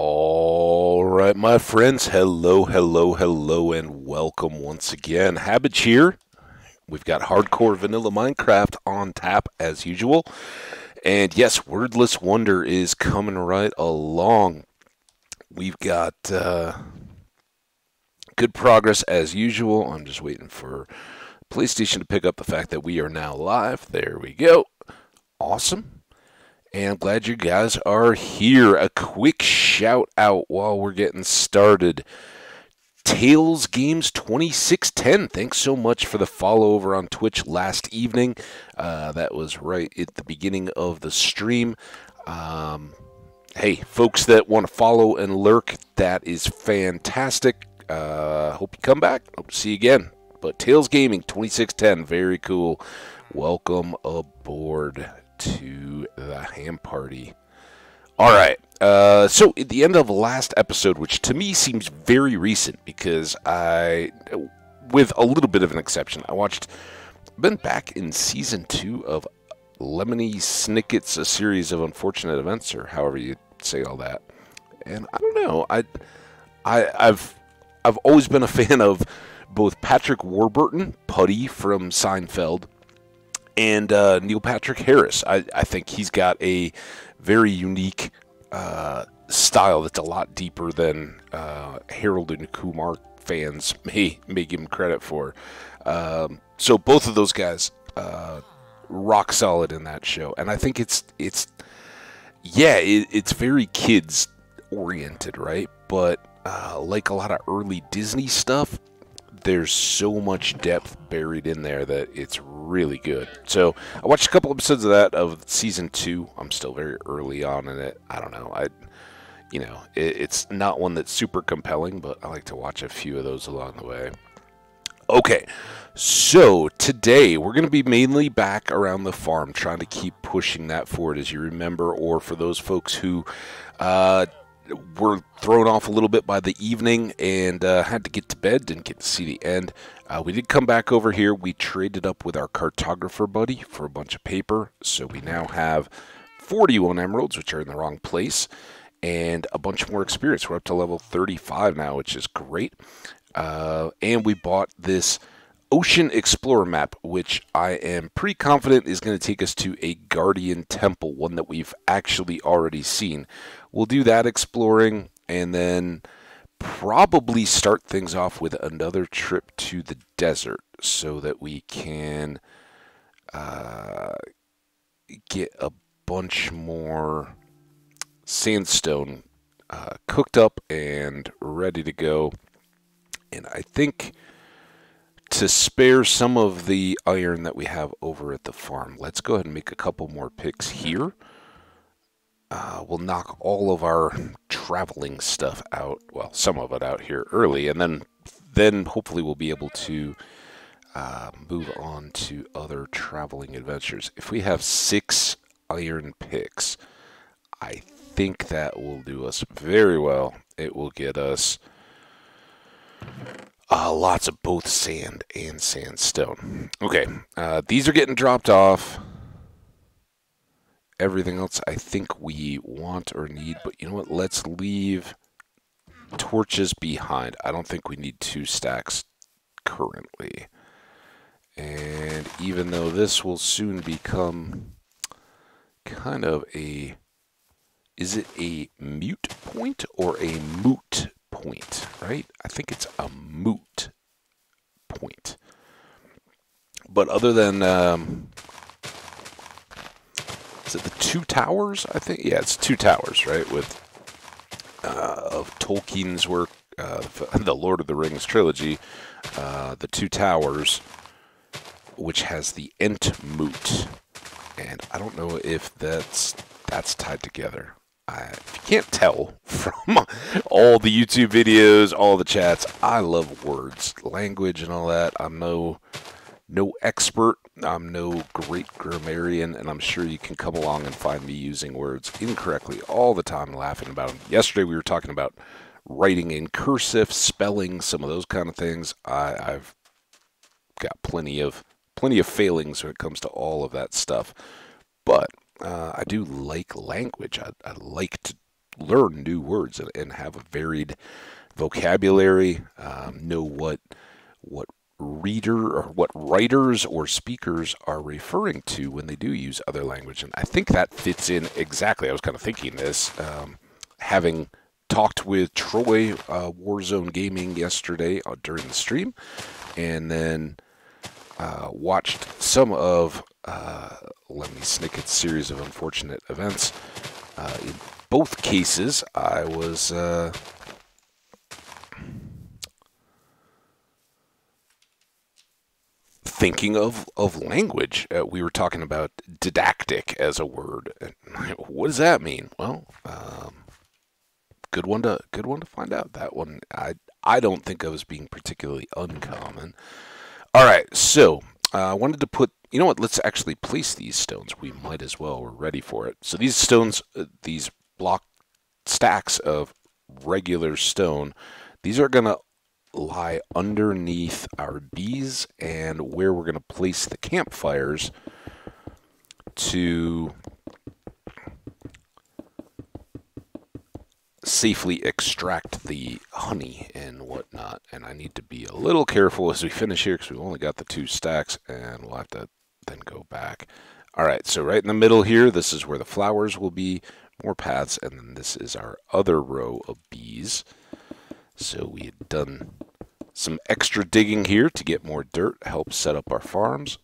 All right, my friends. Hello, hello, hello, and welcome once again. Habit here. We've got hardcore vanilla Minecraft on tap as usual. And yes, Wordless Wonder is coming right along. We've got good progress as usual. I'm just waiting for PlayStation to pick up the fact that we are now live. There we go. Awesome. And I'm glad you guys are here. A quick shout out while we're getting started. Tails Games 2610. Thanks so much for the follow over on Twitch last evening. That was right at the beginning of the stream. Hey, folks that want to follow and lurk, that is fantastic. Hope you come back. Hope to see you again. But Tails Gaming 2610, very cool. Welcome aboard to the ham party. All right. So at the end of the last episode, which to me seems very recent because with a little bit of an exception, I've been back in season 2 of Lemony Snicket's A Series of Unfortunate Events, or however you say all that. And I don't know. I've always been a fan of both Patrick Warburton, Putty from Seinfeld, and Neil Patrick Harris. I think he's got a very unique style that's a lot deeper than Harold and Kumar fans may give him credit for. So both of those guys rock solid in that show, and I think it's very kids oriented, right? But like a lot of early Disney stuff, there's so much depth buried in there that it's really good. So I watched a couple episodes of that of season 2. I'm still very early on in it. I don't know. It's not one that's super compelling, but I like to watch a few of those along the way. Okay, so today we're going to be mainly back around the farm, trying to keep pushing that forward, as you remember, or for those folks who were thrown off a little bit by the evening and had to get to bed, didn't get to see the end. We did come back over here. We traded up with our cartographer buddy for a bunch of paper, so we now have 41 emeralds, which are in the wrong place, and a bunch more experience. We're up to level 35 now, which is great. And we bought this Ocean Explorer map, which I am pretty confident is going to take us to a Guardian Temple, one that we've actually already seen. We'll do that exploring, and then probably start things off with another trip to the desert so that we can get a bunch more sandstone cooked up and ready to go. And I think to spare some of the iron that we have over at the farm, let's go ahead and make a couple more picks here. We'll knock all of our traveling stuff out, well, some of it out here early, and then hopefully we'll be able to move on to other traveling adventures. If we have 6 iron picks, I think that will do us very well. It will get us lots of both sand and sandstone. Okay, these are getting dropped off. Everything else I think we want or need, but you know what? Let's leave torches behind. I don't think we need 2 stacks currently. And even though this will soon become kind of a... Is it a mute point or a moot point, right? I think it's a moot point. But other than... is it the 2 towers, I think? Yeah, it's 2 towers, right? With of Tolkien's work, the Lord of the Rings trilogy, the 2 towers, which has the Entmoot. And I don't know if that's tied together. If you can't tell from all the YouTube videos, all the chats, I love words, language, and all that. I'm no expert. I'm no great grammarian, and I'm sure you can come along and find me using words incorrectly all the time, laughing about them. Yesterday we were talking about writing in cursive, spelling, some of those kind of things. I've got plenty of failings when it comes to all of that stuff, but I do like language. I like to learn new words and have a varied vocabulary, know what reader or what writers or speakers are referring to when they do use other language. And I think that fits in exactly. I was kind of thinking this, having talked with Troy, Warzone Gaming, yesterday during the stream, and then watched some of Lemmy Snicket's series of unfortunate events. In both cases, I was thinking of language. We were talking about didactic as a word. What does that mean? Well, good one to find out. That one I don't think of as being particularly uncommon. All right, so I wanted to put. You know what? Let's actually place these stones. We might as well. We're ready for it. So these stones, these block stacks of regular stone, these are gonna lie underneath our bees and where we're going to place the campfires to safely extract the honey and whatnot. And I need to be a little careful as we finish here because we've only got the 2 stacks and we'll have to then go back. All right, so right in the middle here, this is where the flowers will be, more paths, and then this is our other row of bees. So we had done some extra digging here to get more dirt, help set up our farms.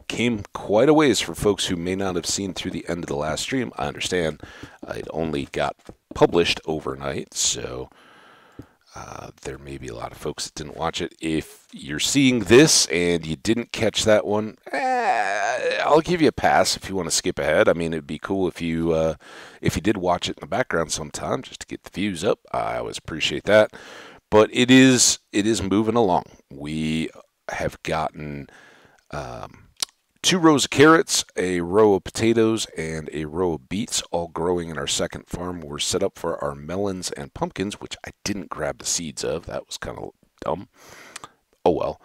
Came quite a ways for folks who may not have seen through the end of the last stream. I understand it only got published overnight, so there may be a lot of folks that didn't watch it. If you're seeing this and you didn't catch that one, I'll give you a pass if you want to skip ahead. I mean, it'd be cool if you did watch it in the background sometime just to get the views up. I always appreciate that. But it is moving along. We have gotten 2 rows of carrots, a row of potatoes, and a row of beets, all growing in our second farm. We're set up for our melons and pumpkins, which I didn't grab the seeds of. That was kind of dumb. Oh well.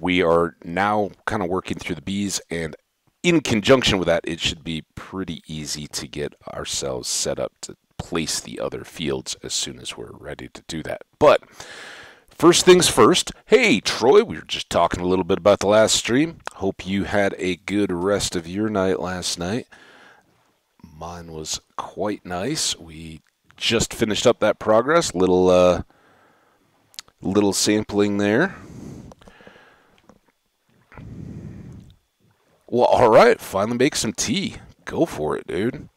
We are now kind of working through the bees, and in conjunction with that, it should be pretty easy to get ourselves set up to place the other fields as soon as we're ready to do that. But first things first, hey Troy, we were just talking a little bit about the last stream. Hope you had a good rest of your night last night. Mine was quite nice. We just finished up that progress. Little sampling there. Well, all right, finally make some tea. Go for it, dude.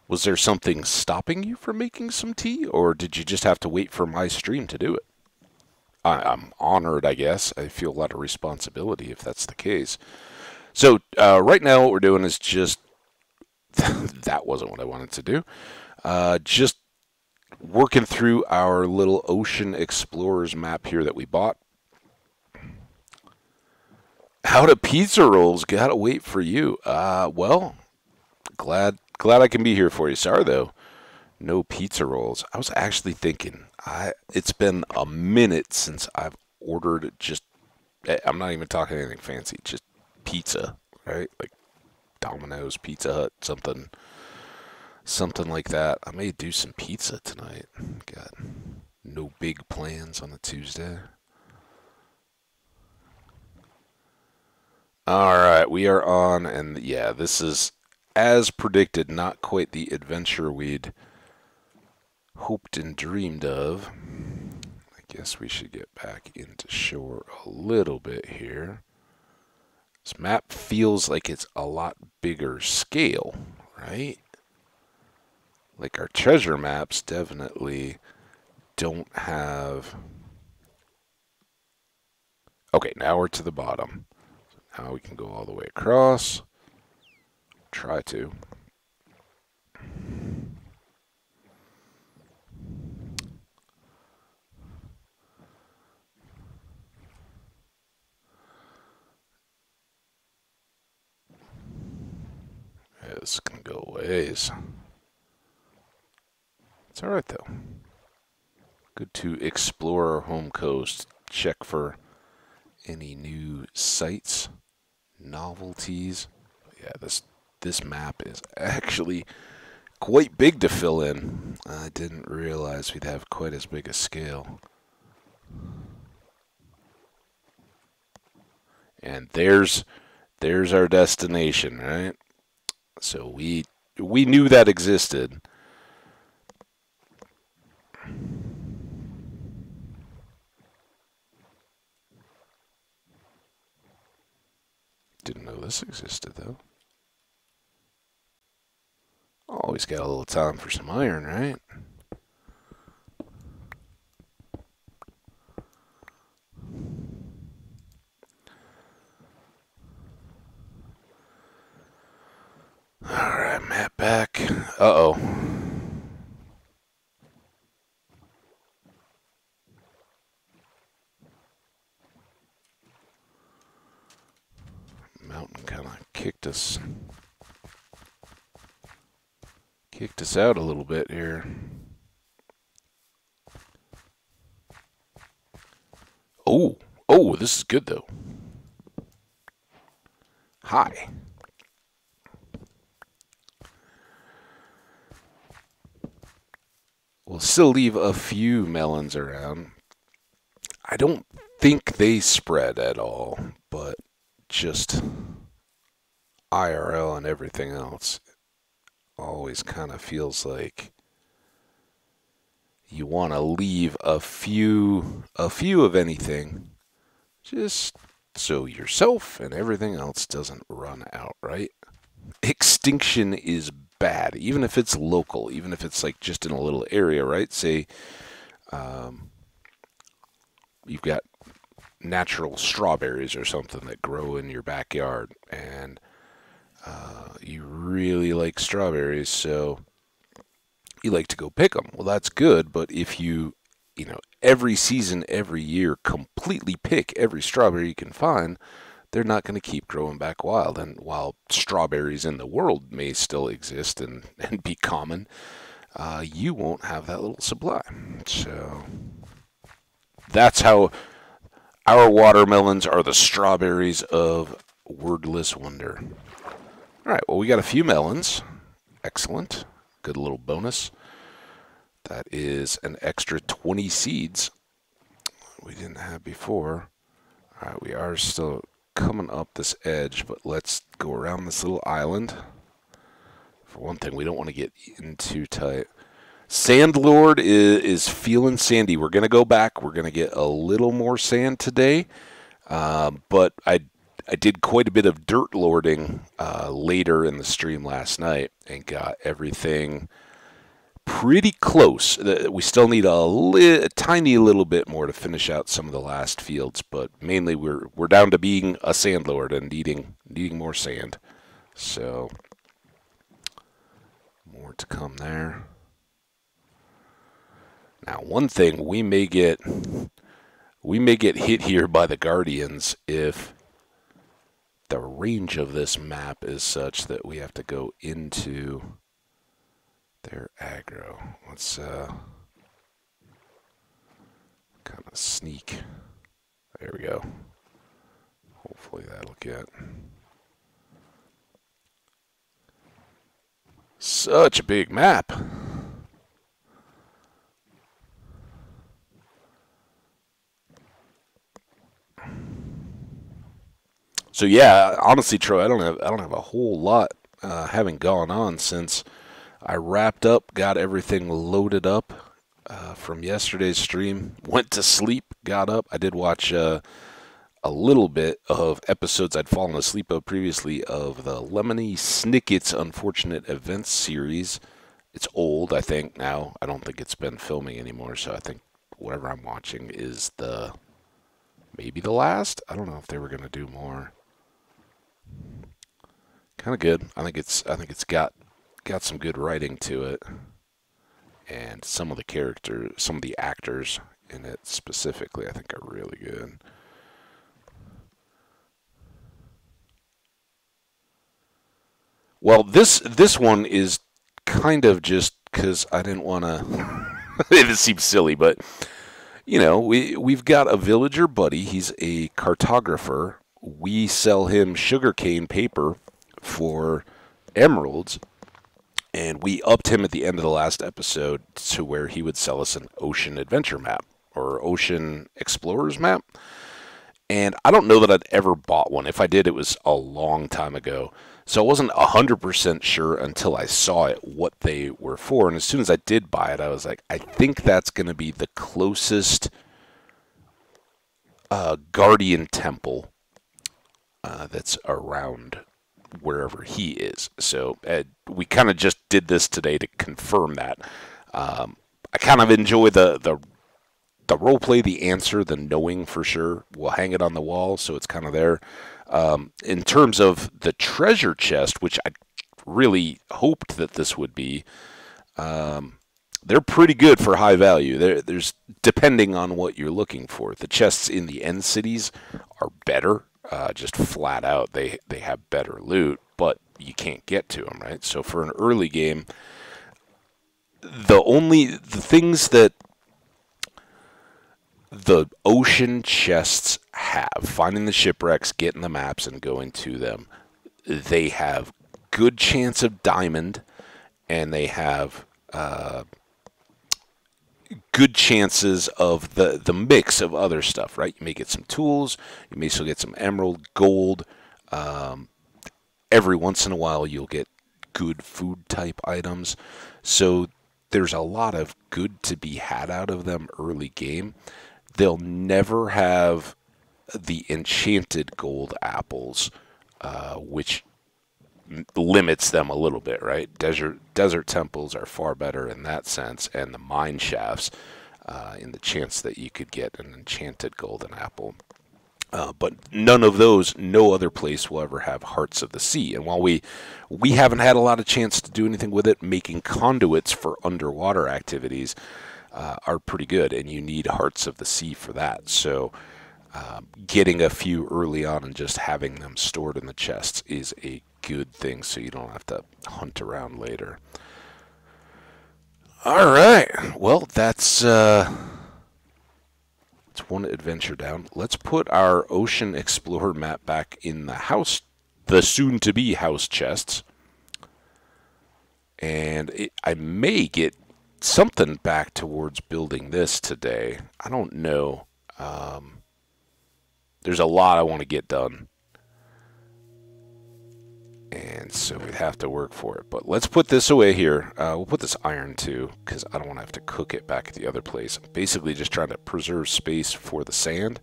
Was there something stopping you from making some tea, or did you just have to wait for my stream to do it? I'm honored, I guess. I feel a lot of responsibility if that's the case. So right now what we're doing is just, that wasn't what I wanted to do, just working through our little Ocean Explorers map here that we bought. How to pizza rolls? Gotta wait for you. Well, glad I can be here for you. Sorry though, no pizza rolls. I was actually thinking, it's been a minute since I've ordered just, I'm not even talking anything fancy, just pizza, right? Like Domino's, Pizza Hut, something like that. I may do some pizza tonight. Got no big plans on a Tuesday. All right, we are on, and yeah, this is, as predicted, not quite the adventure we'd hoped and dreamed of. I guess we should get back into shore a little bit here. This map feels like it's a lot bigger scale, right? Like our treasure maps definitely don't have... Okay, now we're to the bottom. So now we can go all the way across. Try to. Yeah, this can go ways. It's alright though. Good to explore our home coast, check for any new sights, novelties. Yeah, this this map is actually quite big to fill in. I didn't realize we'd have quite as big a scale. And there's our destination, right? So we knew that existed. Didn't know this existed, though. Always got a little time for some iron, right? Alright, map back. Uh-oh. Mountain kind of kicked us out a little bit here. Oh, this is good though. Hi. We'll still leave a few melons around. I don't think they spread at all, but just IRL and everything else always kind of feels like you want to leave a few of anything, just so yourself and everything else doesn't run out, right? Extinction is bad, even if it's local, even if it's like just in a little area, right? Say you've got natural strawberries or something that grow in your backyard, and you really like strawberries, so you like to go pick them. Well, that's good, but if you every season, every year, completely pick every strawberry you can find, they're not going to keep growing back wild. And while strawberries in the world may still exist and be common, you won't have that little supply. So that's how our watermelons are the strawberries of Wordless Wonder. All right, well, we got a few melons. Excellent. Good little bonus. That is an extra 20 seeds we didn't have before. All right, we are still coming up this edge, but let's go around this little island. For one thing, we don't want to get in too tight. Sandlord is feeling sandy. We're going to go back. We're going to get a little more sand today, but I did quite a bit of dirt lording later in the stream last night and got everything pretty close. We still need a tiny little bit more to finish out some of the last fields, but mainly we're down to being a sandlord and needing more sand. So more to come there. Now, one thing we may get hit here by the Guardians if the range of this map is such that we have to go into their aggro. Let's kind of sneak. There we go. Hopefully that'll get. Such a big map. So yeah, honestly, Troy, I don't have a whole lot having gone on since I wrapped up, got everything loaded up from yesterday's stream, went to sleep, got up. I did watch a little bit of episodes I'd fallen asleep of previously of the Lemony Snicket's Unfortunate Events series. It's old, I think, now. I don't think it's been filming anymore, so I think whatever I'm watching is maybe the last. I don't know if they were going to do more. Kind of good. I think it's got some good writing to it, and some of the actors in it specifically, I think are really good. Well, this one is kind of just because I didn't want to. It seems silly, but we've got a villager buddy. He's a cartographer. We sell him sugarcane paper for emeralds. And we upped him at the end of the last episode to where he would sell us an ocean adventure map or ocean explorers map. And I don't know that I'd ever bought one. If I did, it was a long time ago. So I wasn't 100% sure until I saw it what they were for. And as soon as I did buy it, I was like, I think that's going to be the closest guardian temple that's around wherever he is. So we kind of just did this today to confirm that. I kind of enjoy the role play, the answer, the knowing for sure. We'll hang it on the wall, so it's kind of there. In terms of the treasure chest, which I really hoped that this would be, they're pretty good for high value. There's depending on what you're looking for. The chests in the end cities are better. Just flat out, they have better loot, but you can't get to them, right? So for an early game, the things that the ocean chests have, finding the shipwrecks, getting the maps, and going to them, they have good chance of diamond, and they have good chances of the mix of other stuff, right? You may get some tools, you may still get some emerald, gold. Every once in a while, you'll get good food type items. So there's a lot of good to be had out of them early game. They'll never have the enchanted gold apples, which limits them a little bit, right? Desert temples are far better in that sense, and the mine shafts in the chance that you could get an enchanted golden apple. But none of those, no other place will ever have Hearts of the Sea. And while we haven't had a lot of chance to do anything with it, making conduits for underwater activities are pretty good, and you need Hearts of the Sea for that. So getting a few early on and just having them stored in the chests is a good thing, so you don't have to hunt around later. All right, well, that's one adventure down. Let's put our Ocean Explorer map back in the house, the soon-to-be house chests. And I may get something back towards building this today. I don't know. There's a lot I want to get done. And so we'd have to work for it. But let's put this away here. We'll put this iron too, because I don't want to have to cook it back at the other place. I'm basically just trying to preserve space for the sand.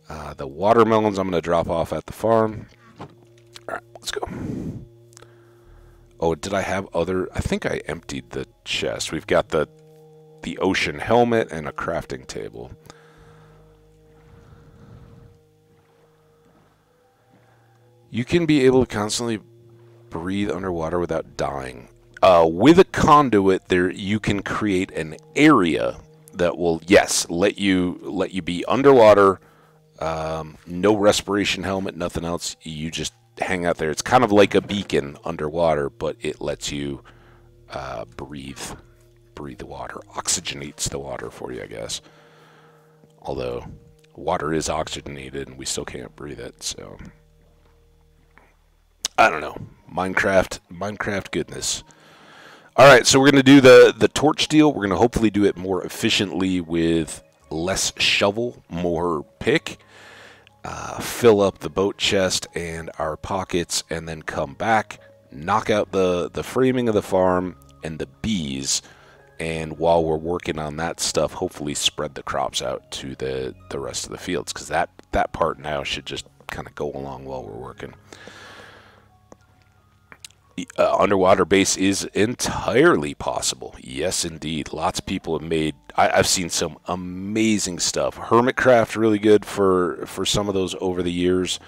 The watermelons I'm going to drop off at the farm. All right, let's go. Oh, did I have other? I think I emptied the chest. We've got the ocean helmet and a crafting table. You can be able to constantly breathe underwater without dying. With a conduit, there you can create an area that will, yes, let you be underwater. No respiration helmet, nothing else. You just hang out there. It's kind of like a beacon underwater, but it lets you breathe the water, oxygenates the water for you, I guess. Although water is oxygenated, and we still can't breathe it, so. I don't know. Minecraft goodness. All right, so we're going to do the torch deal. We're going to hopefully do it more efficiently with less shovel, more pick. Fill up the boat chest and our pockets, and then come back, knock out the framing of the farm and the bees. And while we're working on that stuff, hopefully spread the crops out to the rest of the fields, because that part now should just kind of go along while we're working. Underwater base is entirely possible. Yes, indeed. Lots of people have made. I've seen some amazing stuff. Hermitcraft really good for some of those over the years.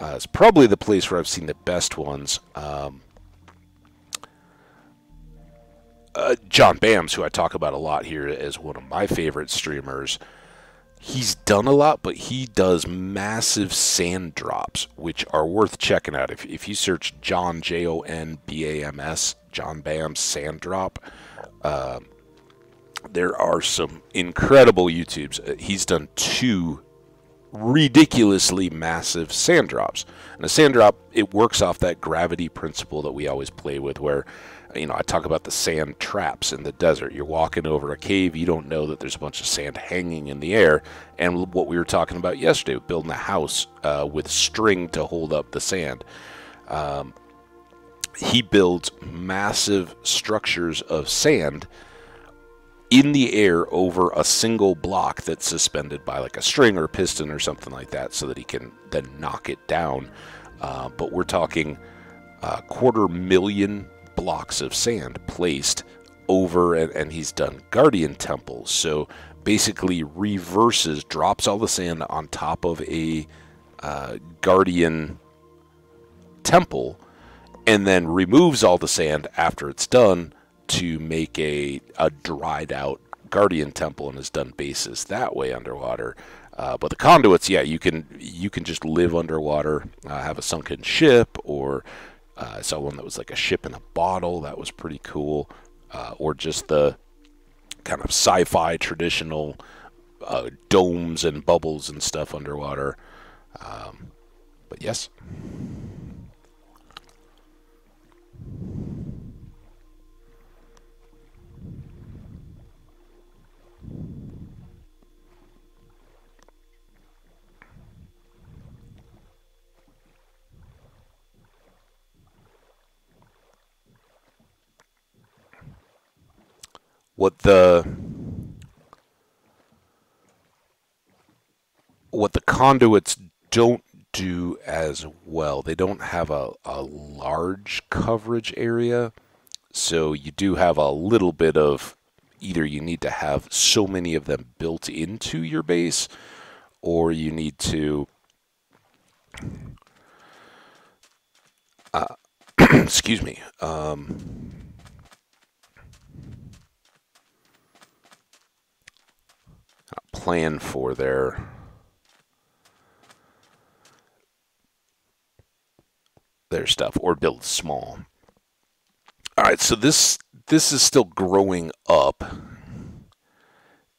It's probably the place where I've seen the best ones. John Bams, who I talk about a lot here as one of my favorite streamers. He's done a lot, but he does massive sand drops, which are worth checking out. If you search John, J-O-N-B-A-M-S, John Bam's sand drop, there are some incredible YouTubes. He's done 2 ridiculously massive sand drops. And a sand drop, it works off that gravity principle that we always play with, where, I talk about the sand traps in the desert. You're walking over a cave, you don't know that there's a bunch of sand hanging in the air. And what we were talking about yesterday, building a house with string to hold up the sand. He builds massive structures of sand in the air over a single block that's suspended by like a string or a piston or something like that, so that he can then knock it down. But we're talking 250,000 blocks of sand placed over, and he's done guardian temples. So basically drops all the sand on top of a guardian temple, and then removes all the sand after it's done to make a dried out guardian temple, and has done bases that way underwater. But the conduits, yeah, you can just live underwater, have a sunken ship, or I saw one that was like a ship in a bottle. That was pretty cool. Or just the kind of sci-fi traditional domes and bubbles and stuff underwater. But yes. What the conduits don't do as well, they don't have a large coverage area, so you do have a little bit of, either you need to have so many of them built into your base, or you need to excuse me, plan for their stuff, or build small. All right, so this is still growing up,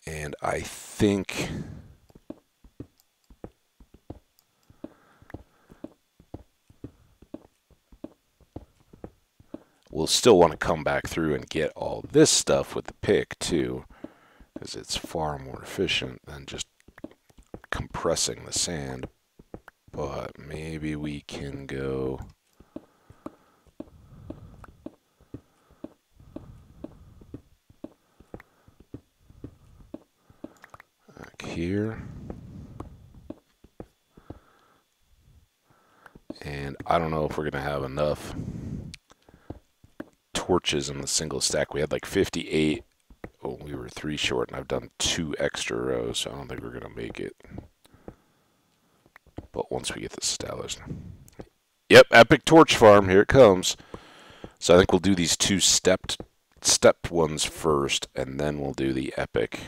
and I think we'll still want to come back through and get all this stuff with the pick too, because it's far more efficient than just compressing the sand. But maybe we can go back here. And I don't know if we're going to have enough torches in the single stack. We had like 58. Oh, we were 3 short, and I've done 2 extra rows, so I don't think we're going to make it. But once we get this established. Yep, epic torch farm, here it comes. So I think we'll do these 2 stepped ones first, and then we'll do the epic.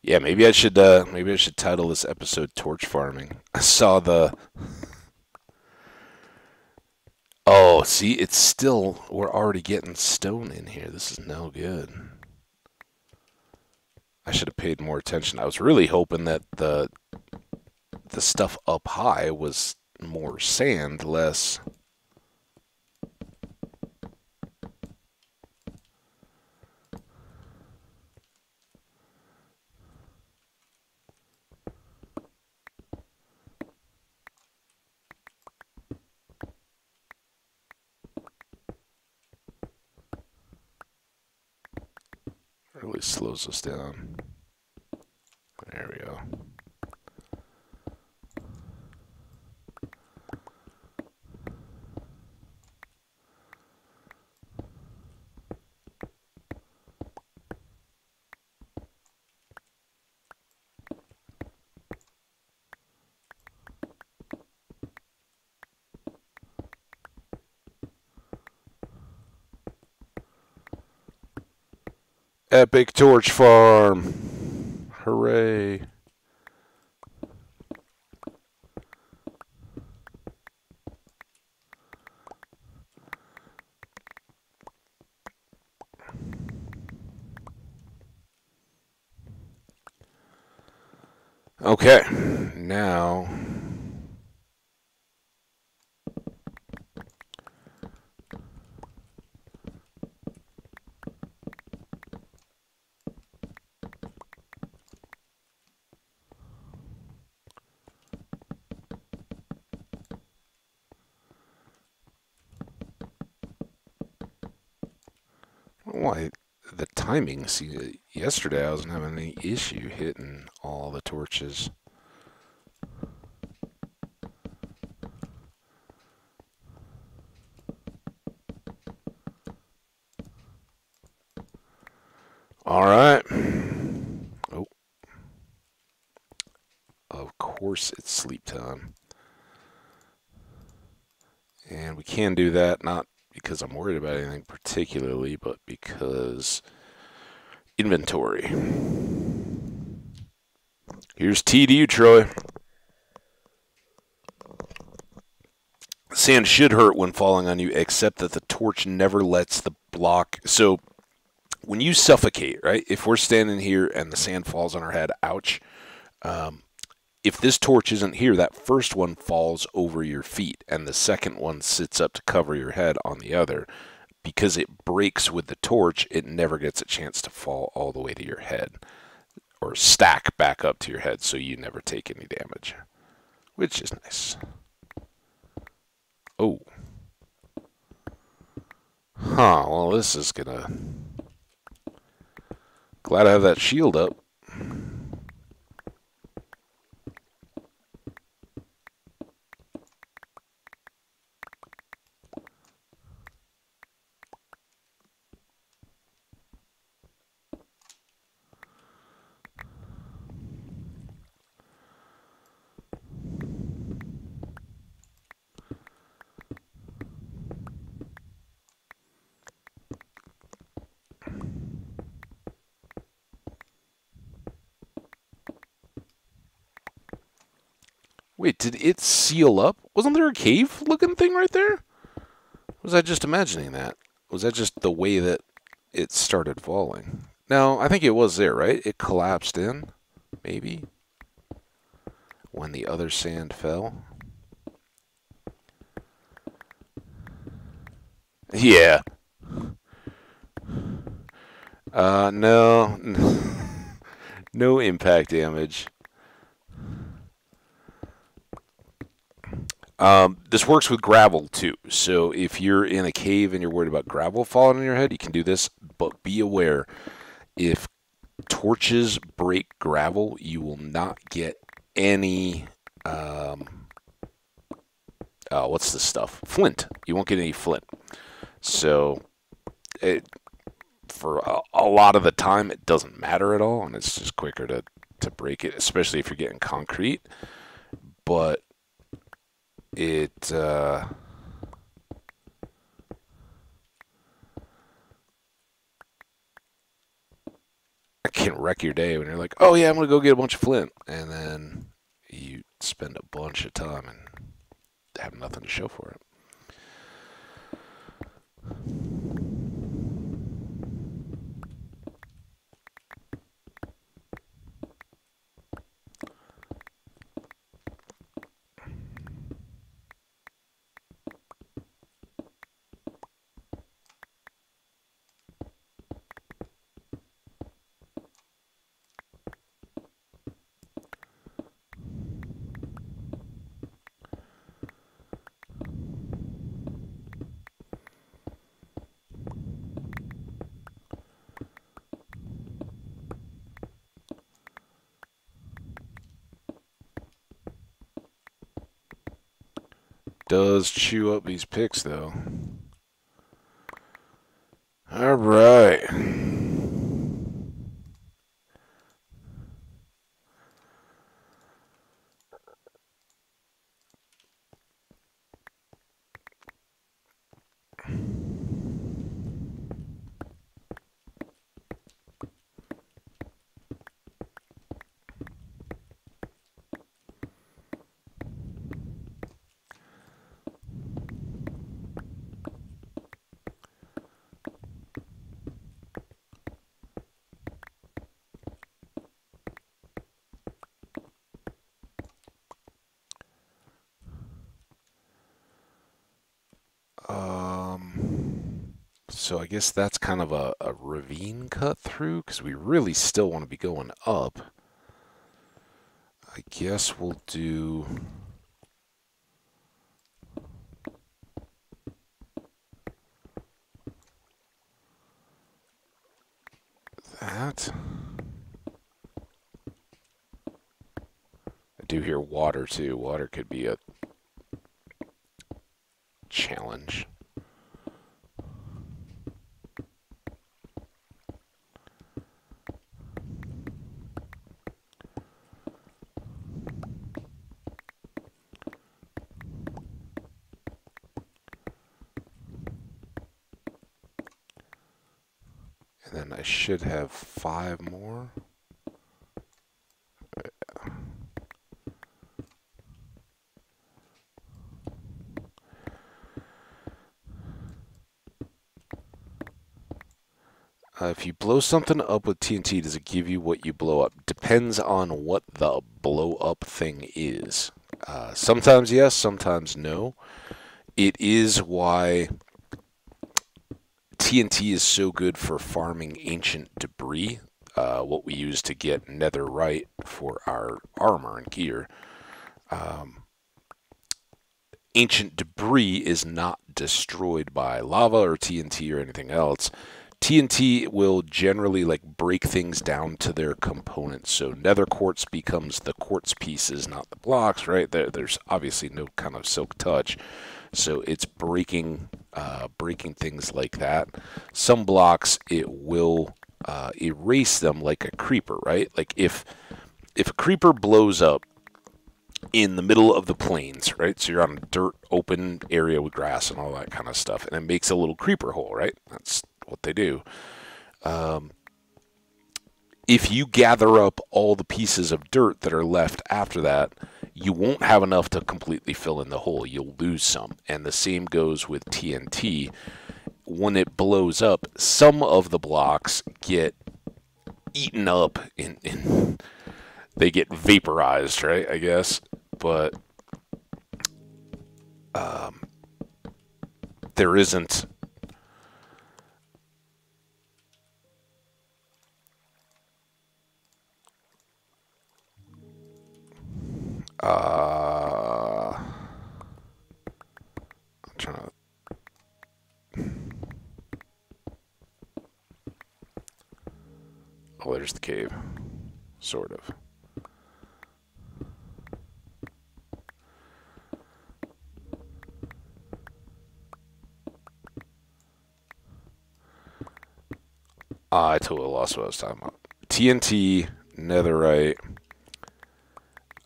Yeah, maybe I should title this episode "Torch Farming." I saw the. Oh, see, it's still, we're already getting stone in here. This is no good. I should have paid more attention. I was really hoping that the stuff up high was more sand, less. Really slows us down. There we go. Epic Torch Farm. Hooray. Okay, now why the timing. See, yesterday I wasn't having any issue hitting all the torches. All right. Oh, of course it's sleep time. And we can do that, not because I'm worried about anything particularly, but because inventory. Here's T to you, Troy. Sand should hurt when falling on you, except that the torch never lets the block. So when you suffocate, right? If we're standing here and the sand falls on our head, ouch. If this torch isn't here, that first one falls over your feet, and the second one sits up to cover your head on the other. Because it breaks with the torch, it never gets a chance to fall all the way to your head or stack back up to your head, so you never take any damage, which is nice. Oh. Huh, well, this is gonna... Glad I have that shield up. Wait, did it seal up? Wasn't there a cave-looking thing right there? Was I just imagining that? Was that just the way that it started falling? No, I think it was there, right? It collapsed in, maybe, when the other sand fell. Yeah. No. No impact damage. This works with gravel too. So if you're in a cave and you're worried about gravel falling on your head, you can do this. But be aware, if torches break gravel, you will not get any. What's this stuff? Flint. You won't get any flint. So for a lot of the time, it doesn't matter at all, and it's just quicker to break it, especially if you're getting concrete. But it can wreck your day when you're like, oh yeah, I'm gonna go get a bunch of flint, and then you spend a bunch of time and have nothing to show for it. Does chew up these picks though. All right. So I guess that's kind of a ravine cut through because we really still want to be going up. I guess we'll do that. I do hear water too. Water could be a challenge. And then I should have 5 more. If you blow something up with TNT, does it give you what you blow up? Depends on what the blow up thing is. Sometimes yes, sometimes no. It is why TNT is so good for farming ancient debris, what we use to get netherite for our armor and gear. Ancient debris is not destroyed by lava or TNT or anything else. TNT will generally like break things down to their components. So nether quartz becomes the quartz pieces, not the blocks, right? There's obviously no kind of silk touch. So it's breaking things like that. Some blocks it will erase them like a creeper, right? Like if a creeper blows up in the middle of the plains, right? So you're on a dirt open area with grass and all that kind of stuff, and it makes a little creeper hole, right? That's what they do. If you gather up all the pieces of dirt that are left after that, you won't have enough to completely fill in the hole. You'll lose some. And the same goes with TNT. When it blows up, some of the blocks get eaten up they get vaporized, right? I guess. But there isn't I'm trying to. Oh, there's the cave. Sort of. I totally lost what I was talking about. TNT, netherite.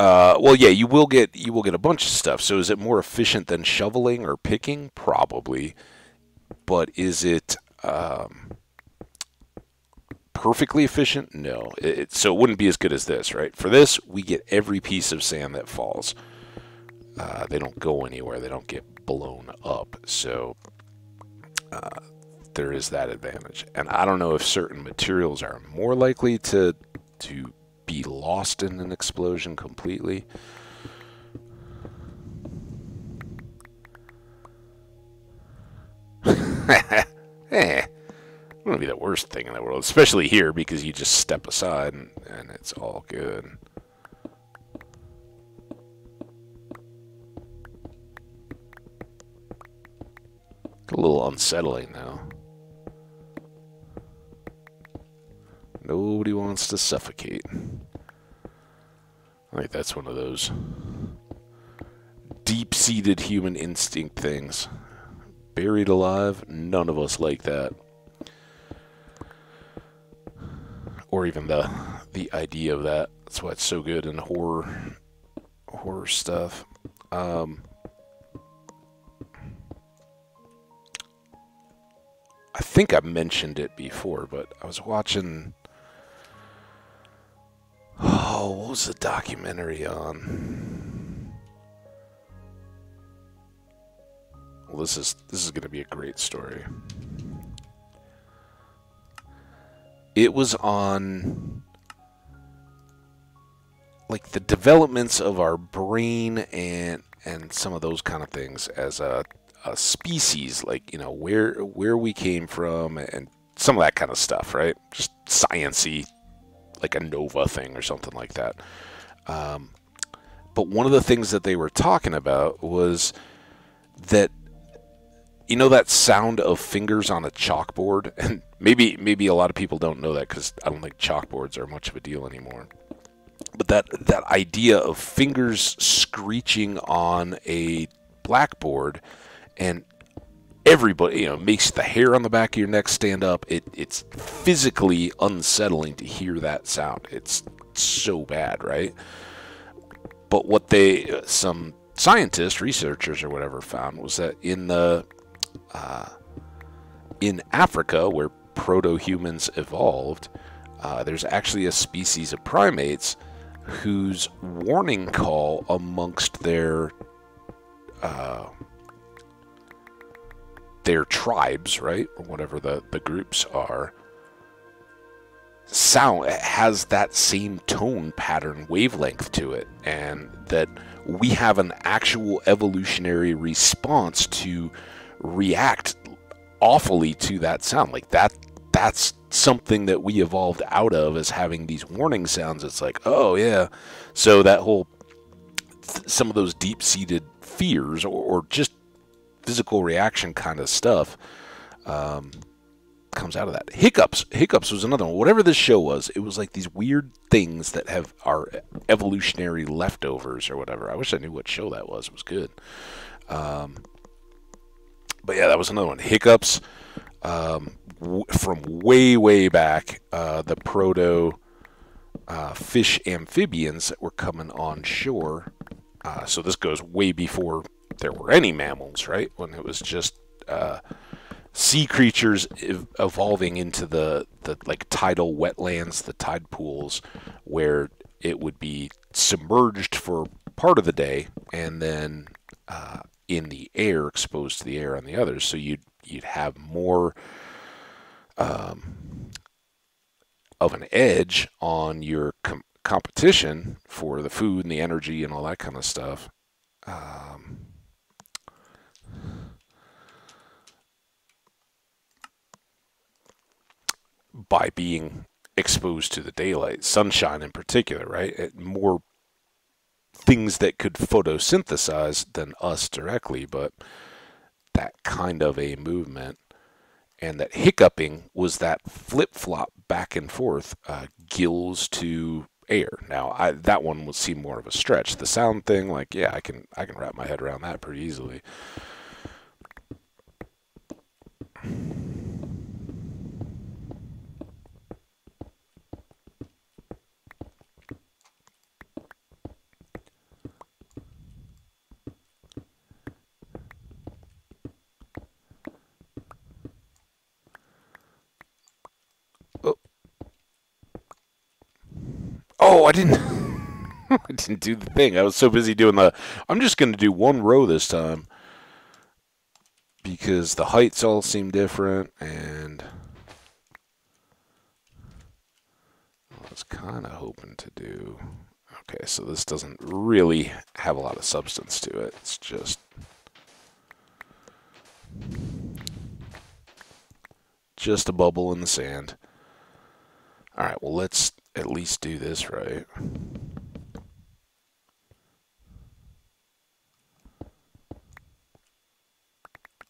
Well, yeah, you will get a bunch of stuff. So is it more efficient than shoveling or picking? Probably, but is it perfectly efficient? No. So it wouldn't be as good as this, right? For this, we get every piece of sand that falls. They don't go anywhere. They don't get blown up. So there is that advantage. And I don't know if certain materials are more likely to be lost in an explosion completely. It wouldn't be the worst thing in the world, especially here because you just step aside and it's all good. A little unsettling now. Nobody wants to suffocate. I think that's one of those deep-seated human instinct things. Buried alive, none of us like that. Or even the idea of that. That's why it's so good in horror stuff. I think I mentioned it before, but I was watching. Oh, what was the documentary on? Well, this is going to be a great story. It was on like the developments of our brain and some of those kind of things as a a species, like, you know, where we came from and some of that kind of stuff, right? Just science-y, like a nova thing or something like that. But one of the things that they were talking about was that, you know, that sound of fingers on a chalkboard, and maybe a lot of people don't know that because I don't think chalkboards are much of a deal anymore. But that idea of fingers screeching on a blackboard, and everybody, you know, makes the hair on the back of your neck stand up. It's physically unsettling to hear that sound. It's so bad, right? But what some scientists, researchers, or whatever found was that in Africa, where proto-humans evolved, there's actually a species of primates whose warning call amongst their tribes, right, or whatever the groups are, sound has that same tone pattern wavelength to it, and that we have an actual evolutionary response to react awfully to that sound. Like that's something that we evolved out of, as having these warning sounds. It's like, oh yeah, so that whole some of those deep-seated fears or just physical reaction kind of stuff comes out of that. Hiccups was another one. Whatever this show was, it was like these weird things that are evolutionary leftovers or whatever. I wish I knew what show that was. It was good. But yeah, that was another one. Hiccups, from way back, the proto fish amphibians that were coming on shore. So this goes way before there were any mammals, right? When it was just sea creatures evolving into the like tidal wetlands, the tide pools, where it would be submerged for part of the day and then in the air, exposed to the air on the others. So you'd have more of an edge on your competition for the food and the energy and all that kind of stuff. By being exposed to the daylight, sunshine in particular, right? More things that could photosynthesize than us directly, but that kind of a movement. And that hiccuping was that flip-flop back and forth, gills to air. Now, that one would seem more of a stretch. The sound thing, like, yeah, I can wrap my head around that pretty easily. Oh, I didn't. I didn't do the thing. I was so busy doing I'm just going to do one row this time because the heights all seem different, and I was kind of hoping to do. Okay, so this doesn't really have a lot of substance to it. It's just a bubble in the sand. All right, well, let's at least do this right.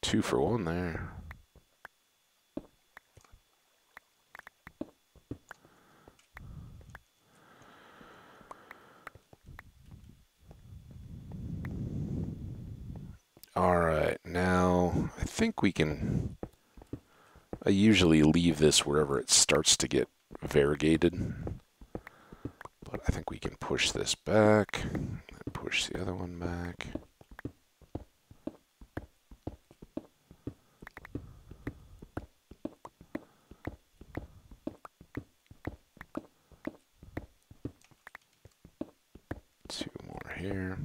Two for one there. All right, now I think we can. I usually leave this wherever it starts to get variegated, but I think we can push this back and push the other one back. Two more here.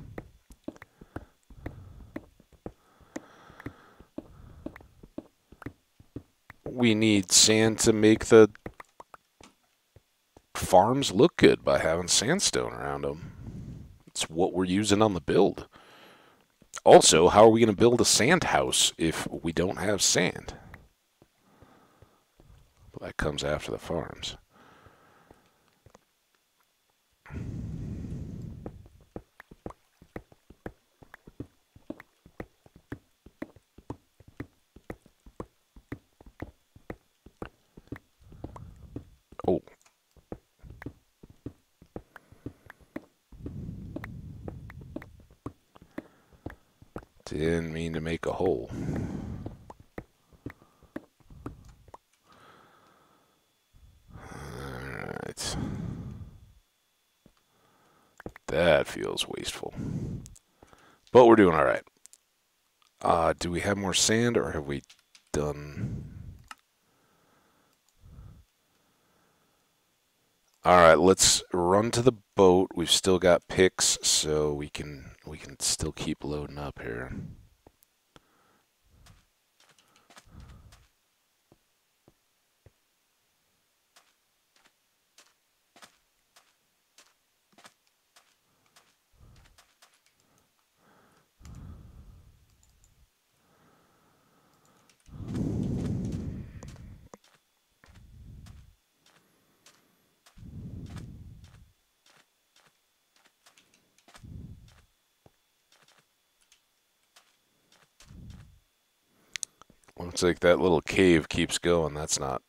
We need sand to make the farms look good by having sandstone around them. It's what we're using on the build. Also, how are we going to build a sand house if we don't have sand? Well, that comes after the farms. Oh. Didn't mean to make a hole. Alright. That feels wasteful. But we're doing alright. Do we have more sand or have we done... Alright, let's run to the boat. We've still got picks, so we can still keep loading up here. Looks like that little cave keeps going. That's not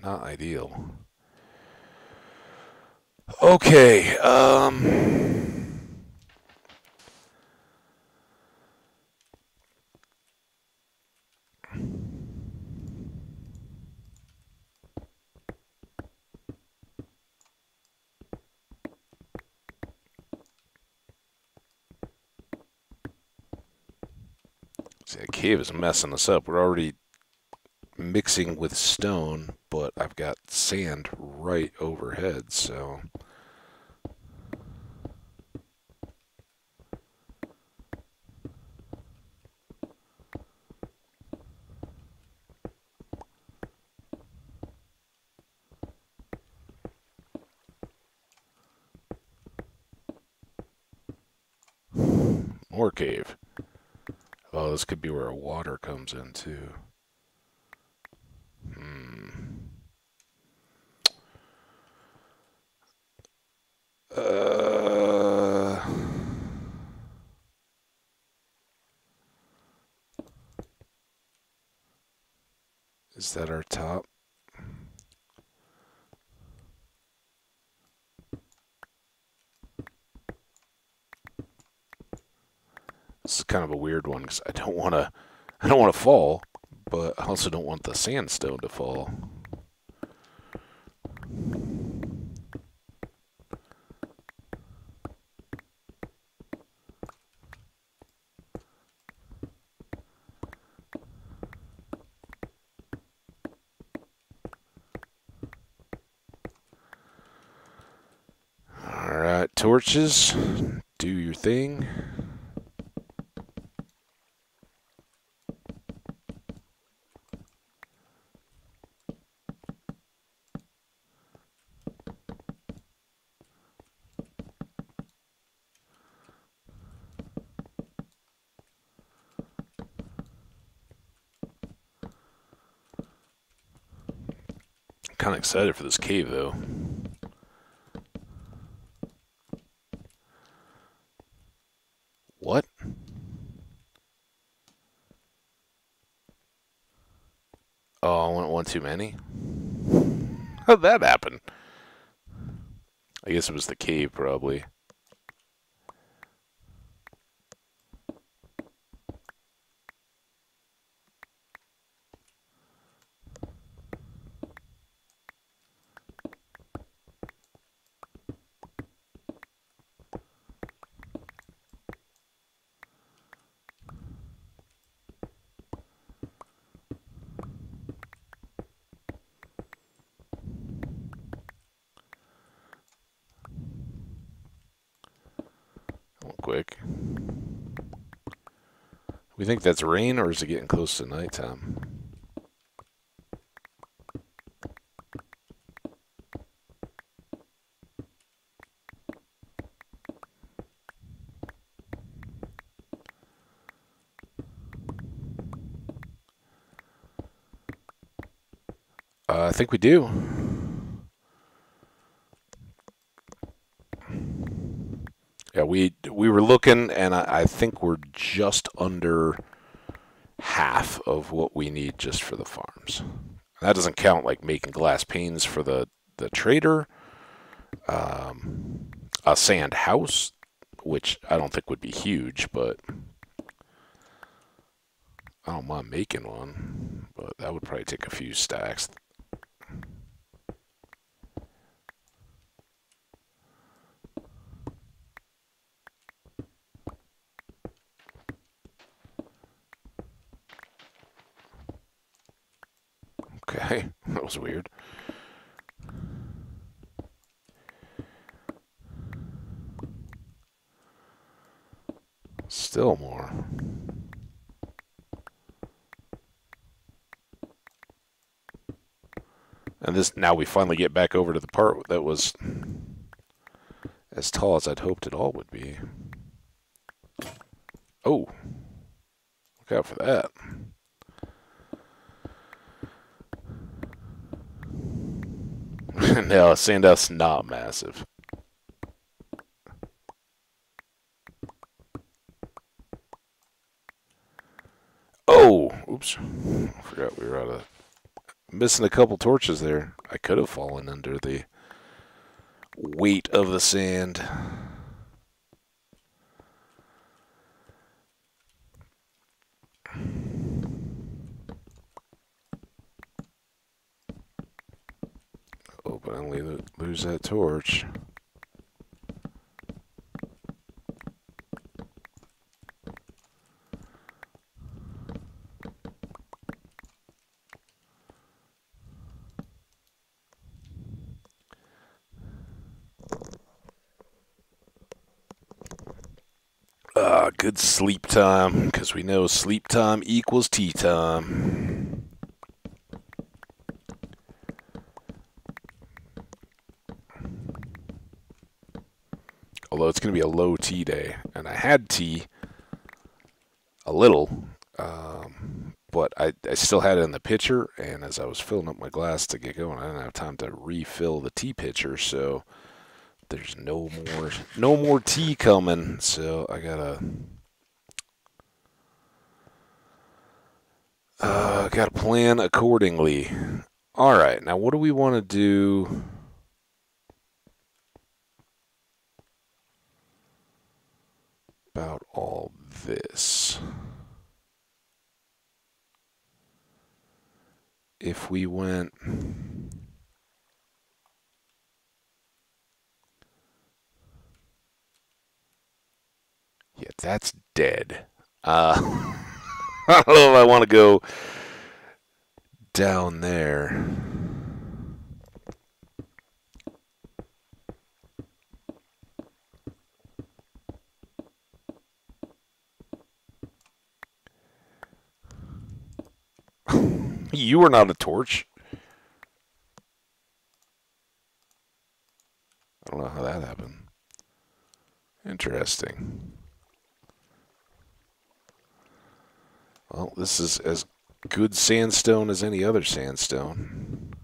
ideal. Okay, see, that cave is messing us up. We're already mixing with stone, but I've got sand right overhead, so... More cave. Oh, this could be where water comes in, too. Uh... Is that our top? This is kind of a weird one because I don't want to fall, but I also don't want the sandstone to fall. All right, torches, do your thing. Kind of excited for this cave, though. What? Oh, I went one too many? How'd that happen? I guess it was the cave, probably. Quick. We think that's rain, or is it getting close to nighttime? I think we do. Yeah, we were looking, and I think we're just under half of what we need just for the farms. That doesn't count like making glass panes for the trader, a sand house, which I don't think would be huge, but I don't mind making one. But that would probably take a few stacks. Okay, that was weird. Still more. And this now we finally get back over to the part that was as tall as I'd hoped it all would be. Oh, look out for that. No, Sandust's not massive. Oh, oops. I forgot we were out of... Missing a couple torches there. I could have fallen under the weight of the sand. Oh, but I only lose that torch. Good sleep time, because we know sleep time equals tea time. Although it's going to be a low tea day, and I had tea a little, but I still had it in the pitcher, and as I was filling up my glass to get going, I didn't have time to refill the tea pitcher, so there's no more tea coming, so I gotta plan accordingly. All right, now what do we want to do? About all this. If we went... Yeah, that's dead. I don't know if I want to go down there. You are not a torch. I don't know how that happened. Interesting. Well, this is as good sandstone as any other sandstone.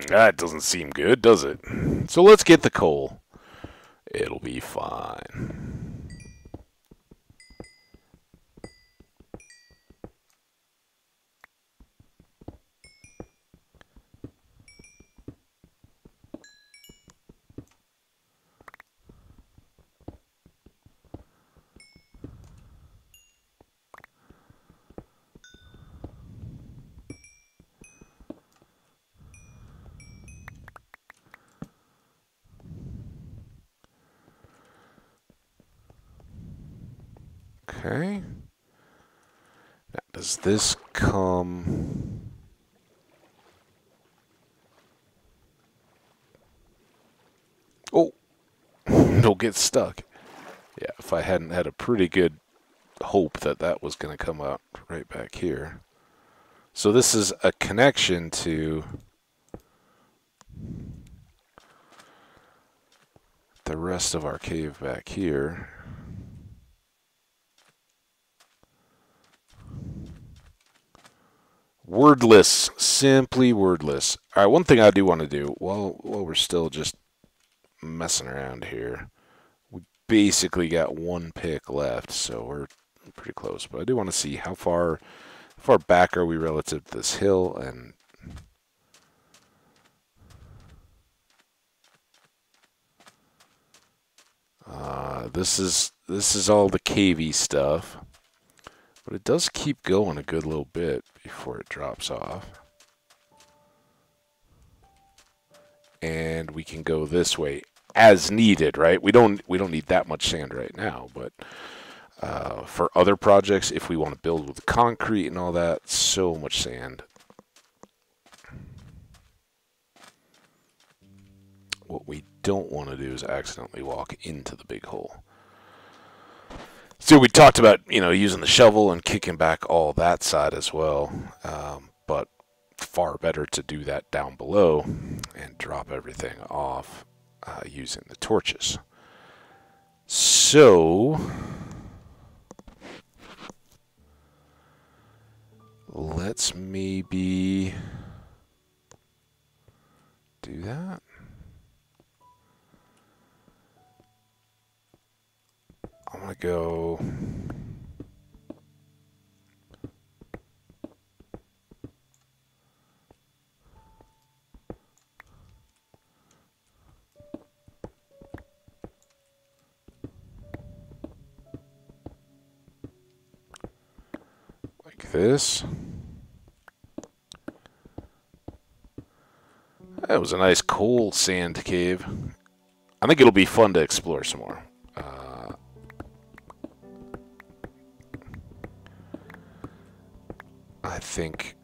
That doesn't seem good, does it? So let's get the coal. It'll be fine. Okay. Now, does this come... Oh! Don't get stuck. Yeah, if I hadn't had a pretty good hope that that was going to come out right back here. So this is a connection to the rest of our cave back here. Wordless, simply wordless. All right, one thing I do want to do while we're still just messing around here, we basically got one pick left, so we're pretty close. But I do want to see how far back are we relative to this hill, and this is all the cavey stuff. But it does keep going a good little bit before it drops off. And we can go this way as needed, right? We don't need that much sand right now, but for other projects, if we want to build with concrete and all that, so much sand. What we don't want to do is accidentally walk into the big hole. So we talked about, using the shovel and kicking back all that side as well, but far better to do that down below and drop everything off using the torches. So let's maybe do that. I'm going to go... like this. That was a nice coal sand cave. I think it'll be fun to explore some more. I think,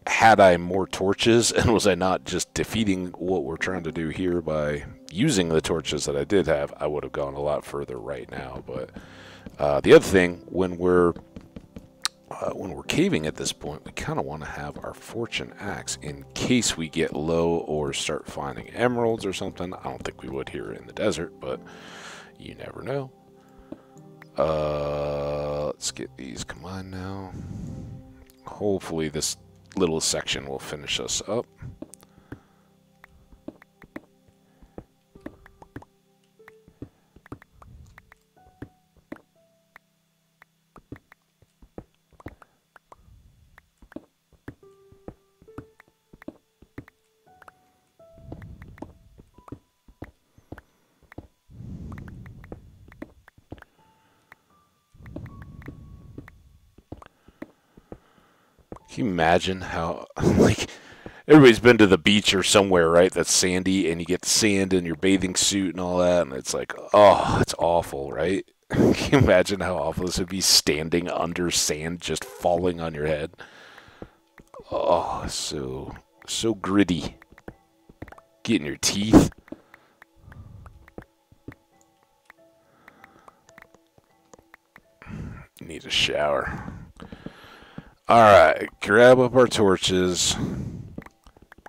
had I more torches, and was I not just defeating what we're trying to do here by using the torches that I did have, I would have gone a lot further right now. But the other thing, when we're caving at this point, we kind of want to have our fortune axe in case we get low or start finding emeralds or something. I don't think we would here in the desert, but you never know. Let's get these combined now. Hopefully this little section will finish us up. Can you imagine how, like, everybody's been to the beach or somewhere, right, that's sandy, and you get the sand in your bathing suit and all that, and it's like, oh, it's awful, right? Can you imagine how awful this would be, standing under sand just falling on your head? Oh, so gritty. Getting your teeth. Need a shower. Alright, grab up our torches.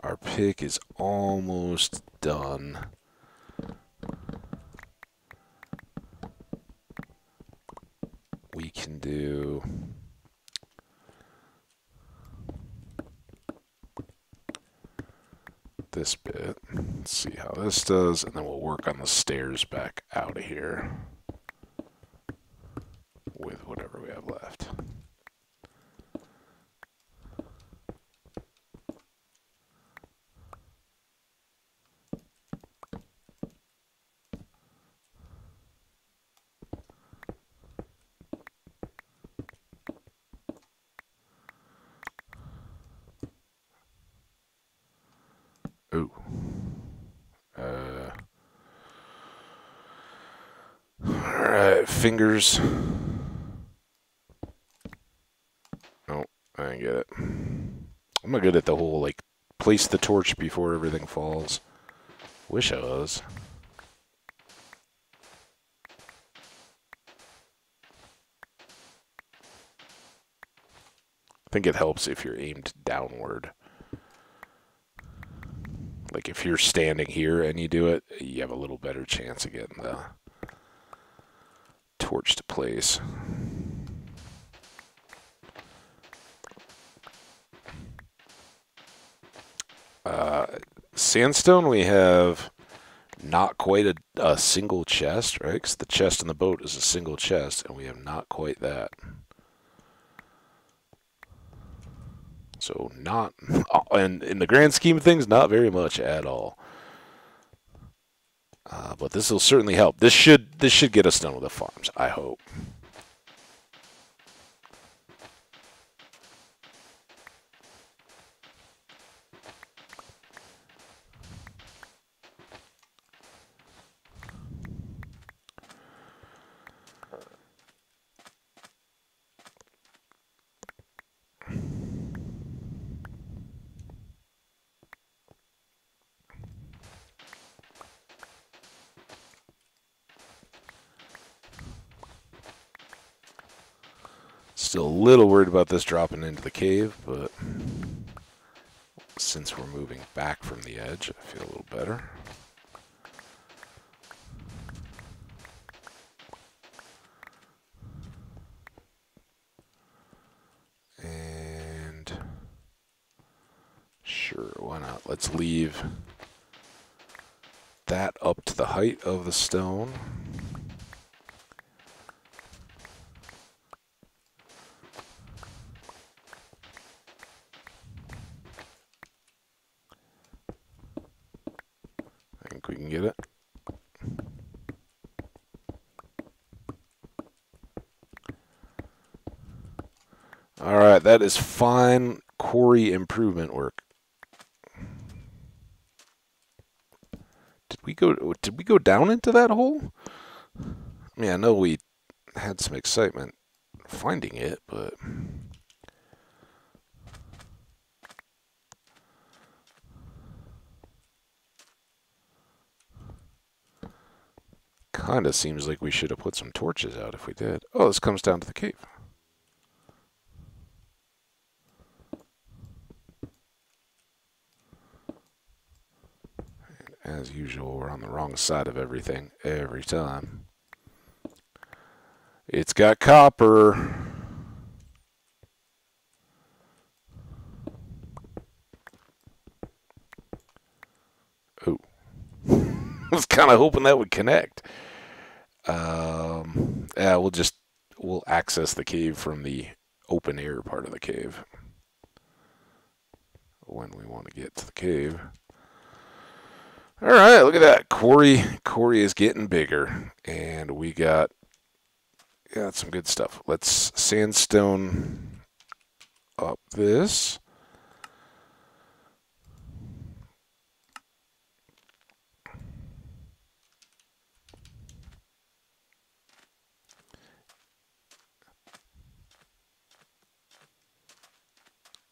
Our pick is almost done. We can do... this bit. Let's see how this does, and then we'll work on the stairs back out of here with whatever we have left. Ooh. Alright, fingers. not good at the whole, like, place the torch before everything falls. Wish I was. I think it helps if you're aimed downward. Like if you're standing here and you do it, you have a little better chance of getting the torch to place. Sandstone, we have not quite a single chest, right? Because the chest in the boat is a single chest, and we have not quite that. So not, and in the grand scheme of things, not very much at all. But this will certainly help. This should get us done with the farms, I hope. Still a little worried about this dropping into the cave, but since we're moving back from the edge, I feel a little better. And sure, why not? Let's leave that up to the height of the stone. We can get it. All right, that is fine quarry improvement work. Did we go down into that hole? I mean, I know we had some excitement finding it, but kind of seems like we should have put some torches out if we did. Oh, this comes down to the cave. And as usual, we're on the wrong side of everything every time. It's got copper. Oh. I was kind of hoping that would connect. Yeah, we'll access the cave from the open air part of the cave when we want to get to the cave. All right, look at that. Quarry is getting bigger, and we got some good stuff. Let's sandstone up this.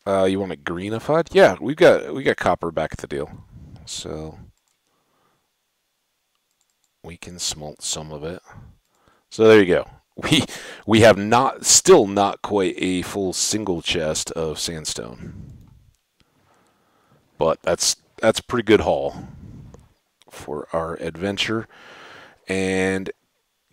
You want it greenified? Yeah, we got copper back at the deal, so we can smelt some of it. So there you go. We have still not quite a full single chest of sandstone, but that's a pretty good haul for our adventure. And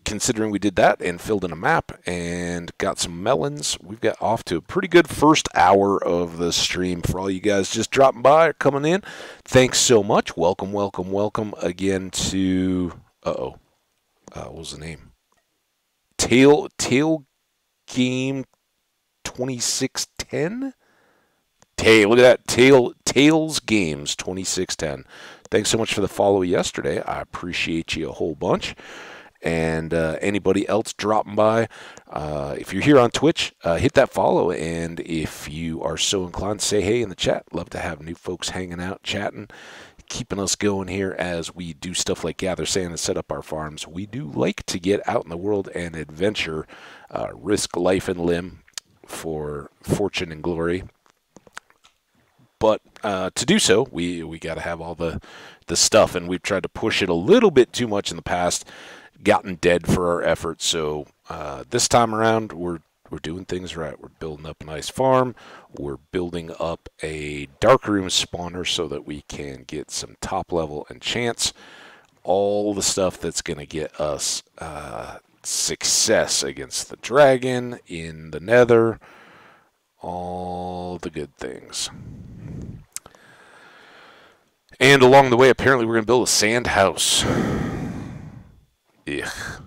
considering we did that and filled in a map and got some melons, we've got off to a pretty good first hour of the stream. For all you guys just dropping by or coming in, thanks so much. Welcome again to what was the name? Tail Game 2610. Hey, look at that. Tails Games 2610. Thanks so much for the follow yesterday. I appreciate you a whole bunch. And anybody else dropping by, if you're here on Twitch, hit that follow. And if you are so inclined, say hey in the chat. Love to have new folks hanging out, chatting, keeping us going here as we do stuff like gather sand and set up our farms. We do like to get out in the world and adventure, risk life and limb for fortune and glory. But to do so, we got to have all the stuff, and we've tried to push it a little bit too much in the past, gotten dead for our efforts. So this time around, we're doing things right. We're building up a nice farm. We're building up a darkroom spawner so that we can get some top level enchants. All the stuff that's going to get us success against the dragon in the nether. All the good things. And along the way, apparently we're going to build a sand house. Ugh.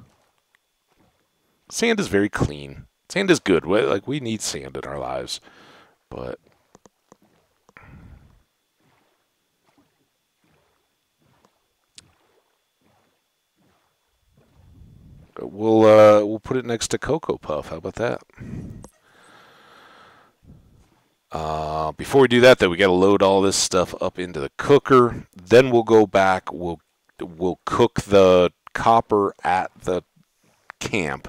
Sand is very clean. Sand is good. Like, we need sand in our lives. But we'll put it next to Cocoa Puff. How about that? Before we do that, though, we got to load all this stuff up into the cooker. Then we'll go back. We'll cook the copper at the camp.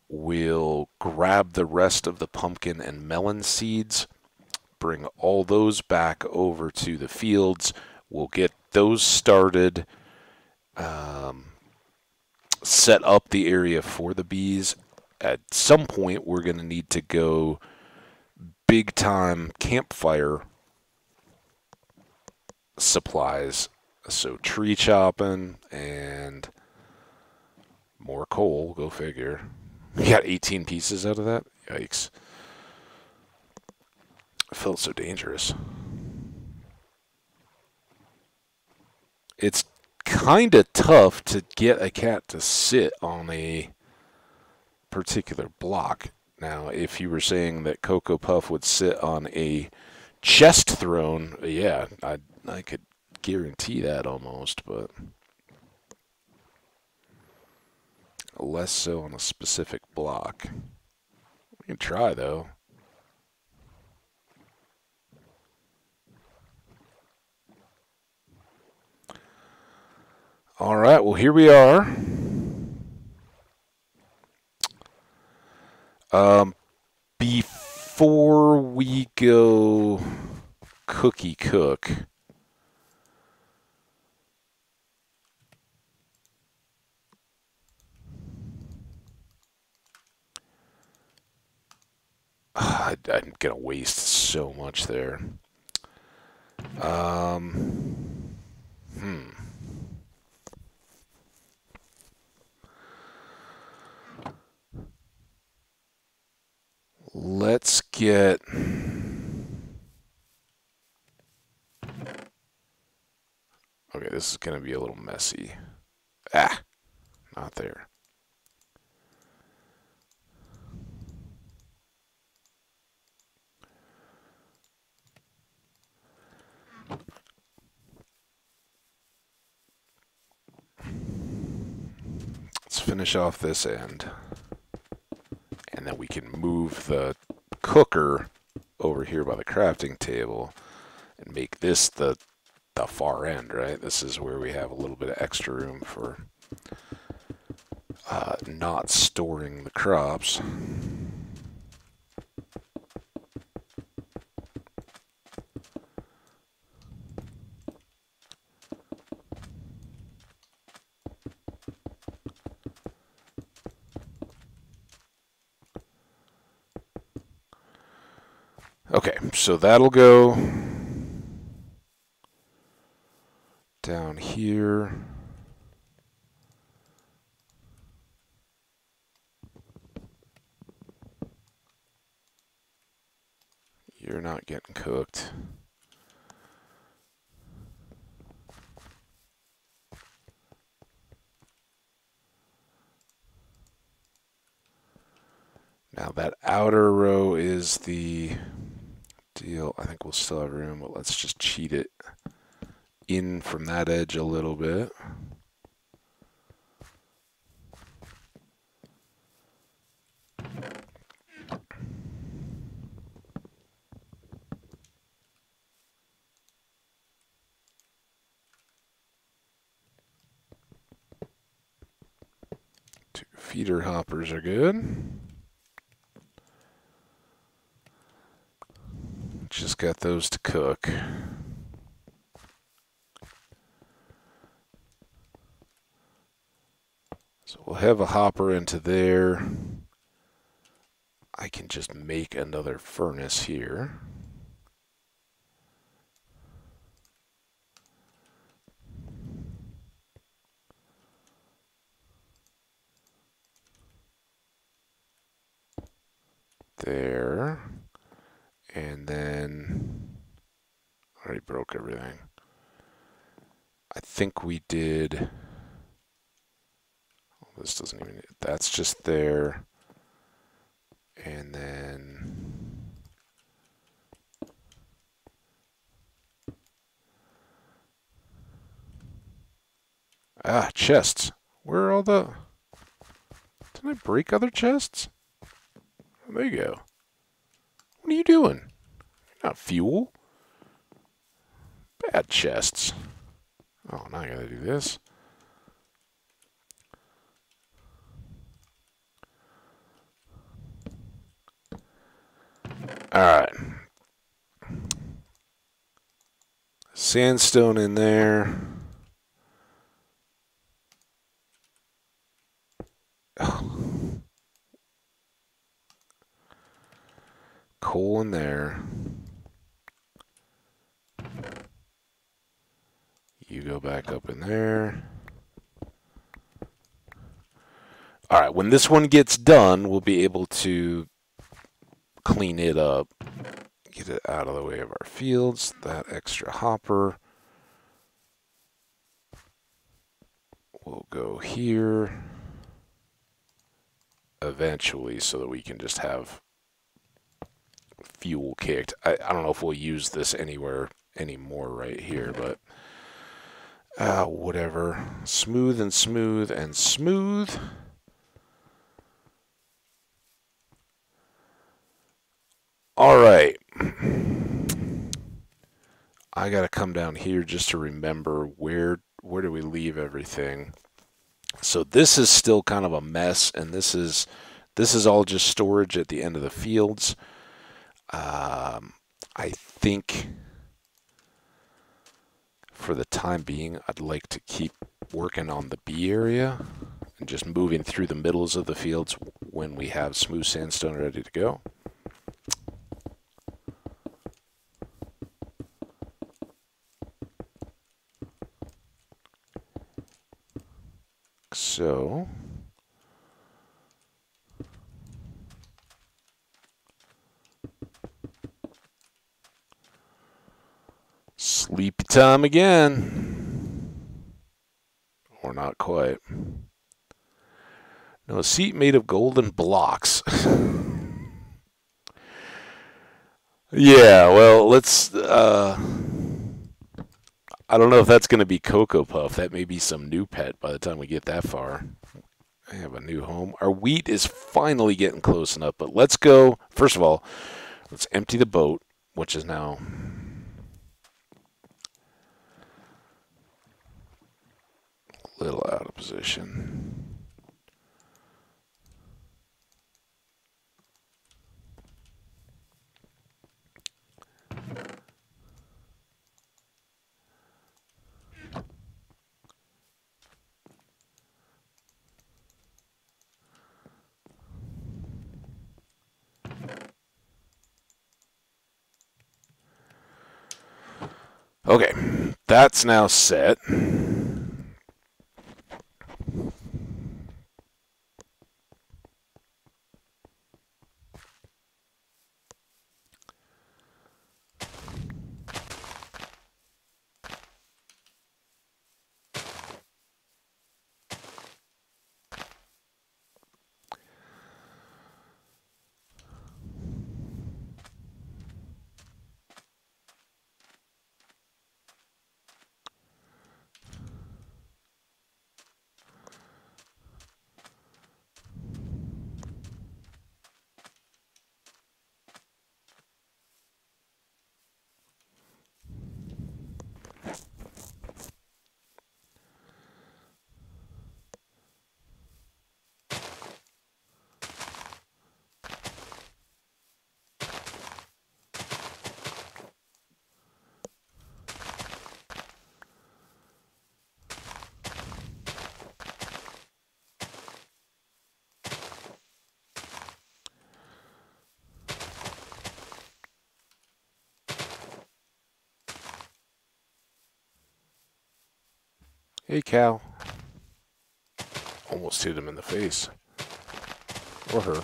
We'll grab the rest of the pumpkin and melon seeds, bring all those back over to the fields. We'll get those started, set up the area for the bees. At some point, we're going to need to go big time campfire supplies. So tree chopping and more coal, go figure. We got 18 pieces out of that? Yikes. It felt so dangerous. It's kind of tough to get a cat to sit on a particular block. Now, if you were saying that Cocoa Puff would sit on a chest throne, yeah, I could guarantee that almost, but less so on a specific block. We can try, though. All right, well, here we are. Before we go cookie cook, I'm going to waste so much there. Let's get... Okay, this is going to be a little messy. Ah, not there. Let's finish off this end. And then we can move the cooker over here by the crafting table and make this the far end, right? This is where we have a little bit of extra room for not storing the crops. Okay, so that'll go down here. You're not getting cooked. Now that outer row is the deal. I think we'll still have room, but let's just cheat it in from that edge a little bit. Two feeder hoppers are good. Just got those to cook. So we'll have a hopper into there. I can just make another furnace here. There. And then I already broke everything. I think we did. Oh, this doesn't even. That's just there. And then. Ah, chests. Where are all the. Did I break other chests? Oh, there you go. What are you doing? You're not fuel. Bad chests. Oh, now I gotta do this. Alright. Sandstone in there. Oh. Coal in there. You go back up in there. Alright, when this one gets done, we'll be able to clean it up. Get it out of the way of our fields. That extra hopper will go here eventually so that we can just have fuel kicked. I don't know if we'll use this anywhere anymore right here, but whatever. Smooth and smooth and smooth. All right. I got to come down here just to remember where do we leave everything. So this is still kind of a mess, and this is all just storage at the end of the fields. I think for the time being, I'd like to keep working on the B area and just moving through the middles of the fields when we have smooth sandstone ready to go. So sleepy time again. Or not quite. No, a seat made of golden blocks. Yeah, well, let's I don't know if that's going to be Cocoa Puff. That may be some new pet by the time we get that far. I have a new home. Our wheat is finally getting close enough, but let's go. First of all, let's empty the boat, which is now a little out of position. Okay, that's now set. Hey, cow. Almost hit him in the face. Or her.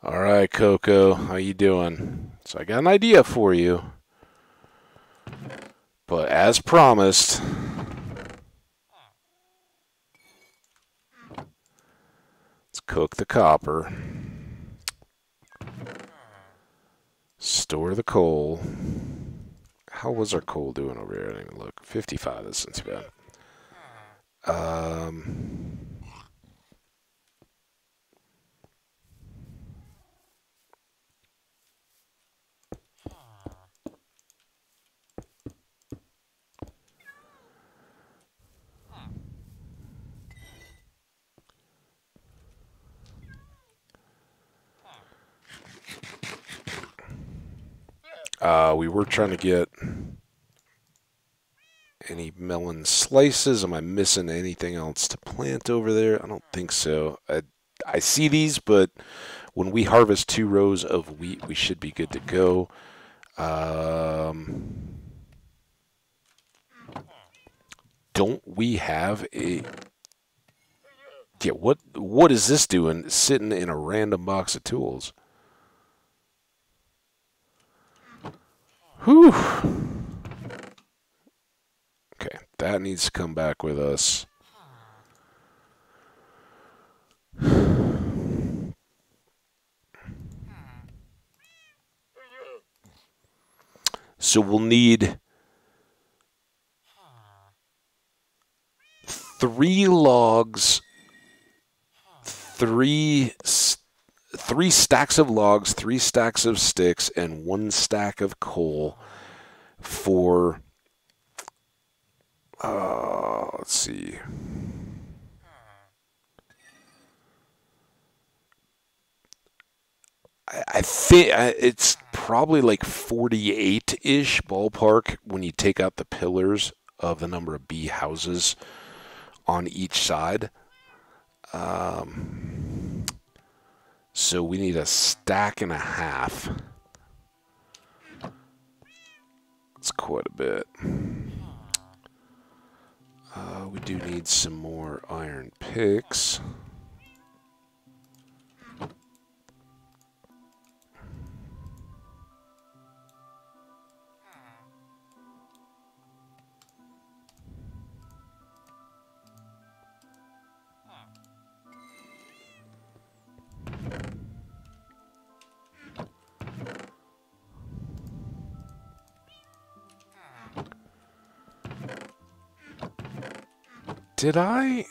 All right, Coco. How you doing? So I got an idea for you. But as promised, let's cook the copper. Store the coal. How was our coal doing over here? I didn't even look. 55, that's not too bad. We were trying to get any melon slices. Am I missing anything else to plant over there? I don't think so. I see these, but when we harvest 2 rows of wheat, we should be good to go. Don't we have a... Yeah, what is this doing sitting in a random box of tools? Whew. Okay, that needs to come back with us. So we'll need 3 logs, 3 stacks of logs, 3 stacks of sticks, and 1 stack of coal for, let's see. I think it's probably like 48-ish ballpark when you take out the pillars of the number of bee houses on each side. So we need a stack and a half. That's quite a bit. We do need some more iron picks. Did I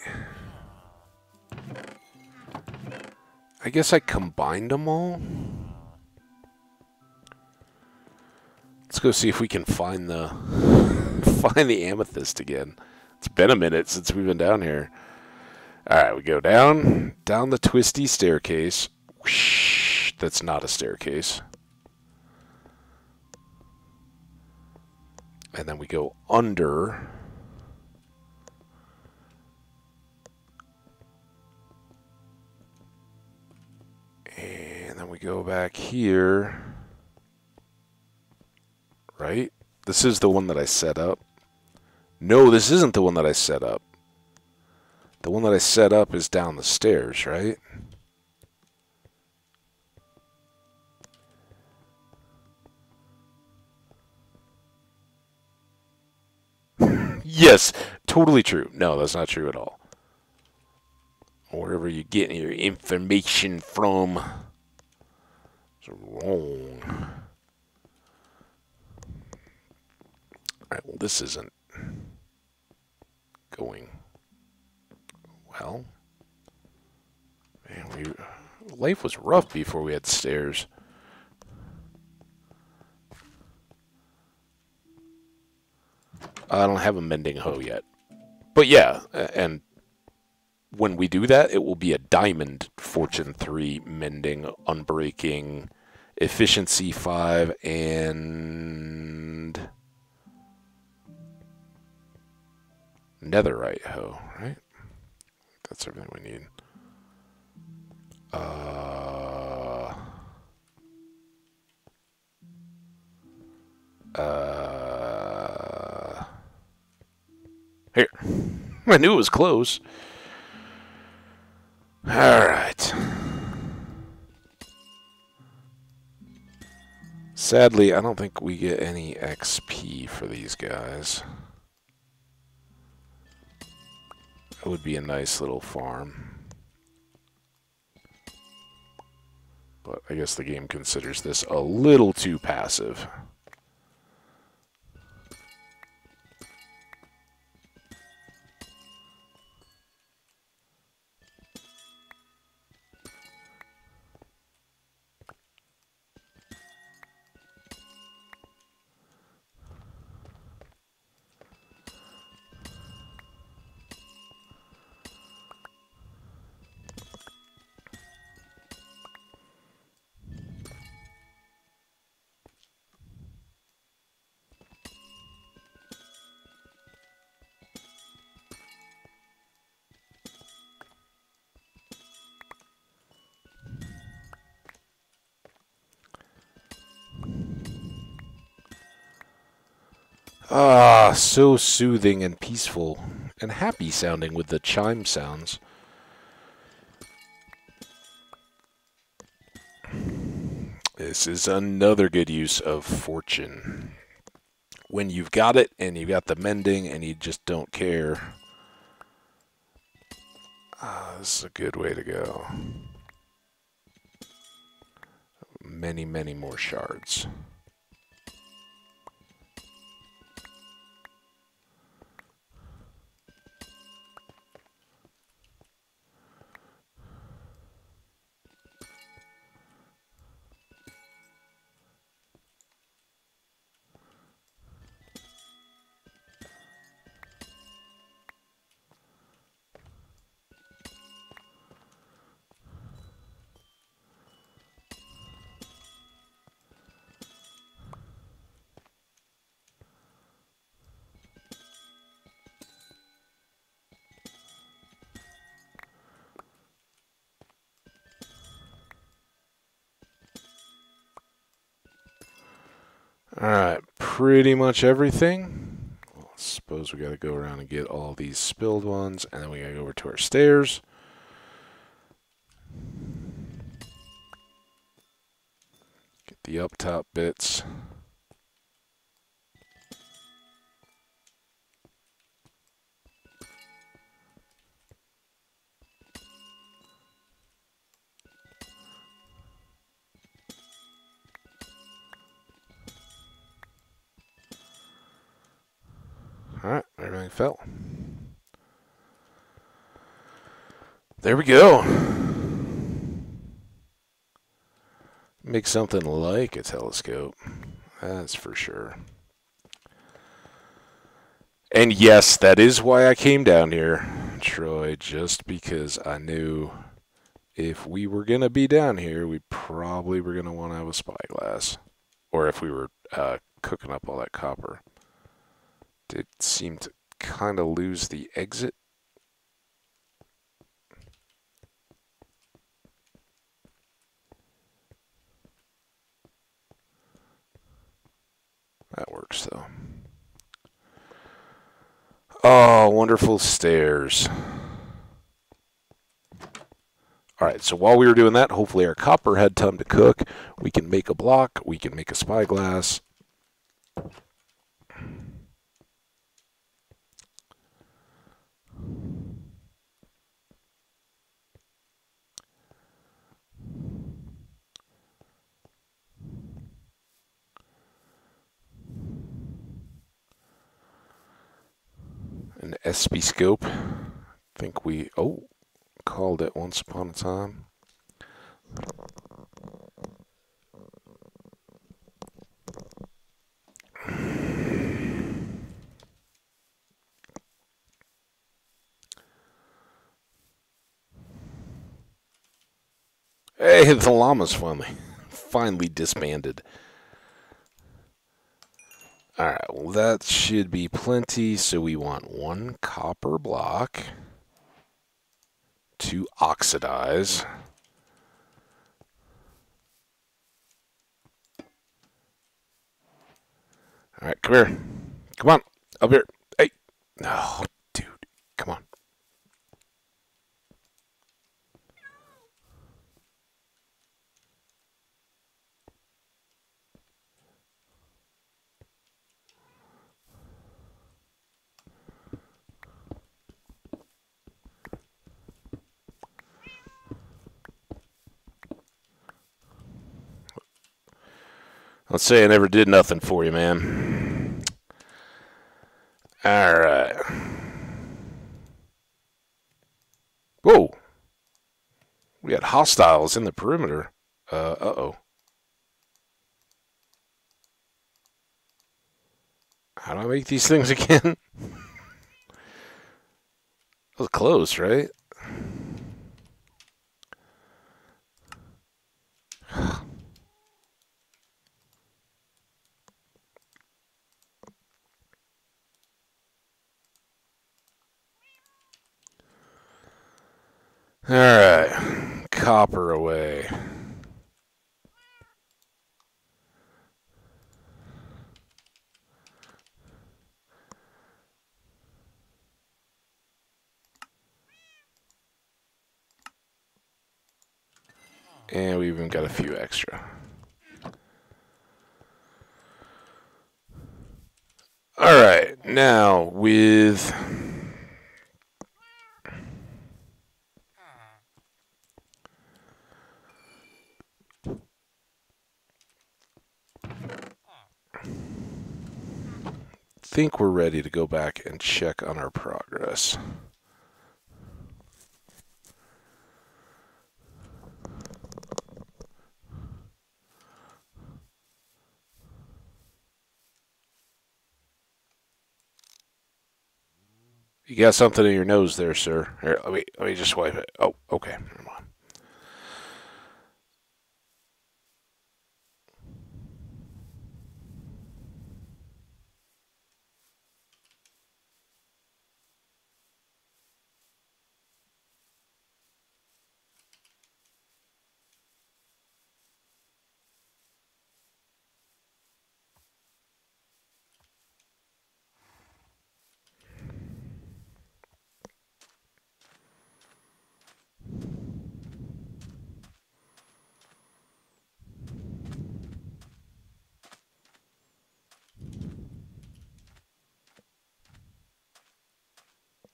guess I combined them all. Let's go see if we can find the amethyst again. It's been a minute since we've been down here. All right, we go down the twisty staircase. Whoosh, that's not a staircase. And then we go under. And then we go back here. Right? This is the one that I set up. No, this isn't the one that I set up. The one that I set up is down the stairs, right? Yes, totally true. No, that's not true at all. Wherever you're getting your information from is wrong. Alright, well, this isn't going well. Man, life was rough before we had stairs. I don't have a mending hoe yet. But yeah, and when we do that, it will be a diamond Fortune 3 mending, unbreaking, efficiency 5, and netherite hoe, right? That's everything we need. Here. I knew it was close. Alright. Sadly, I don't think we get any XP for these guys. It would be a nice little farm. But I guess the game considers this a little too passive. Ah, so soothing and peaceful and happy sounding with the chime sounds. This is another good use of fortune. When you've got it and you've got the mending and you just don't care. This is a good way to go. Many, many more shards. Alright, pretty much everything. Well, I suppose we gotta go around and get all these spilled ones, and then we gotta go over to our stairs. Get the up top bits. Alright, everything fell. There we go. Make something like a telescope. That's for sure. And yes, that is why I came down here, Troy, just because I knew if we were going to be down here, we probably were going to want to have a spyglass. Or if we were cooking up all that copper. Did seem to kind of lose the exit. That works, though. Oh, wonderful stairs. Alright, so while we were doing that, hopefully our copper had time to cook. We can make a block. We can make a spyglass. An SP scope. I think we called it once upon a time. Hey, the llama's finally disbanded. Alright, well that should be plenty, so we want one copper block to oxidize. All right, come here. Come on. Up here. Hey. No, dude. Come on. Let's say I never did nothing for you, man. All right. Whoa. We had hostiles in the perimeter. Uh-oh. How do I make these things again? That was close, right? All right. Copper away. And we even got a few extra. All right. Now with... think we're ready to go back and check on our progress. You got something in your nose there, sir. Here, let me just wipe it. Oh, okay. Never mind.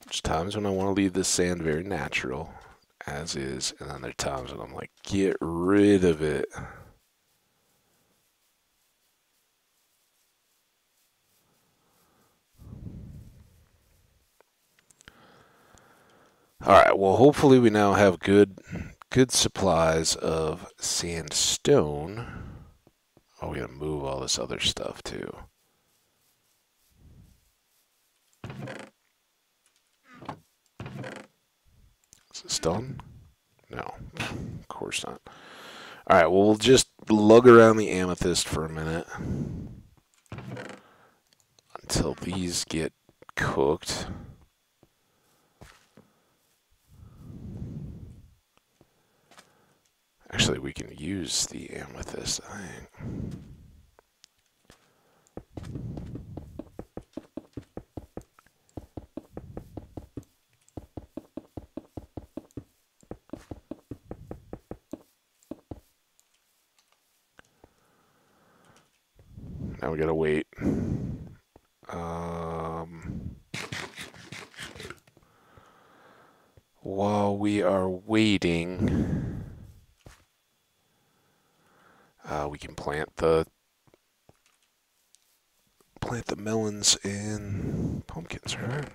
There's times when I want to leave this sand very natural, as is, and then there are times when I'm like, get rid of it. All right, well, hopefully we now have good supplies of sandstone. Oh, we gotta move all this other stuff too. Is this done? No, of course not. All right, well, we'll just lug around the amethyst for a minute until these get cooked. Actually, we can use the amethyst, I think. Now we gotta wait. While we are waiting, we can plant the melons and pumpkins, right?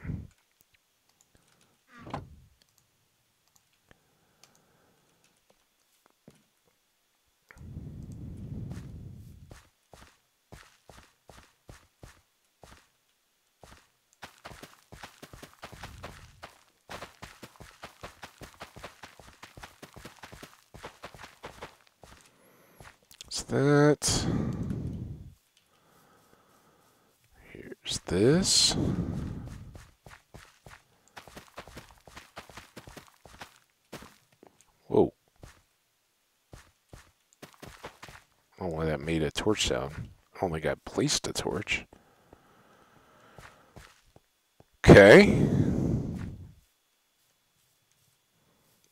So that. Here's this. Whoa. I don't know why that made a torch sound. I don't think I placed a torch. Okay.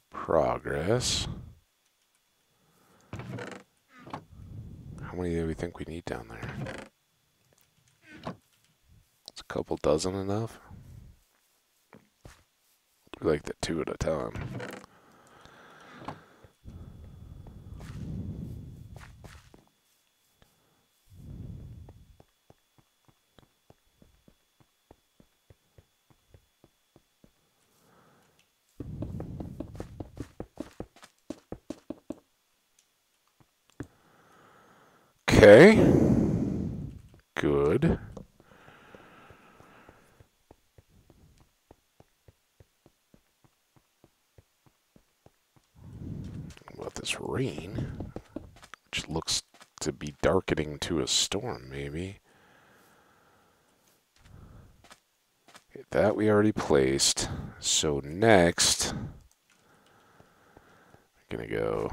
Progress. How many do we think we need down there? Is a couple dozen enough? We like the 2 at a time. Okay. Good. What about this rain? Which looks to be darkening to a storm, maybe. Okay, that we already placed. So next, I'm going to go...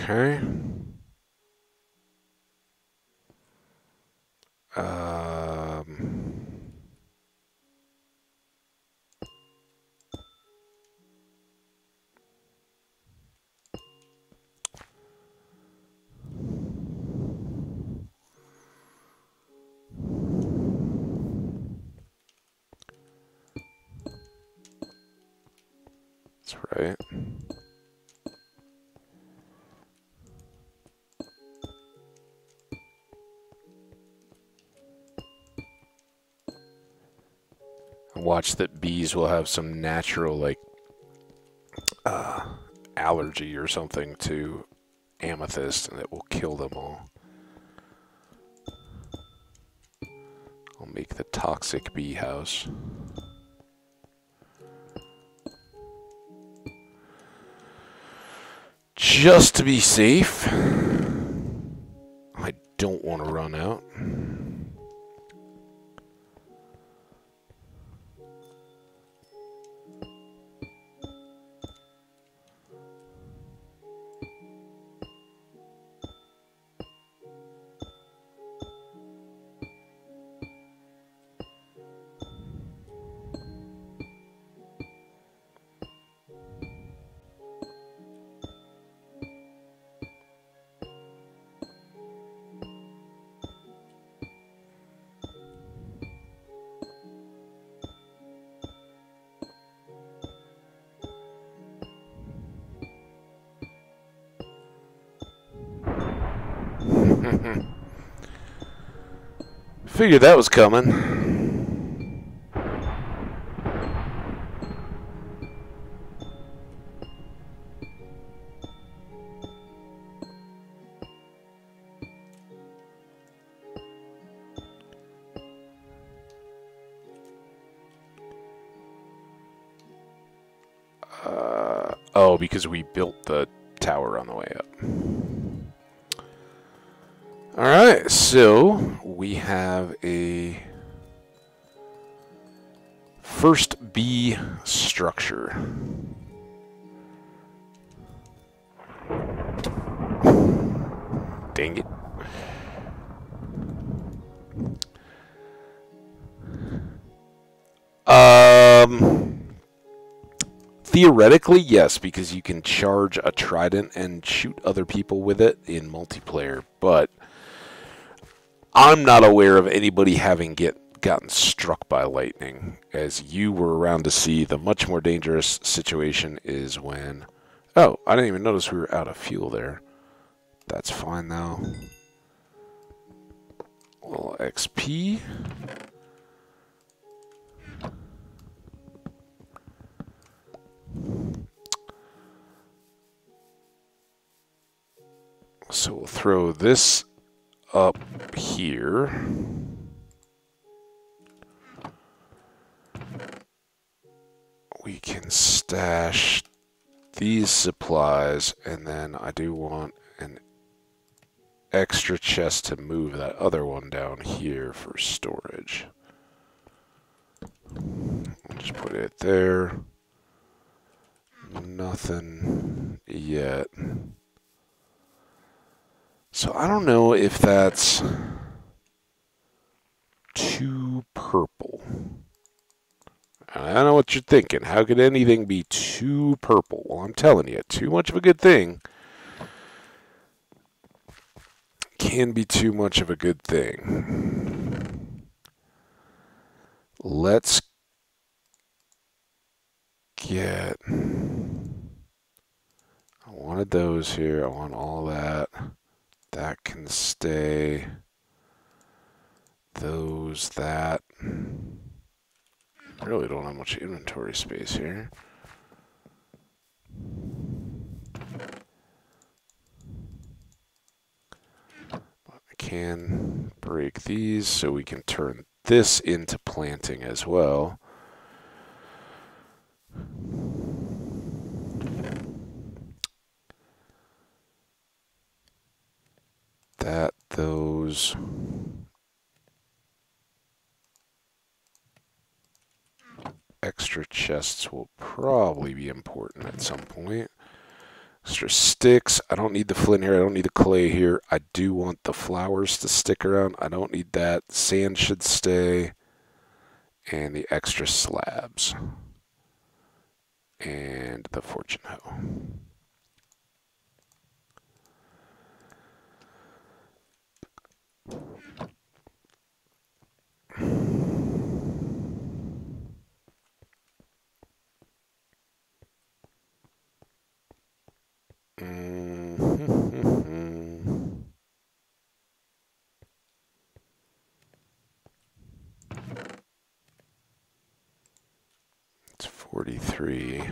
Okay. That's right. Watch that bees will have some natural, like, allergy or something to amethyst, and it will kill them all. I'll make the toxic bee house. Just to be safe. I don't want to run out. Figured that was coming. Oh, because we built the tower on the way up. Alright, so we have a first bee structure. Dang it. Theoretically, yes, because you can charge a trident and shoot other people with it in multiplayer, but I'm not aware of anybody having gotten struck by lightning. As you were around to see, the much more dangerous situation is when... Oh, I didn't even notice we were out of fuel there. That's fine, though. A little XP. So we'll throw this up here. We can stash these supplies, and then I do want an extra chest to move that other one down here for storage. I'll just put it there. Nothing yet. So I don't know if that's too purple. I know what you're thinking. How could anything be too purple? Well, I'm telling you, too much of a good thing can be too much of a good thing. Let's get... I wanted those here. I want all that. That can stay. Those, that. I really don't have much inventory space here. But I can break these so we can turn this into planting as well. That, those. Extra chests will probably be important at some point. Extra sticks. I don't need the flint here. I don't need the clay here. I do want the flowers to stick around. I don't need that. Sand should stay. And the extra slabs. And the fortune hoe. It's 43.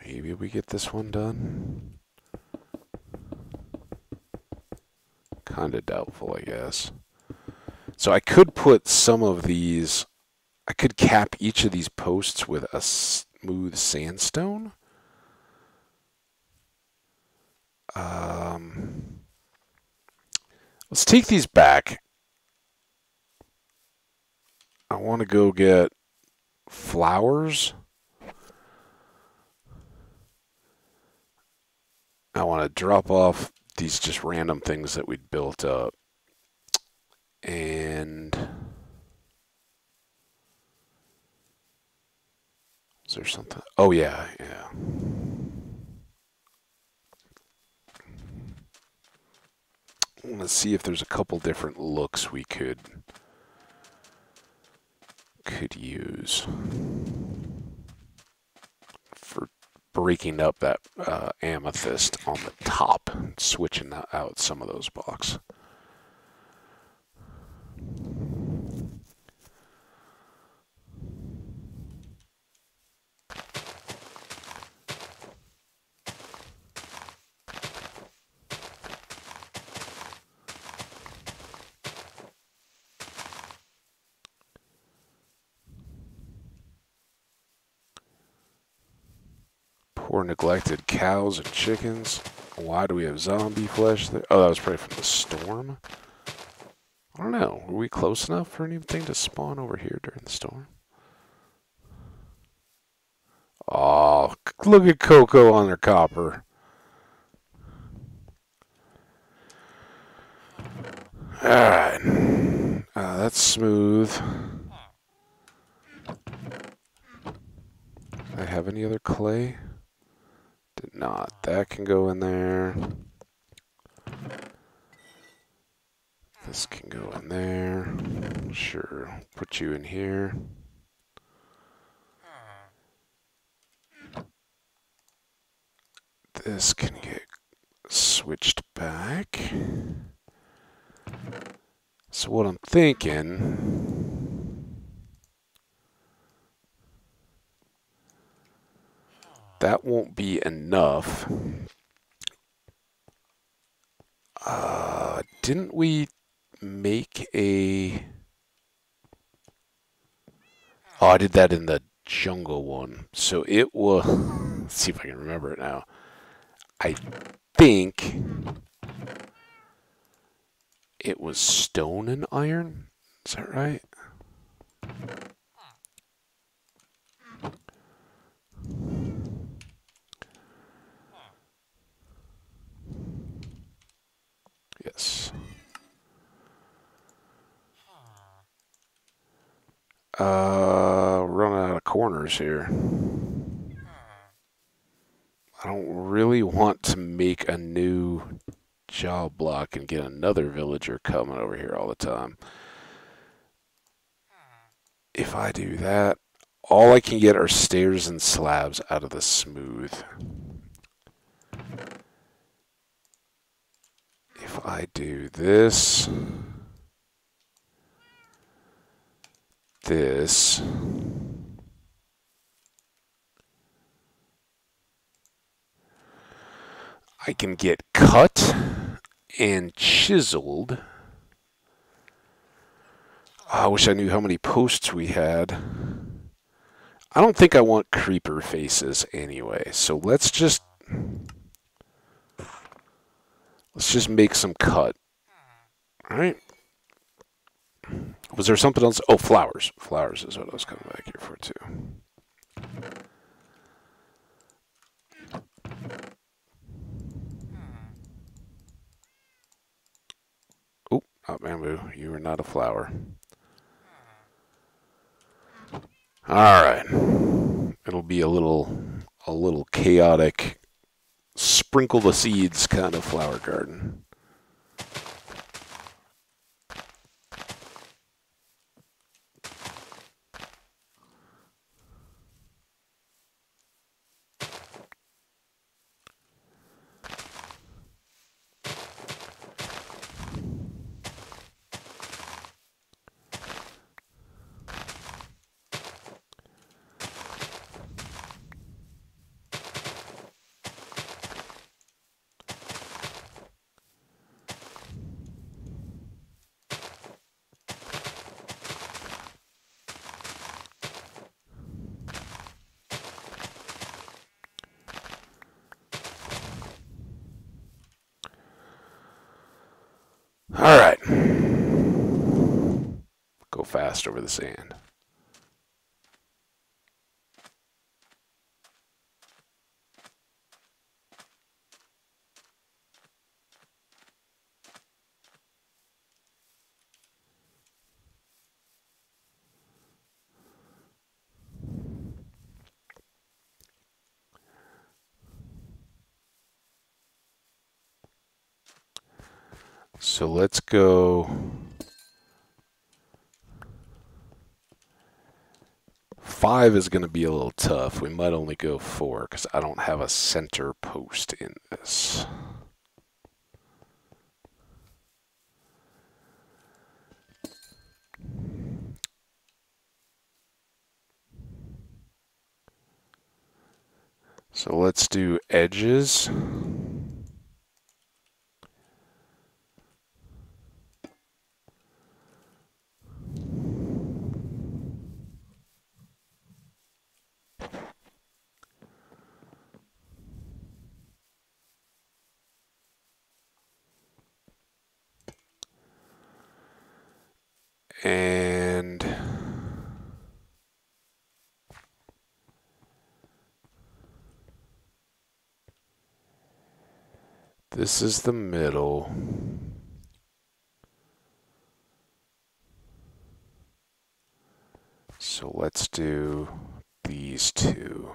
Maybe we get this one done. Kind of doubtful, I guess. So I could put some of these, I could cap each of these posts with a smooth sandstone. Let's take these back. I want to go get flowers. I want to drop off these just random things that we'd built up. And is there something? Oh, yeah. Let's see if there's a couple different looks we could use for breaking up that amethyst on the top, switching out some of those blocks. Poor neglected cows and chickens. Why do we have zombie flesh there? Oh, that was probably from the storm. I don't know. Were we close enough for anything to spawn over here during the storm? Oh, look at Coco on her copper. Alright. That's smooth. Do I have any other clay? Did not. That can go in there. This can go in there. Sure. Put you in here. This can get switched back. So what I'm thinking that won't be enough. Didn't we make a... Oh, I did that in the jungle one. So it was... Let's see if I can remember it now. I think it was stone and iron. Is that right? Yes. Running out of corners here. I don't really want to make a new job block and get another villager coming over here all the time. If I do that, all I can get are stairs and slabs out of the smooth. If I do this, I can get cut and chiseled. I wish I knew how many posts we had. I don't think I want creeper faces anyway, so let's just make some cut. All right. Was there something else? Oh, flowers. Flowers is what I was coming back here for too. Oh, not bamboo. You are not a flower. All right. It'll be a little chaotic, sprinkle the seeds kind of flower garden. All right. Go fast over the sand. So let's go 5 is going to be a little tough. We might only go 4 because I don't have a center post in this. So let's do edges. And this is the middle. So let's do these two.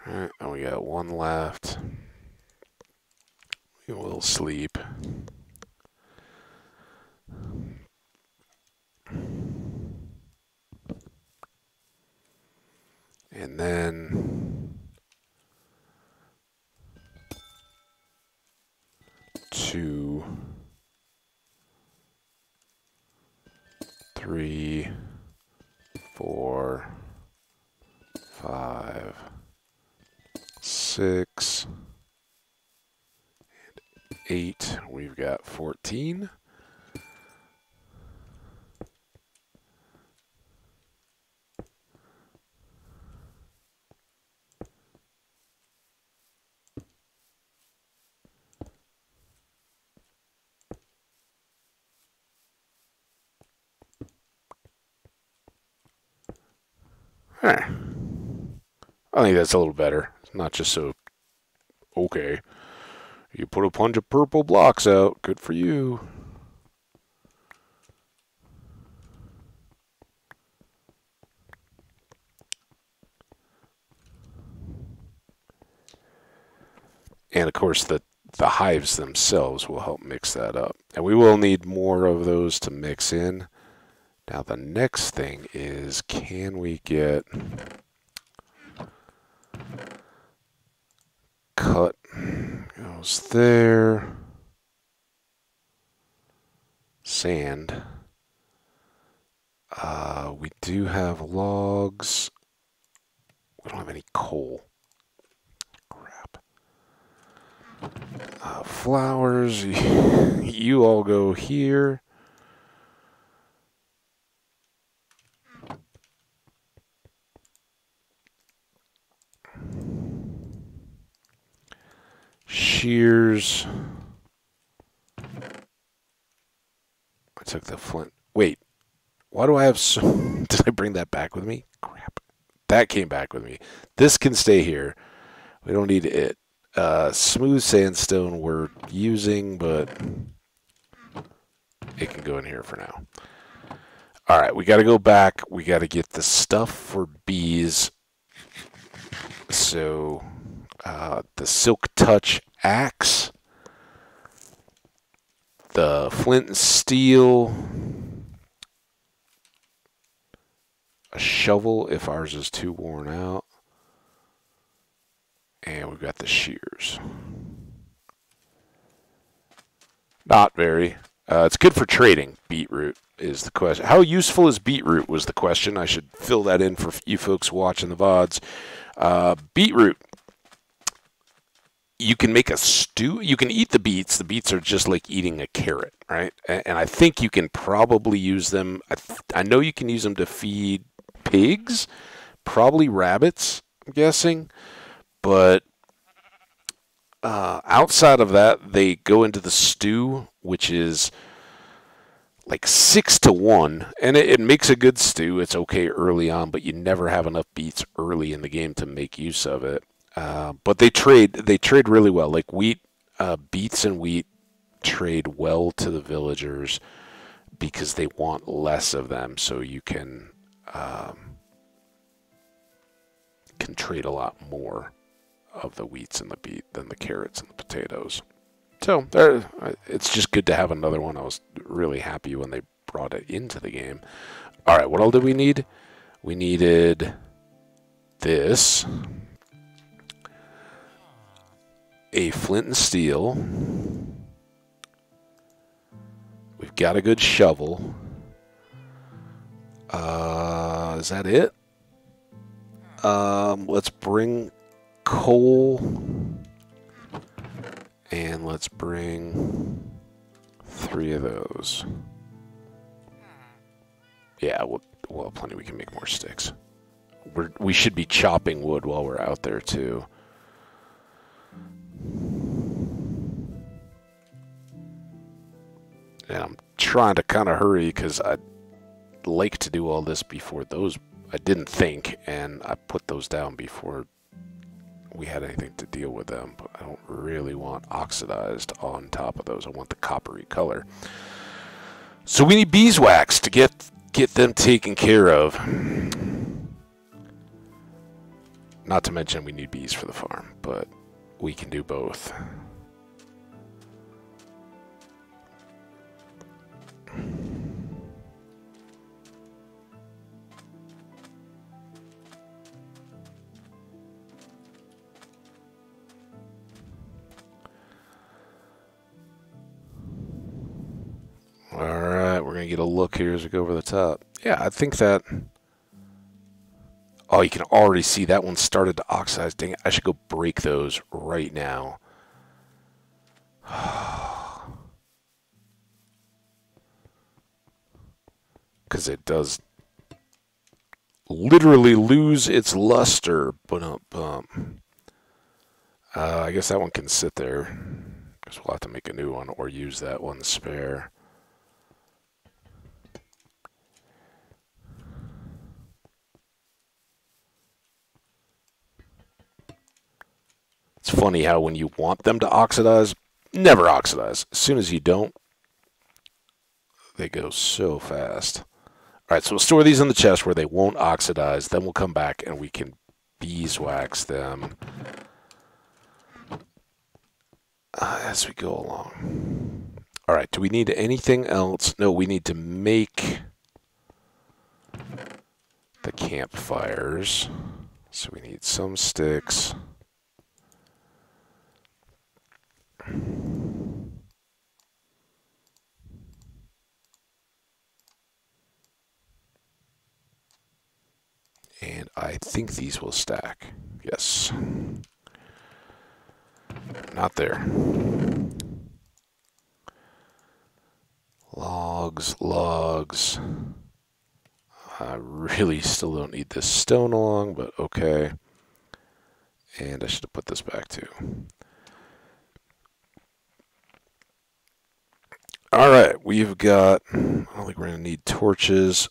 Alright, and we got one left. We will sleep. And then 2, 3, 4, 5, 6, 8. We've got 14. I think that's a little better. It's not just so, okay, you put a bunch of purple blocks out. Good for you. And of course, the hives themselves will help mix that up. And we will need more of those to mix in. Now the next thing is, can we get cut goes there. Sand. We do have logs. We don't have any coal. Crap. Flowers. You all go here. Shears. I took the flint. Wait. Why do I have so... Did I bring that back with me? Crap. That came back with me. This can stay here. We don't need it. Smooth sandstone we're using, but it can go in here for now. Alright, we got to go back. We got to get the stuff for bees. So, the Silk Touch axe, the flint and steel, a shovel if ours is too worn out, and we've got the shears. Not very. It's good for trading. Beetroot is the question. How useful is beetroot was the question. I should fill that in for you folks watching the VODs. Beetroot. You can make a stew. You can eat the beets. The beets are just like eating a carrot, right? And I think you can probably use them. I know you can use them to feed pigs, probably rabbits, I'm guessing. But outside of that, they go into the stew, which is like 6-1, and it makes a good stew. It's okay early on, but you never have enough beets early in the game to make use of it. But they trade really well. Like wheat, beets and wheat trade well to the villagers because they want less of them, so you can trade a lot more of the wheats and the beet than the carrots and the potatoes. So it's just good to have another one. I was really happy when they brought it into the game. All right, what all did we need? We needed this, a flint and steel. We've got a good shovel. Is that it? Let's bring coal, and let's bring 3 of those. Yeah, well, plenty. We can make more sticks. We should be chopping wood while we're out there too. And I'm trying to kind of hurry because I'd like to do all this before those. I didn't think, and I put those down before we had anything to deal with them. But I don't really want oxidized on top of those. I want the coppery color. So we need beeswax to get them taken care of. Not to mention we need bees for the farm, but we can do both. get a look here as we go over the top. Yeah, I think that... Oh, you can already see that one started to oxidize. Dang it, I should go break those right now. Because it does literally lose its luster. I guess that one can sit there. Guess we'll have to make a new one or use that one spare. It's funny how when you want them to oxidize, never oxidize. As soon as you don't, they go so fast. All right, so we'll store these in the chest where they won't oxidize. Then we'll come back and we can beeswax them as we go along. All right, do we need anything else? No, we need to make the campfires. So we need some sticks. And I think these will stack. Yes. Not there. Logs. I really still don't need this stone along, but okay. And I should have put this back too. Alright, we've got... I don't think we're going to need torches.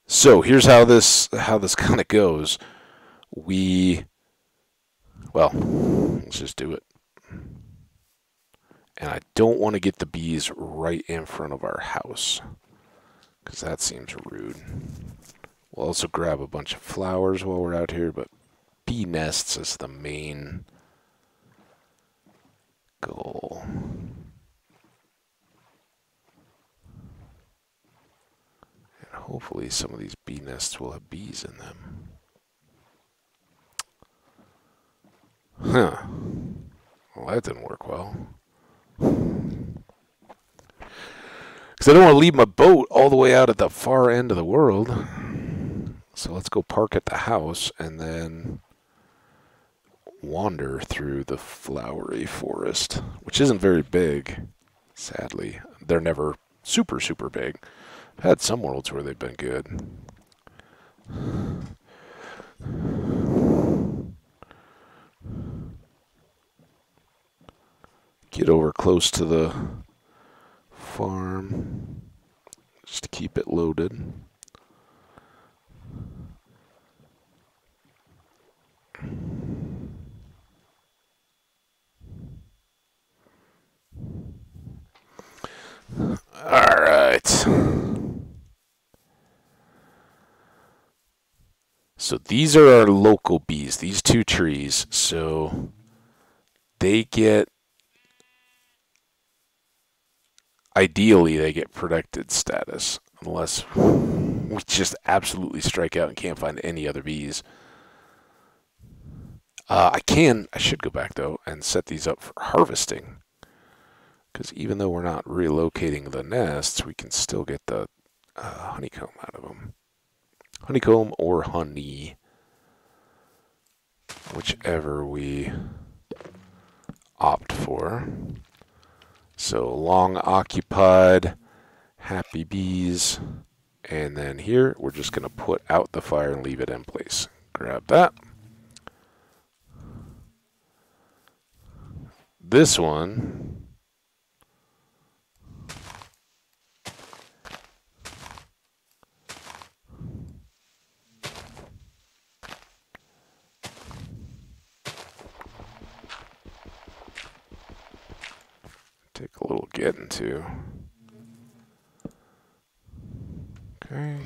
So here's how this kind of goes. Well, let's just do it. And I don't want to get the bees right in front of our house, because that seems rude. We'll also grab a bunch of flowers while we're out here, but bee nests is the main goal. And hopefully some of these bee nests will have bees in them. Huh. Well, that didn't work well. Because I don't want to leave my boat all the way out at the far end of the world. So let's go park at the house and then wander through the flowery forest, which isn't very big, sadly. They're never super, super big. I've had some worlds where they've been good. Get over close to the farm just to keep it loaded. All right. So these are our local bees, these two trees. So they get, ideally, they get protected status, unless we just absolutely strike out and can't find any other bees. I should go back, though, and set these up for harvesting. Because even though we're not relocating the nests, we can still get the honeycomb out of them. Honeycomb or honey, whichever we opt for. So long occupied, happy bees, and then here we're just going to put out the fire and leave it in place. Grab that. This one take a little getting to. Okay.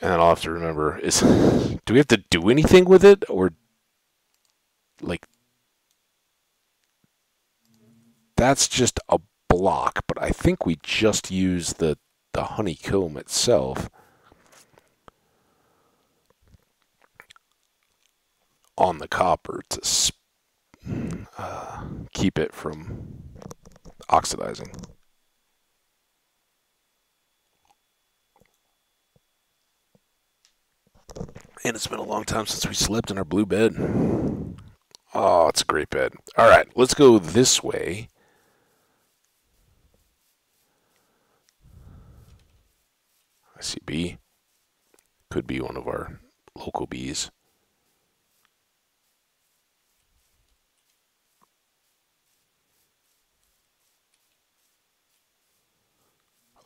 And I'll have to remember, do we have to do anything with it? Or, like, that's just a block, but I think we just use the honeycomb itself on the copper to keep it from oxidizing. And it's been a long time since we slept in our blue bed. Oh, it's a great bed. All right, let's go this way. I see bee. Could be one of our local bees.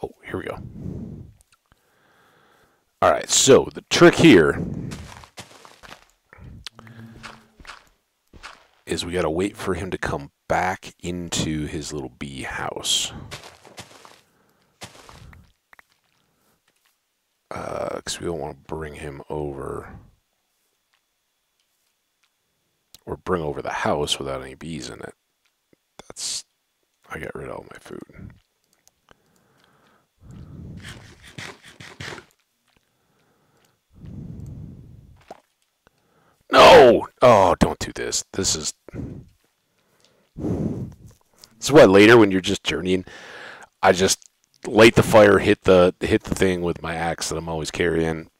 Oh, here we go. All right, so the trick here is we got to wait for him to come back into his little bee house. Because we don't want to bring him over or bring over the house without any bees in it. I got rid of all my food. No! Oh, don't do this. This is why later when you're just journeying, I just light the fire, hit the thing with my axe that I'm always carrying,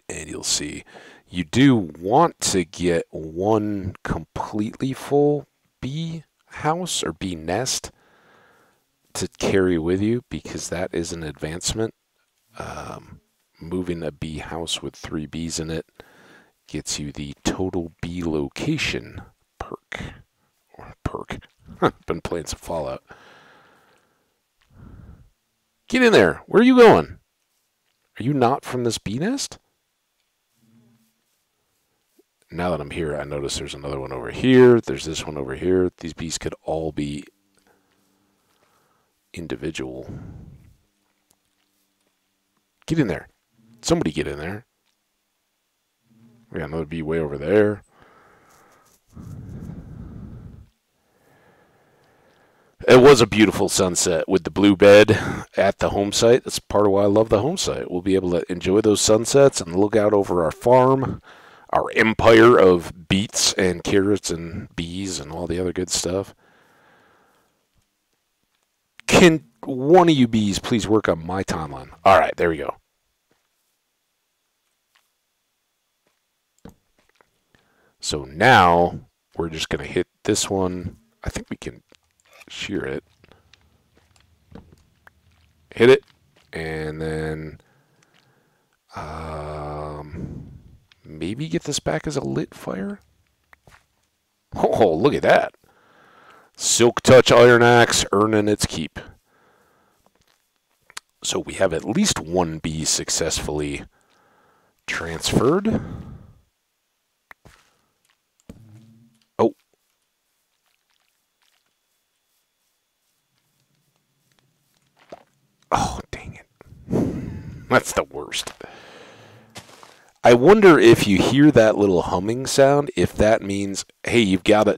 and you'll see. You do want to get one completely full bee house or bee nest to carry with you, because that is an advancement. Moving a bee house with 3 bees in it gets you the total bee location perk. Or perk. Been playing some Fallout. Get in there. Where are you going? Are you not from this bee nest? Now that I'm here, I notice there's another one over here. There's this one over here. These bees could all be individual. Get in there. Somebody get in there. We got another bee way over there. It was a beautiful sunset with the blue bed at the home site. That's part of why I love the home site. We'll be able to enjoy those sunsets and look out over our farm, our empire of beets and carrots and bees and all the other good stuff. Can one of you bees please work on my timeline? All right, there we go. So now we're just going to hit this one. I think we can shear it. Hit it. And then maybe get this back as a lit fire. Oh, look at that. Silk Touch Iron Axe earning its keep. So we have at least one bee successfully transferred. Oh, dang it. That's the worst. I wonder if you hear that little humming sound, if that means, hey, you got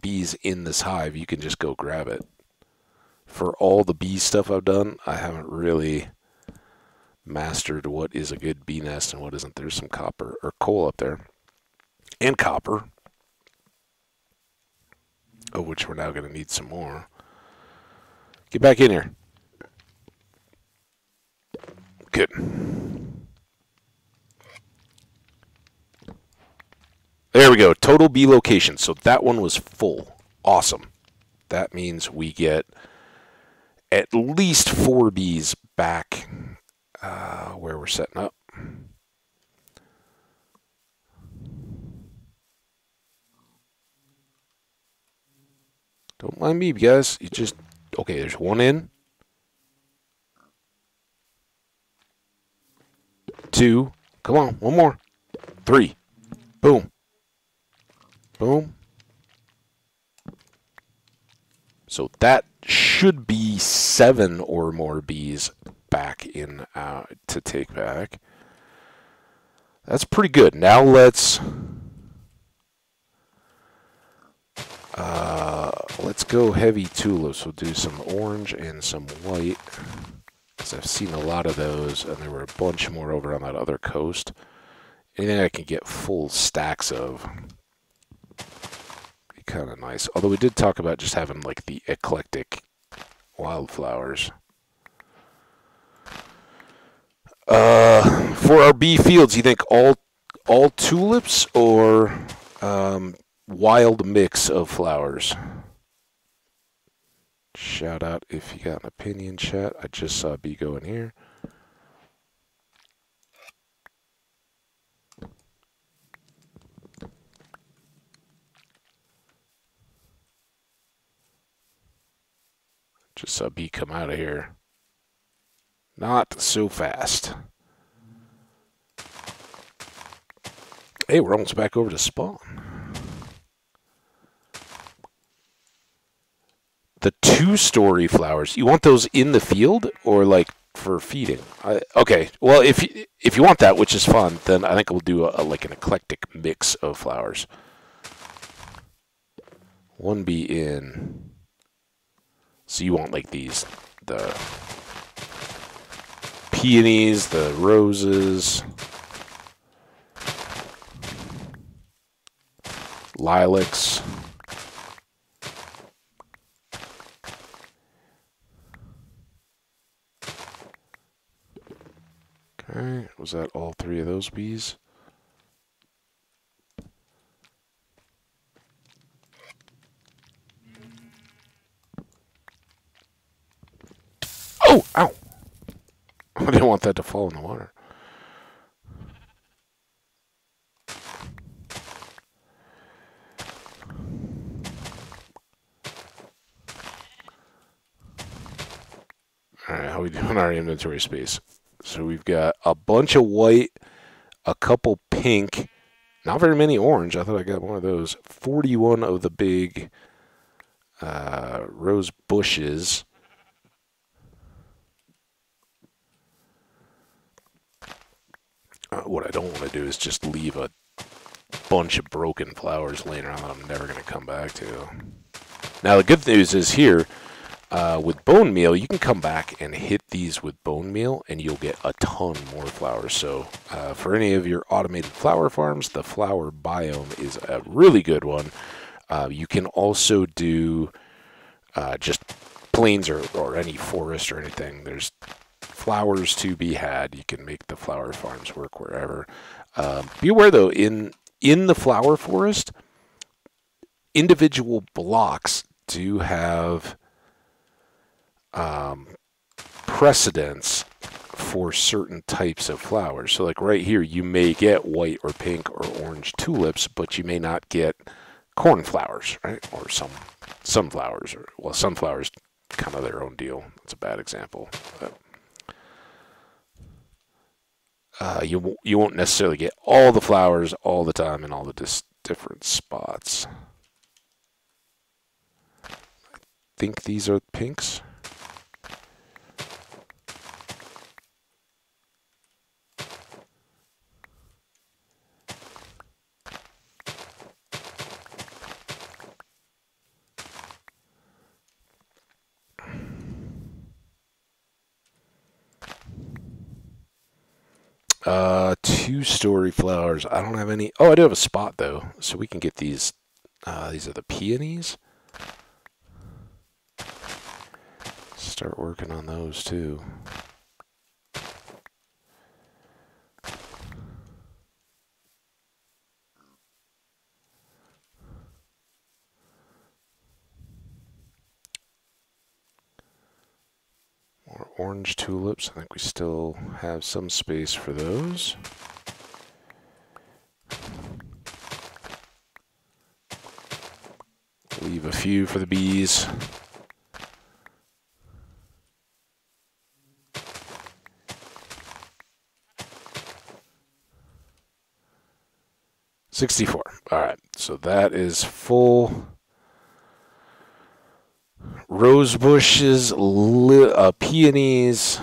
bees in this hive, you can just go grab it. For all the bee stuff I've done, I haven't really mastered what is a good bee nest and what isn't. There's some copper or coal up there. And copper. Oh, which we're now going to need some more. Get back in here. Good. There we go. Total bee location. So that one was full. Awesome. That means we get at least 4 bees back where we're setting up. Don't mind me, guys. You just... Okay, there's one in. 2. Come on, one more. 3. Boom. Boom. So that should be 7 or more bees back in to take back. That's pretty good. Now let's let's go heavy tulips. We'll do some orange and some white, because I've seen a lot of those, and there were a bunch more over on that other coast. Anything I can get full stacks of be kind of nice. Although we did talk about just having like the eclectic wildflowers. For our bee fields, you think all tulips or wild mix of flowers? Shout out if you got an opinion, chat. I just saw a bee go in here. Just saw a bee come out of here. Not so fast. Hey, we're almost back over to spawn. The 2-story flowers, you want those in the field or like for feeding? Okay, well if you want that, which is fun, then I think we'll do like an eclectic mix of flowers. One bee in. So you want like these, the peonies, the roses, lilacs. Okay, was that all 3 of those bees? Oh, ow! I didn't want that to fall in the water. Alright, how we doing our inventory space? So we've got a bunch of white, a couple pink, not very many orange. I thought I got one of those. 41 of the big rose bushes. What I don't want to do is just leave a bunch of broken flowers laying around that I'm never going to come back to. Now the good news is here, with bone meal, you can come back and hit these with bone meal and you'll get a ton more flowers. So for any of your automated flower farms, the flower biome is a really good one. You can also do just plains or any forest or anything. There's flowers to be had. You can make the flower farms work wherever. Be aware though, in the flower forest, individual blocks do have precedence for certain types of flowers. So like right here, you may get white or pink or orange tulips, but you may not get cornflowers, right? Or some sunflowers, or well, sunflowers kind of their own deal. That's a bad example. But, you won't necessarily get all the flowers all the time in all the different spots. I think these are pinks. Two-story flowers. I don't have any. Oh, I do have a spot though, so we can get these. These are the peonies. Start working on those too. More orange tulips. I think we still have some space for those. Leave a few for the bees. $64. All right, so that is full. Rose bushes, peonies.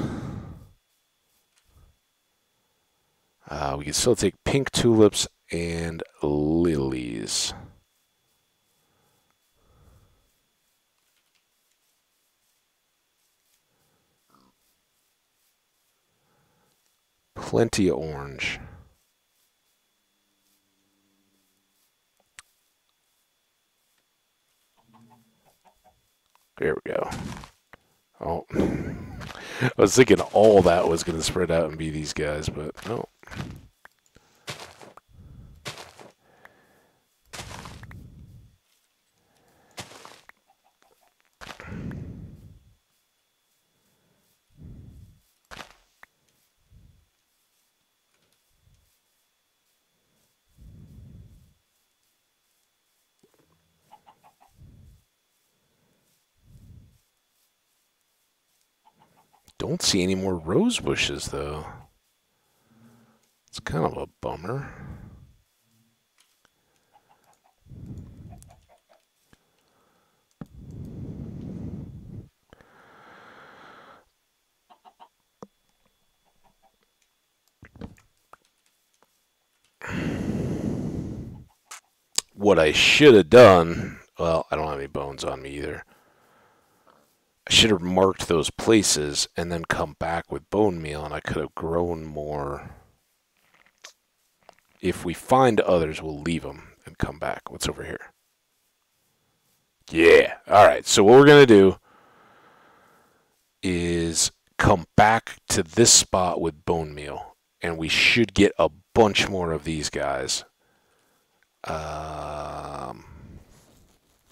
We can still take pink tulips and lilies. Plenty of orange. There we go. Oh, I was thinking all that was going to spread out and be these guys, but no. Don't see any more rose bushes, though. It's kind of a bummer. What I should have done, well, I don't have any bones on me either. I should have marked those places and then come back with bone meal, and I could have grown more. If we find others, we'll leave them and come back. What's over here? Yeah. All right. So what we're going to do is come back to this spot with bone meal, and we should get a bunch more of these guys.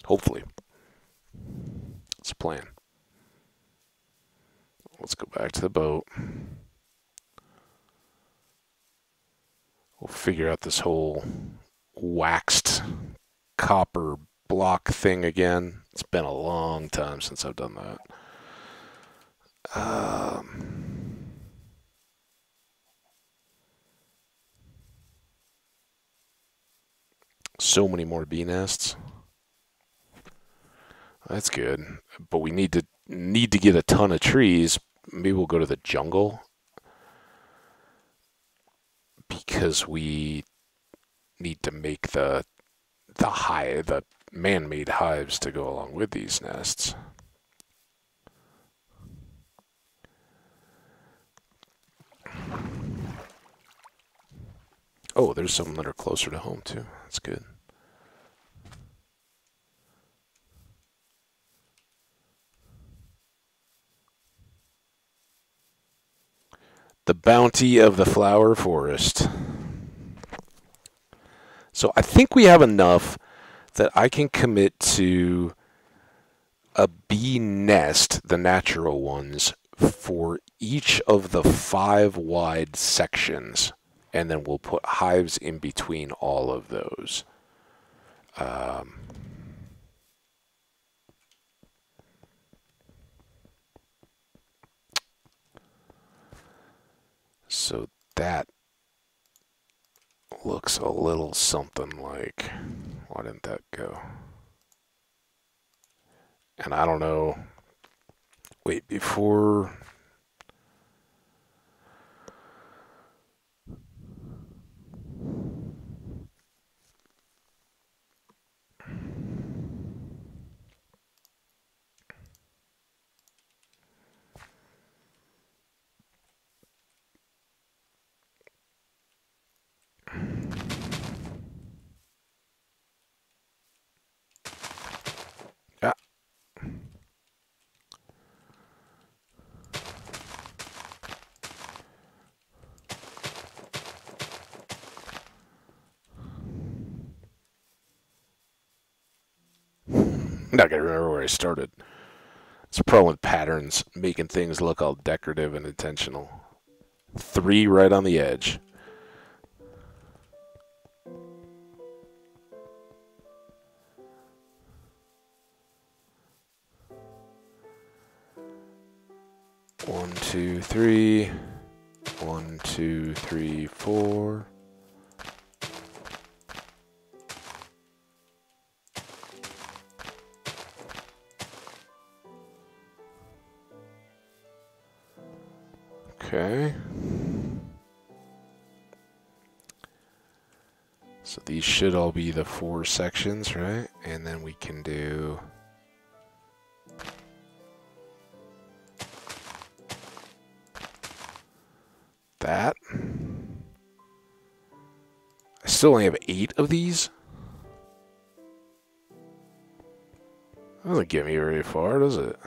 Hopefully. That's the plan. Let's go back to the boat. We'll figure out this whole waxed copper block thing again. It's been a long time since I've done that. So many more bee nests. That's good, but we need to get a ton of trees. Maybe we'll go to the jungle because we need to make the man-made hives to go along with these nests. Oh, there's some that are closer to home too. That's good. The bounty of the flower forest. So I think we have enough that I can commit to a bee nest, the natural ones, for each of the 5 wide sections. And then we'll put hives in between all of those. So that looks a little something like, why didn't that go? And I don't know, wait, before, yeah. I'm not gonna remember where I started. It's a problem with patterns, making things look all decorative and intentional. 3 right on the edge. One, 2, 3. 1, 2, 3, 4. Okay. So these should all be the 4 sections, right? And then we can do that. still only have 8 of these? That doesn't get me very far, does it?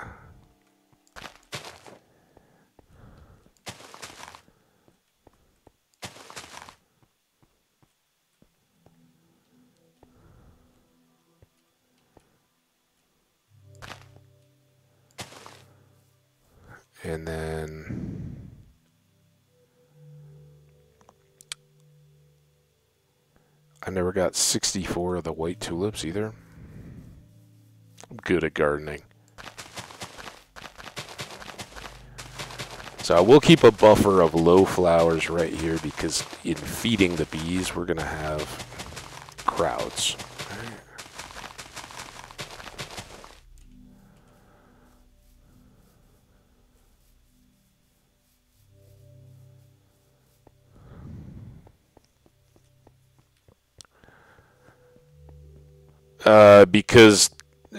And then I never got 64 of the white tulips either. I'm good at gardening. So I will keep a buffer of low flowers right here because in feeding the bees, we're going to have crowds. Because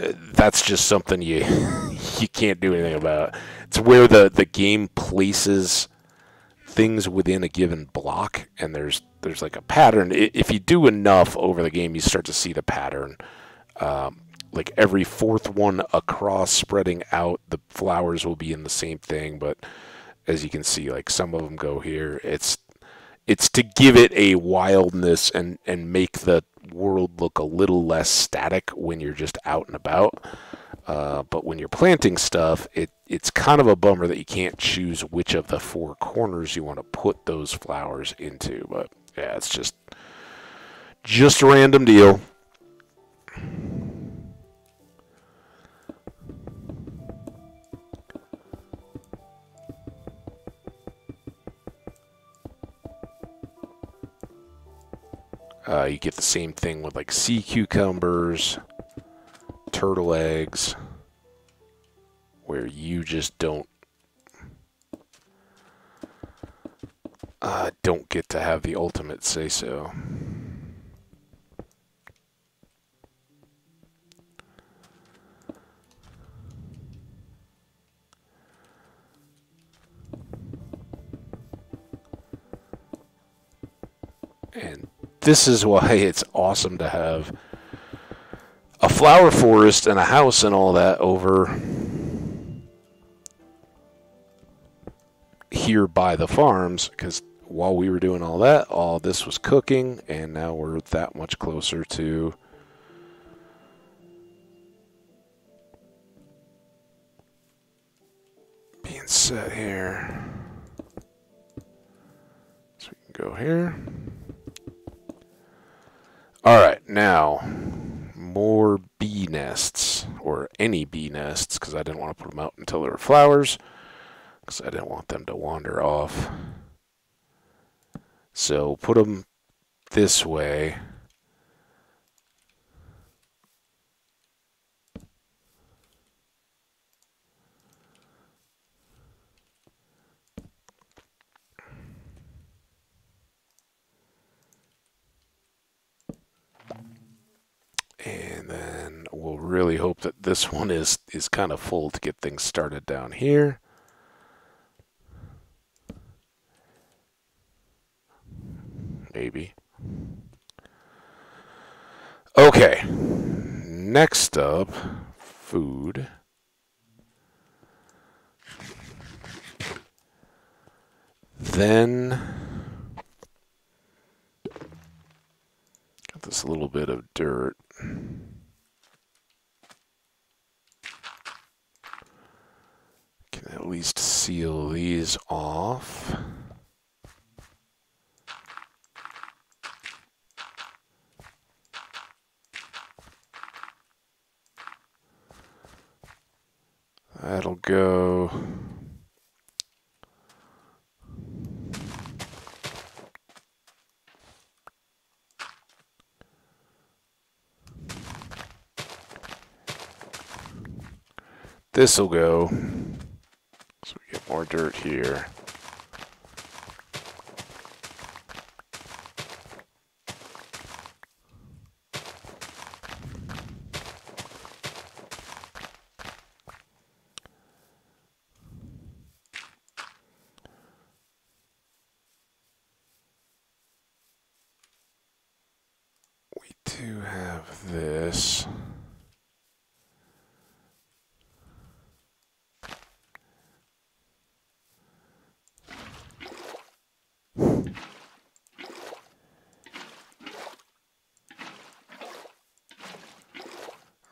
that's just something you you can't do anything about. It's where the game places things within a given block, and there's like a pattern. If you do enough over the game, you start to see the pattern. Like every fourth one across, spreading out, the flowers will be in the same thing. But as you can see, like some of them go here. It's to give it a wildness and make the world look a little less static when you're just out and about. But when you're planting stuff, it's kind of a bummer that you can't choose which of the 4 corners you want to put those flowers into. But yeah, it's just a random deal. You get the same thing with like sea cucumbers, turtle eggs, where you just don't get to have the ultimate say-so. And this is why it's awesome to have a flower forest and a house and all that over here by the farms, because while we were doing all that, all this was cooking, and now we're that much closer to being set here. So we can go here. Alright, now more bee nests, or any bee nests, because I didn't want to put them out until there were flowers, because I didn't want them to wander off. So put them this way. And then we'll really hope that this one is kind of full to get things started down here. Maybe. Okay. Next up, food. Then got this little bit of dirt. Can at least seal these off. That'll go. This'll go. So we get more dirt here. this.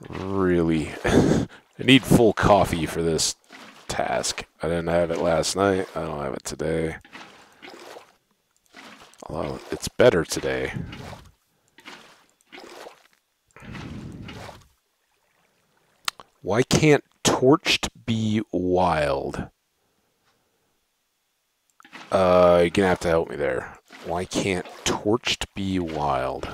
Really, I need full coffee for this task. I didn't have it last night. I don't have it today. Although it's better today. Why can't torched be wild? You're gonna have to help me there. Why can't torched be wild?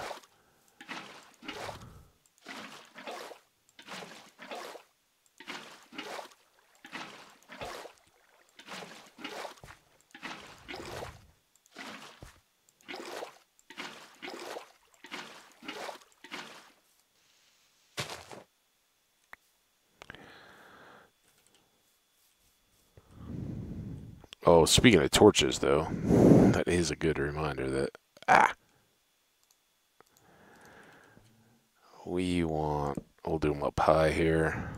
Oh, speaking of torches, though, that is a good reminder that, we'll do them up high here.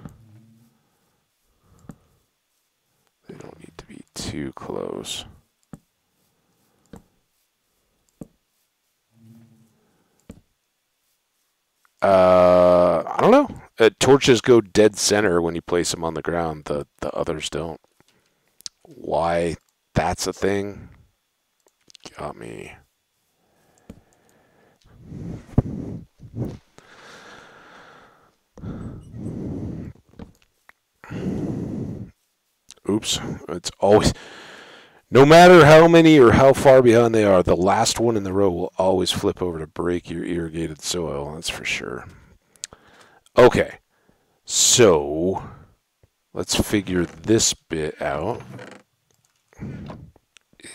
They don't need to be too close. I don't know. Torches go dead center when you place them on the ground. The others don't. Why that's a thing? Got me. Oops. It's always, no matter how many or how far behind they are, the last one in the row will always flip over to break your irrigated soil. That's for sure. Okay. So, let's figure this bit out.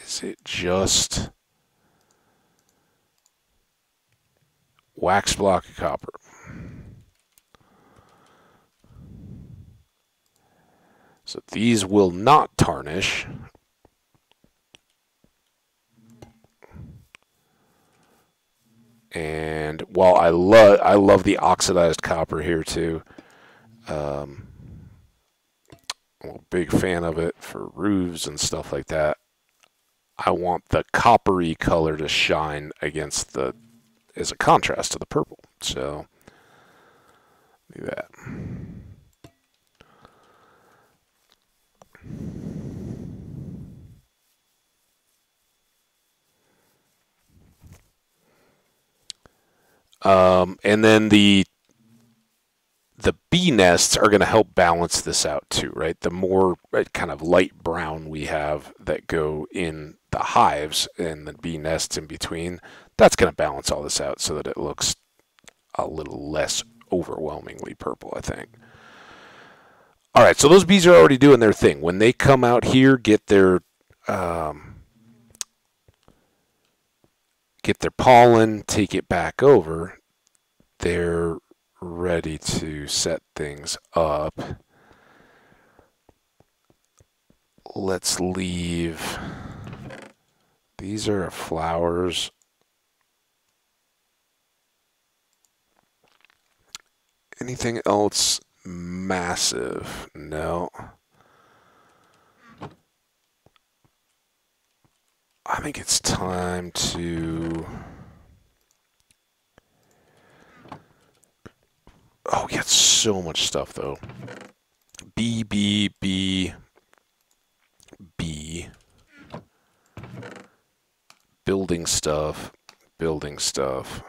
Is it just wax block of copper? So these will not tarnish. And while I love the oxidized copper here too. I'm a big fan of it for roofs and stuff like that. I want the coppery color to shine against as a contrast to the purple. So do that. And then the bee nests are going to help balance this out too, right? The more kind of light brown we have that go in the hives and the bee nests in between, that's going to balance all this out so that it looks a little less overwhelmingly purple, I think. All right, so those bees are already doing their thing. When they come out here, get their pollen, take it back over, they're ready to set things up. Let's leave. These are flowers. Anything else massive? No. I think it's time to... Oh, we got so much stuff, though. B, B, B, B. Building stuff. Building stuff.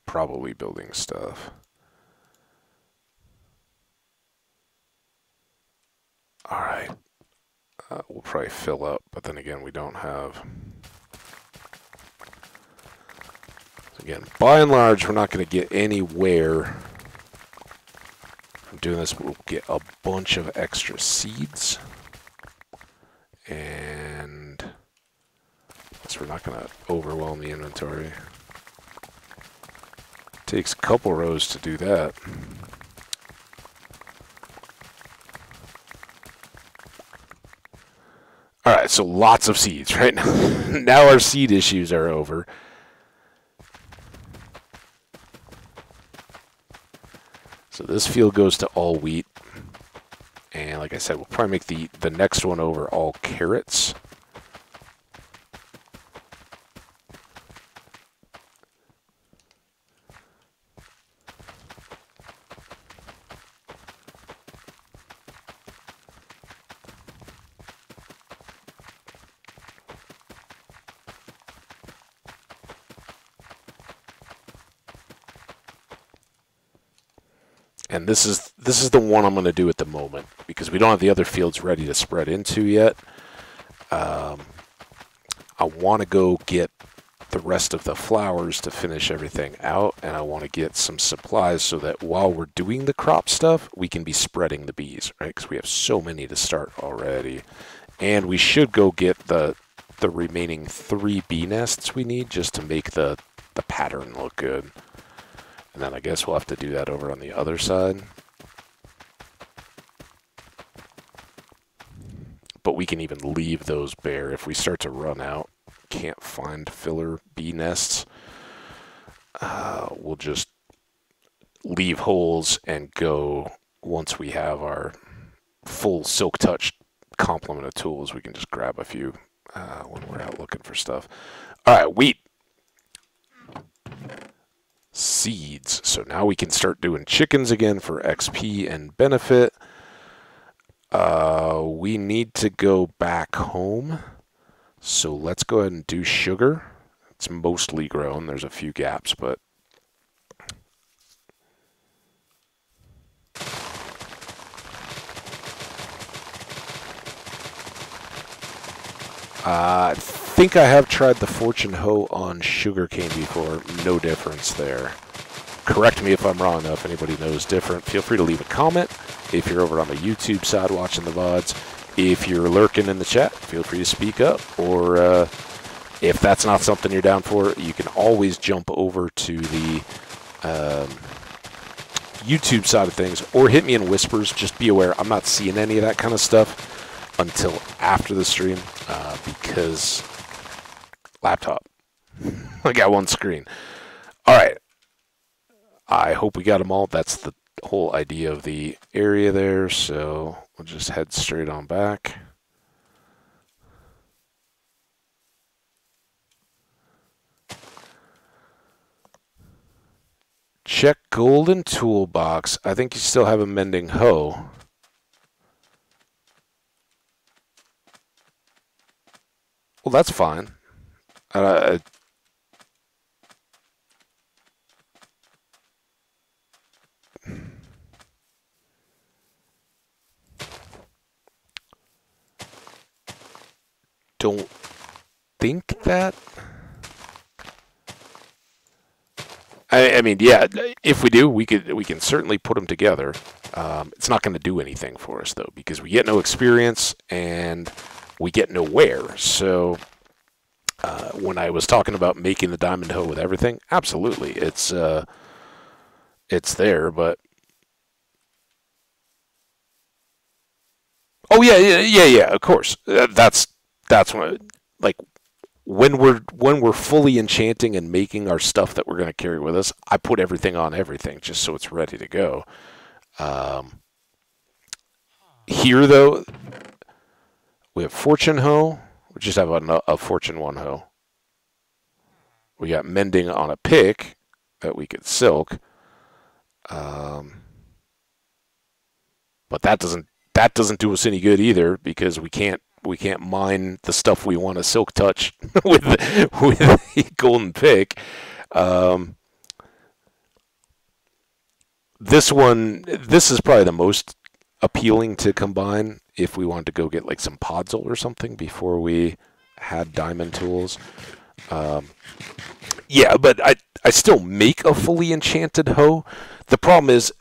Probably building stuff. All right. We'll probably fill up, but then again, we don't have... Again, by and large, we're not going to get anywhere from doing this, but we'll get a bunch of extra seeds. And so we're not going to overwhelm the inventory. Takes a couple rows to do that. All right, so lots of seeds right now. Now our seed issues are over. this field goes to all wheat. And like I said, we'll probably make the next one over all carrots. And this is the one I'm going to do at the moment because we don't have the other fields ready to spread into yet. I want to go get the rest of the flowers to finish everything out, and I want to get some supplies so that while we're doing the crop stuff, we can be spreading the bees, right? Because we have so many to start already. And we should go get the remaining 3 bee nests we need just to make the pattern look good. And then I guess we'll have to do that over on the other side. But we can even leave those bare if we start to run out. Can't find filler bee nests. We'll just leave holes and go once we have our full Silk Touch complement of tools. We can just grab a few when we're out looking for stuff. All right, wheat. Seeds. So now we can start doing chickens again for XP and benefit. We need to go back home. So let's go ahead and do sugar. It's mostly grown. There's a few gaps, but I think I have tried the fortune hoe on sugarcane before. No difference there. Correct me if I'm wrong, though. If anybody knows different, feel free to leave a comment. If you're over on the YouTube side watching the VODs, if you're lurking in the chat, feel free to speak up. Or if that's not something you're down for, you can always jump over to the YouTube side of things or hit me in whispers. Just be aware, I'm not seeing any of that kind of stuff until after the stream because laptop. I got one screen. All right. I hope we got them all. That's the whole idea of the area there. So we'll just head straight on back. Check golden toolbox. I think you still have a mending hoe. Well, that's fine. Don't think that. I mean, yeah. If we do, we can certainly put them together. It's not going to do anything for us though, because we get no experience and we get nowhere. So when I was talking about making the diamond hoe with everything, absolutely, it's there. But oh yeah. Of course, that's when when we're fully enchanting and making our stuff that we're going to carry with us, I put everything on everything just so it's ready to go. Here though, we have fortune hoe. We just have a fortune 1 hoe. We got mending on a pick that we could silk, but that doesn't do us any good either because we can't mine the stuff we want to silk touch with the golden pick. This is probably the most appealing to combine if we wanted to go get like some podzol or something before we had diamond tools. Yeah, but I still make a fully enchanted hoe. The problem is,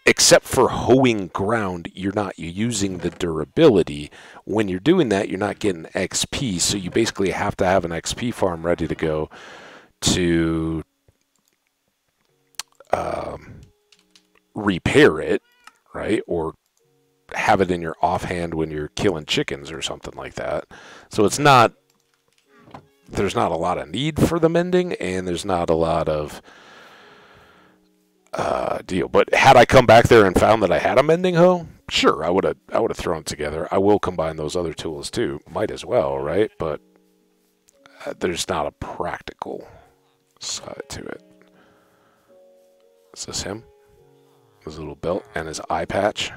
except for hoeing ground, you're not using the durability. When you're doing that, you're not getting XP, so you basically have to have an XP farm ready to go to repair it, right? Or have it in your offhand when you're killing chickens or something like that. So there's not a lot of need for the mending, and there's not a lot of deal. But had I come back there and found that I had a mending hoe, sure, I would have thrown it together. I will combine those other tools too. Might as well, right? But there's not a practical side to it. Is this him? His little belt and his eye patch.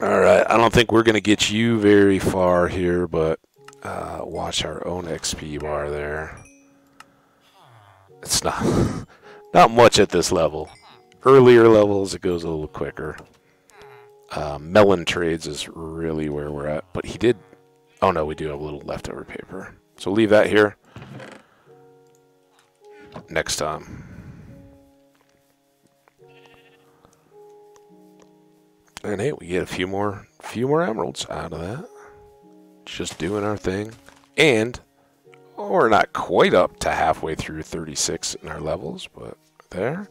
Alright, I don't think we're going to get you very far here, but watch our own XP bar there. It's not not much at this level. Earlier levels, it goes a little quicker. Melon trades is really where we're at, but he did... Oh no, we do have a little leftover paper. So leave that here. Next time. And hey, we get a few more emeralds out of that. Just doing our thing. And we're not quite up to halfway through 36 in our levels, but there.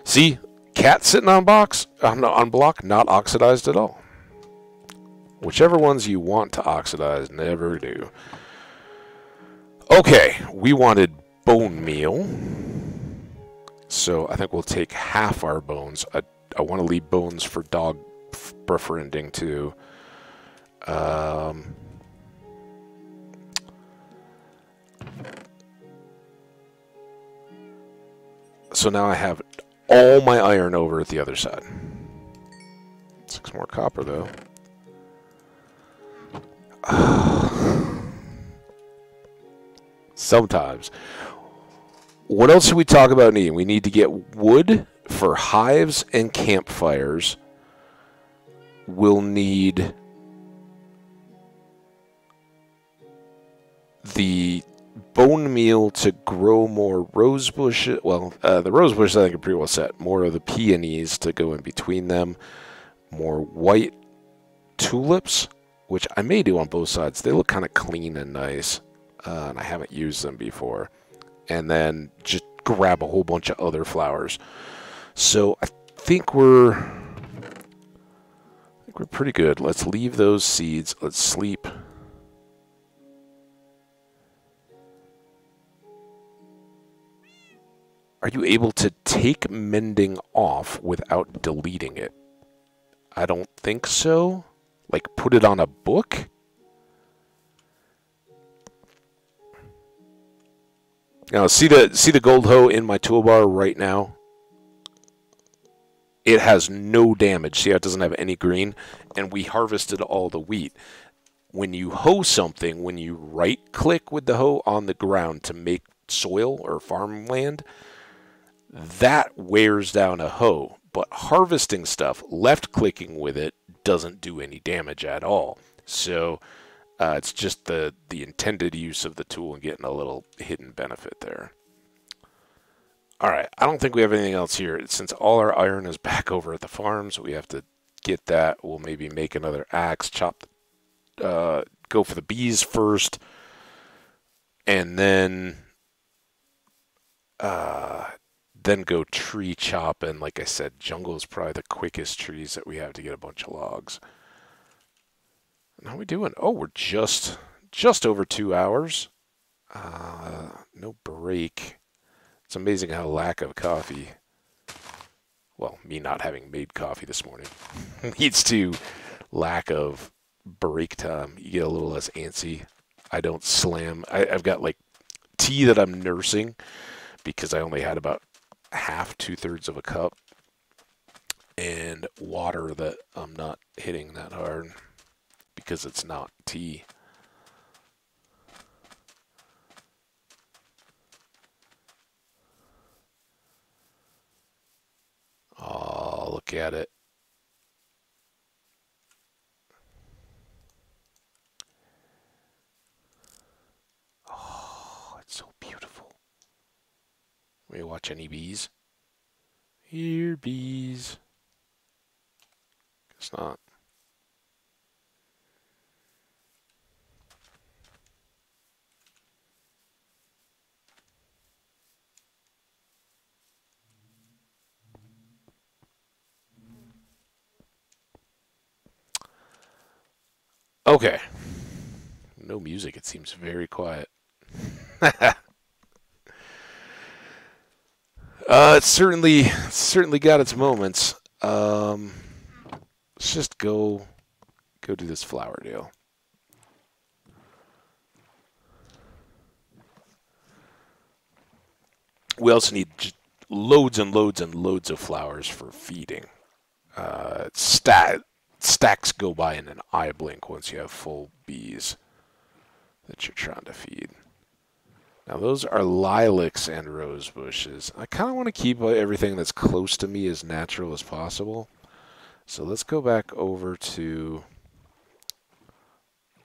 See, cat sitting on block, not oxidized at all. Whichever ones you want to oxidize never do. Okay, we wanted bone meal. So I think we'll take half our bones. I want to leave bones for dog befriending too. So now I have all my iron over at the other side. 6 more copper though. Sometimes. What else should we talk about needing? We need to get wood for hives and campfires. We'll need the bone meal to grow more rose bushes. Well, the rose bushes I think are pretty well set. More of the peonies to go in between them. More white tulips, which I may do on both sides. They look kind of clean and nice, and I haven't used them before. And then just grab a whole bunch of other flowers. So I think we're pretty good. Let's leave those seeds. Let's sleep. Are you able to take mending off without deleting it? I don't think so. Like put it on a book? Now see the gold hoe in my toolbar right now? It has no damage. See how it doesn't have any green? And we harvested all the wheat. When you hoe something, when you right-click with the hoe on the ground to make soil or farmland, that wears down a hoe. But harvesting stuff, left-clicking with it, doesn't do any damage at all. So it's just the intended use of the tool and getting a little hidden benefit there. Alright, I don't think we have anything else here. Since all our iron is back over at the farm, so we have to get that. We'll maybe make another axe, go for the bees first, and then go tree chop. And like I said, jungle is probably the quickest trees that we have to get a bunch of logs. And how are we doing? Oh, we're just over 2 hours. No break. It's amazing how lack of coffee, well, me not having made coffee this morning, leads to lack of break time. You get a little less antsy. I don't slam. I've got like tea that I'm nursing because I only had about half, 2/3 of a cup, and water that I'm not hitting that hard because it's not tea. Oh, look at it. Oh, it's so beautiful. We watch any bees? Here, bees. Guess not. Okay. No music. It seems very quiet. It's certainly got its moments. Let's just go do this flower deal. We also need just loads and loads and loads of flowers for feeding. Stacks go by in an eye blink once you have full bees that you're trying to feed. Now those are lilacs and rose bushes. I kind of want to keep everything that's close to me as natural as possible. So let's go back over to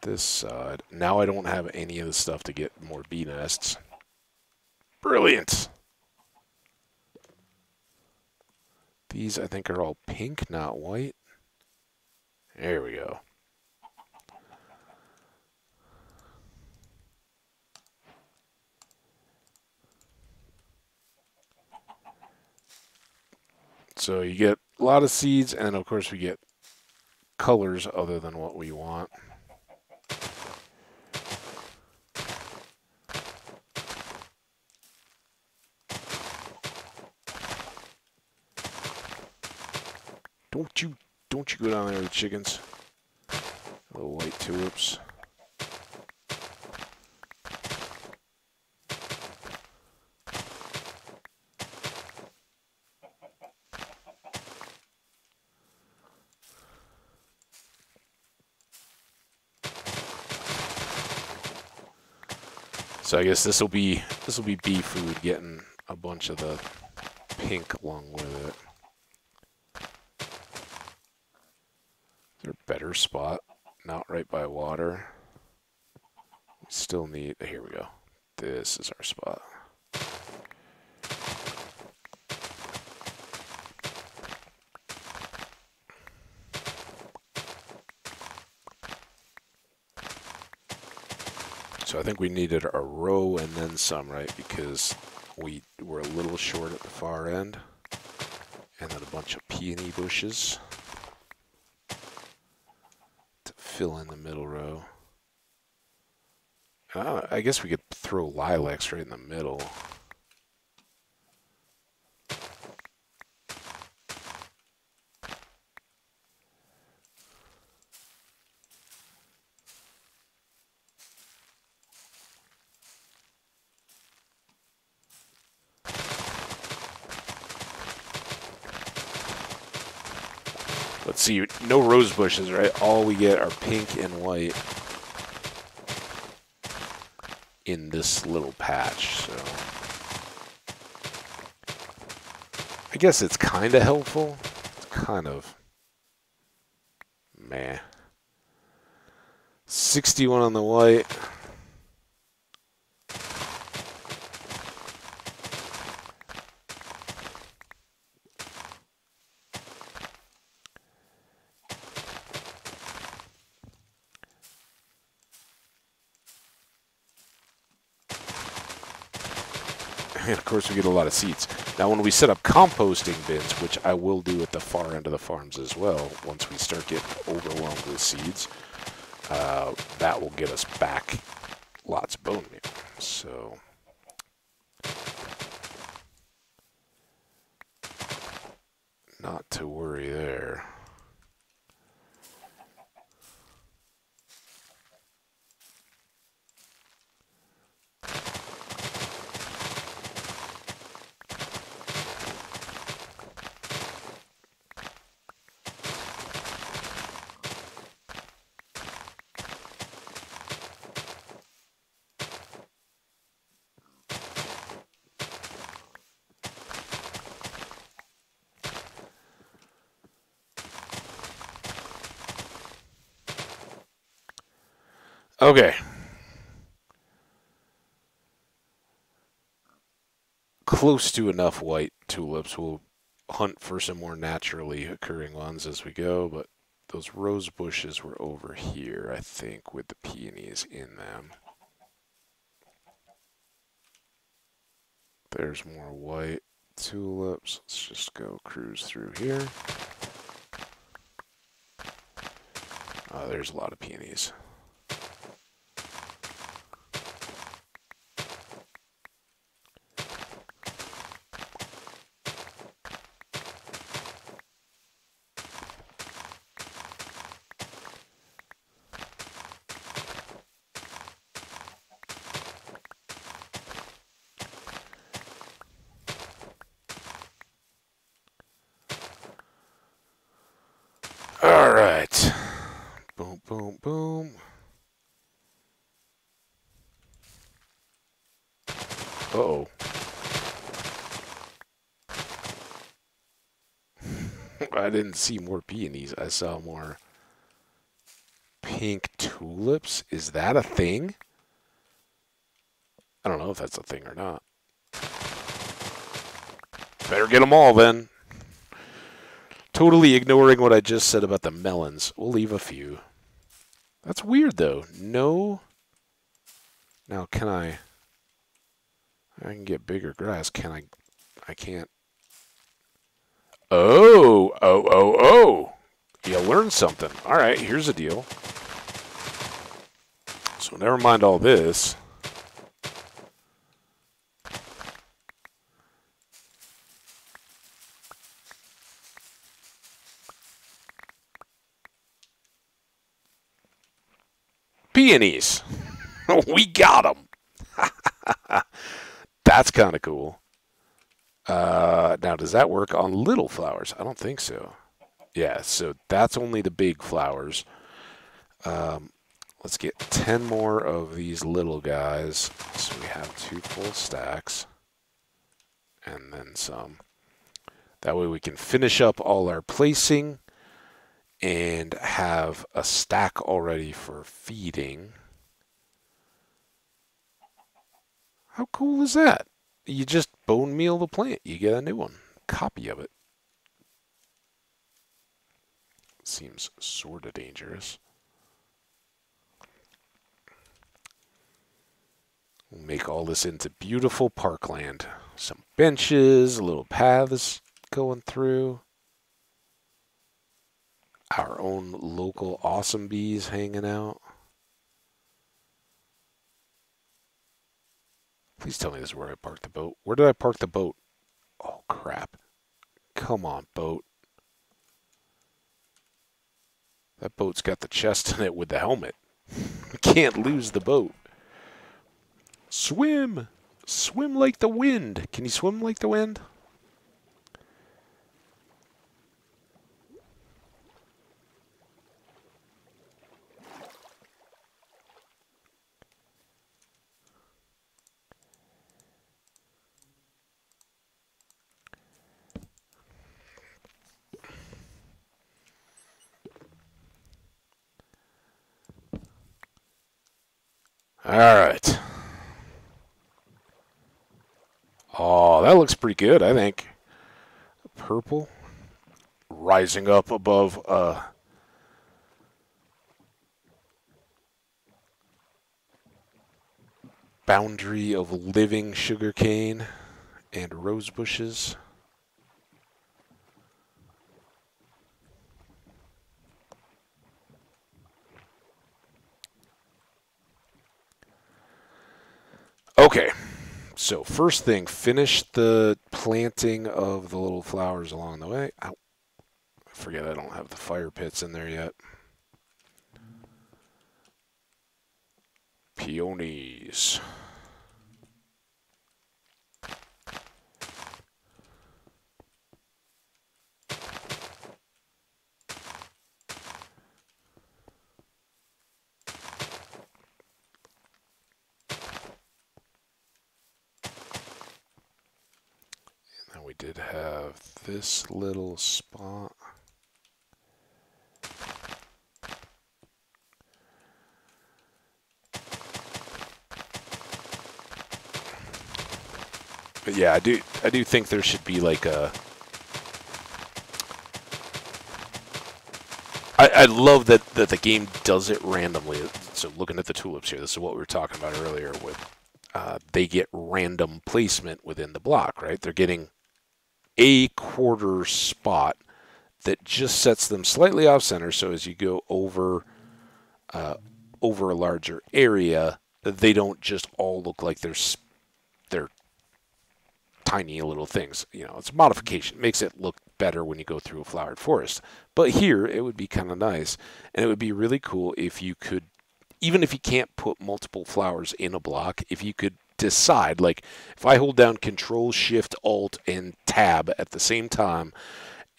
this side. Now I don't have any of the stuff to get more bee nests. Brilliant! These, I think, are all pink, not white. There we go. So you get a lot of seeds, and of course we get colors other than what we want. Don't you go down there with chickens. Little white tulips. So I guess this will be bee food, getting a bunch of the pink along with it. Is there a better spot? Not right by water. We still need. Here we go. This is our spot. So I think we needed a row and then some, right? Because we were a little short at the far end. And then a bunch of peony bushes to fill in the middle row. I guess we could throw lilacs right in the middle. Let's see, no rose bushes, right? All we get are pink and white in this little patch, so I guess it's kind of helpful. It's kind of meh. 61 on the white. And of course we get a lot of seeds. Now when we set up composting bins, which I will do at the far end of the farms as well, once we start getting overwhelmed with seeds, that will get us back lots of bone meal. So not to worry there. Okay. Close to enough white tulips. We'll hunt for some more naturally occurring ones as we go, but those rose bushes were over here, I think, with the peonies in them. There's more white tulips. Let's just go cruise through here. Oh, there's a lot of peonies. I didn't see more peonies. I saw more pink tulips. Is that a thing? I don't know if that's a thing or not. Better get them all then. Totally ignoring what I just said about the melons. We'll leave a few. That's weird though. No. Now can I can get bigger grass. Can I can't. Oh. You learned something. All right, here's the deal. So never mind all this. Peonies. We got them. That's kind of cool. Now, does that work on little flowers? I don't think so. Yeah, so that's only the big flowers. Let's get 10 more of these little guys. So we have 2 full stacks. And then some. That way we can finish up all our placing and have a stack already for feeding. How cool is that? You just bone meal the plant. You get a new one. Copy of it. Seems sort of dangerous. We'll make all this into beautiful parkland. Some benches, little paths going through. Our own local awesome bees hanging out. Please tell me this is where I parked the boat. Where did I park the boat? Oh, crap. Come on, boat. That boat's got the chest in it with the helmet. Can't lose the boat. Swim! Swim like the wind. Can you swim like the wind? All right. Oh, that looks pretty good, I think. Purple. Rising up above boundary of living sugarcane and rose bushes. Okay, so first thing, finish the planting of the little flowers along the way. Ow. I forget I don't have the fire pits in there yet. Peonies. We did have this little spot. But yeah, I do think there should be like a I love that the game does it randomly. So looking at the tulips here, this is what we were talking about earlier with they get random placement within the block, right? They're getting a quarter spot that just sets them slightly off center. So as you go over a larger area, they don't just all look like they're tiny little things. You know, it's a modification. It makes it look better when you go through a flowered forest. But here, it would be kind of nice, and it would be really cool if you could, even if you can't put multiple flowers in a block, if you could decide, like if I hold down Control, Shift, Alt, and Tab at the same time,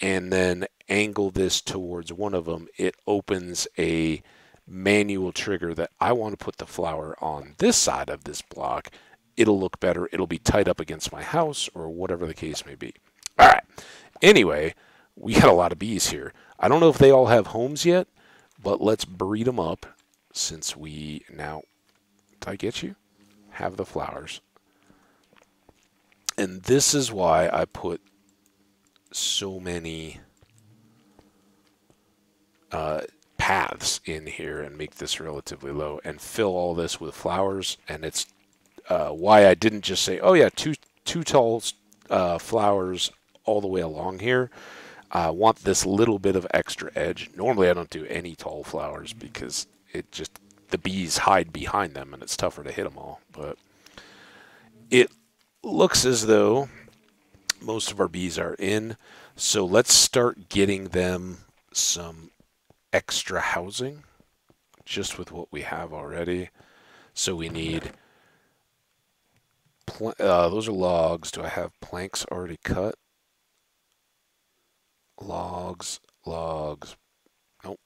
and then angle this towards one of them, it opens a manual trigger that I want to put the flower on this side of this block. It'll look better. It'll be tied up against my house or whatever the case may be. All right. Anyway, We got a lot of bees here. I don't know if they all have homes yet, but let's breed them up since we now, did I get you? Have the flowers. And this is why I put so many paths in here and make this relatively low and fill all this with flowers. And it's why I didn't just say, oh yeah, two tall flowers all the way along here. I want this little bit of extra edge. Normally I don't do any tall flowers because it just, the bees hide behind them and it's tougher to hit them all. But it looks as though most of our bees are in. So let's start getting them some extra housing just with what we have already. So we need, those are logs. Do I have planks already cut? Logs. Nope.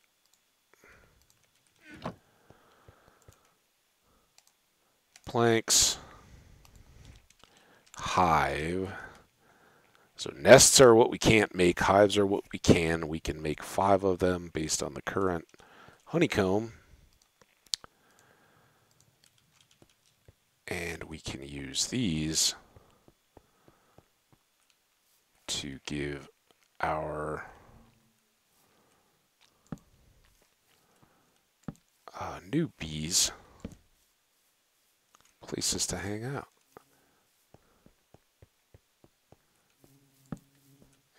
Planks. Hive. So nests are what we can't make. Hives are what we can. We can make 5 of them based on the current honeycomb. And we can use these to give our new bees places to hang out.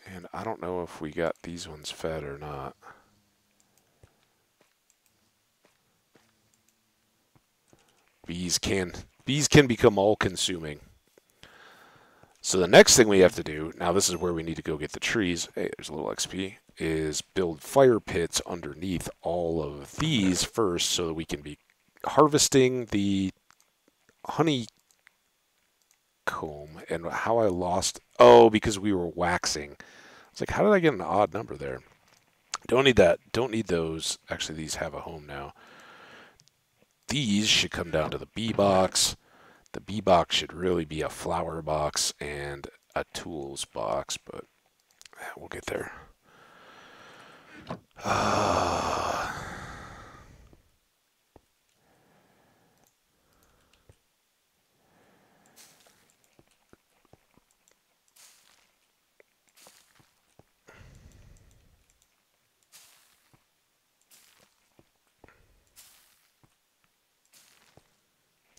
And I don't know if we got these ones fed or not. Bees can become all-consuming. So the next thing we have to do, now this is where we need to go get the trees. Hey, there's a little XP. Is build fire pits underneath all of these first so that we can be harvesting the honeycomb. And how I lost, oh, because we were waxing. It's like, how did I get an odd number there? Don't need that. Don't need those. Actually, these have a home now. These should come down to the bee box. The bee box should really be a flower box and a tools box, but we'll get there.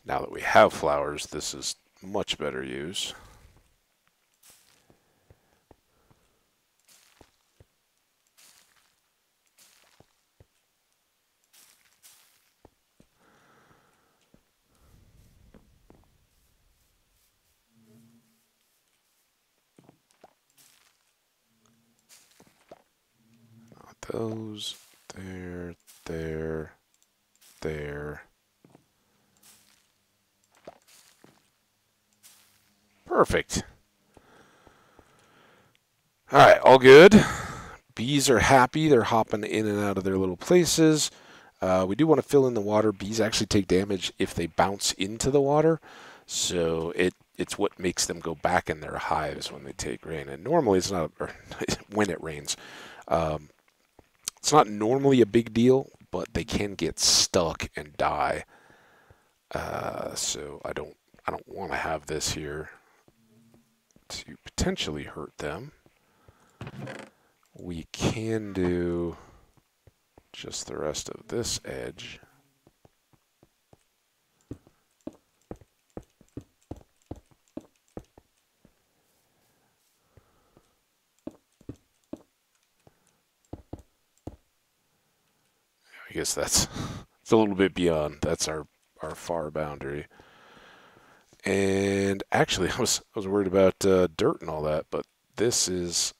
Now that we have flowers, this is much better use. Not those. There, there, there. Perfect. All right, all good. Bees are happy. They're hopping in and out of their little places. We do want to fill in the water. Bees actually take damage if they bounce into the water. So it's what makes them go back in their hives when they take rain. And normally it's not, or when it rains. It's not normally a big deal, but they can get stuck and die. So I don't want to have this here to potentially hurt them. We can do just the rest of this edge. I guess it's a little bit beyond. That's our far boundary. And actually, I was worried about dirt and all that, but this is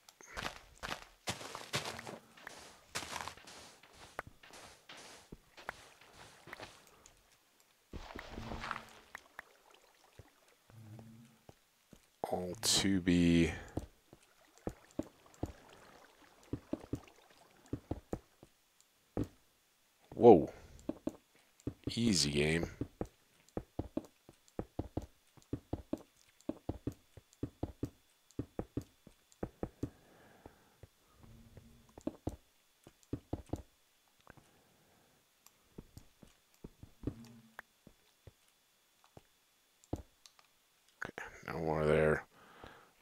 all to be whoa, easy game.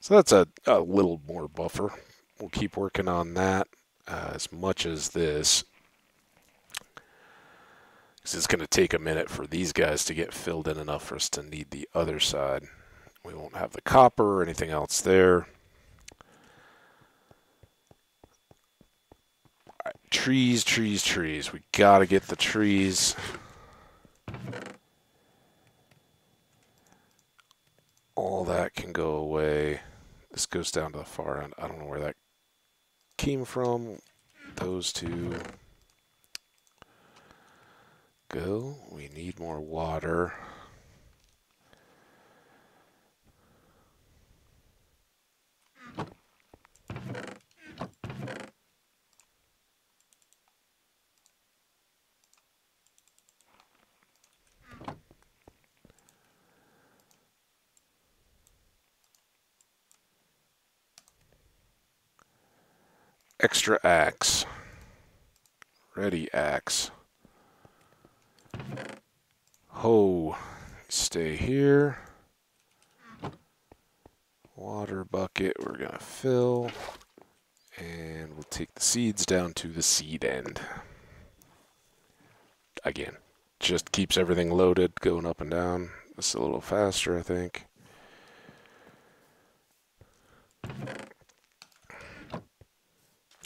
So that's a little more buffer. We'll keep working on that as much as this. Because it's going to take a minute for these guys to get filled in enough for us to need the other side. We won't have the copper or anything else there. All right, trees, trees, trees. We got to get the trees. All that can go away. This goes down to the far end. I don't know where that came from. Those two go. We need more water. Extra axe. Ready axe. Hoe. Stay here. Water bucket we're going to fill. And we'll take the seeds down to the seed end. Again, just keeps everything loaded, going up and down. This is a little faster, I think.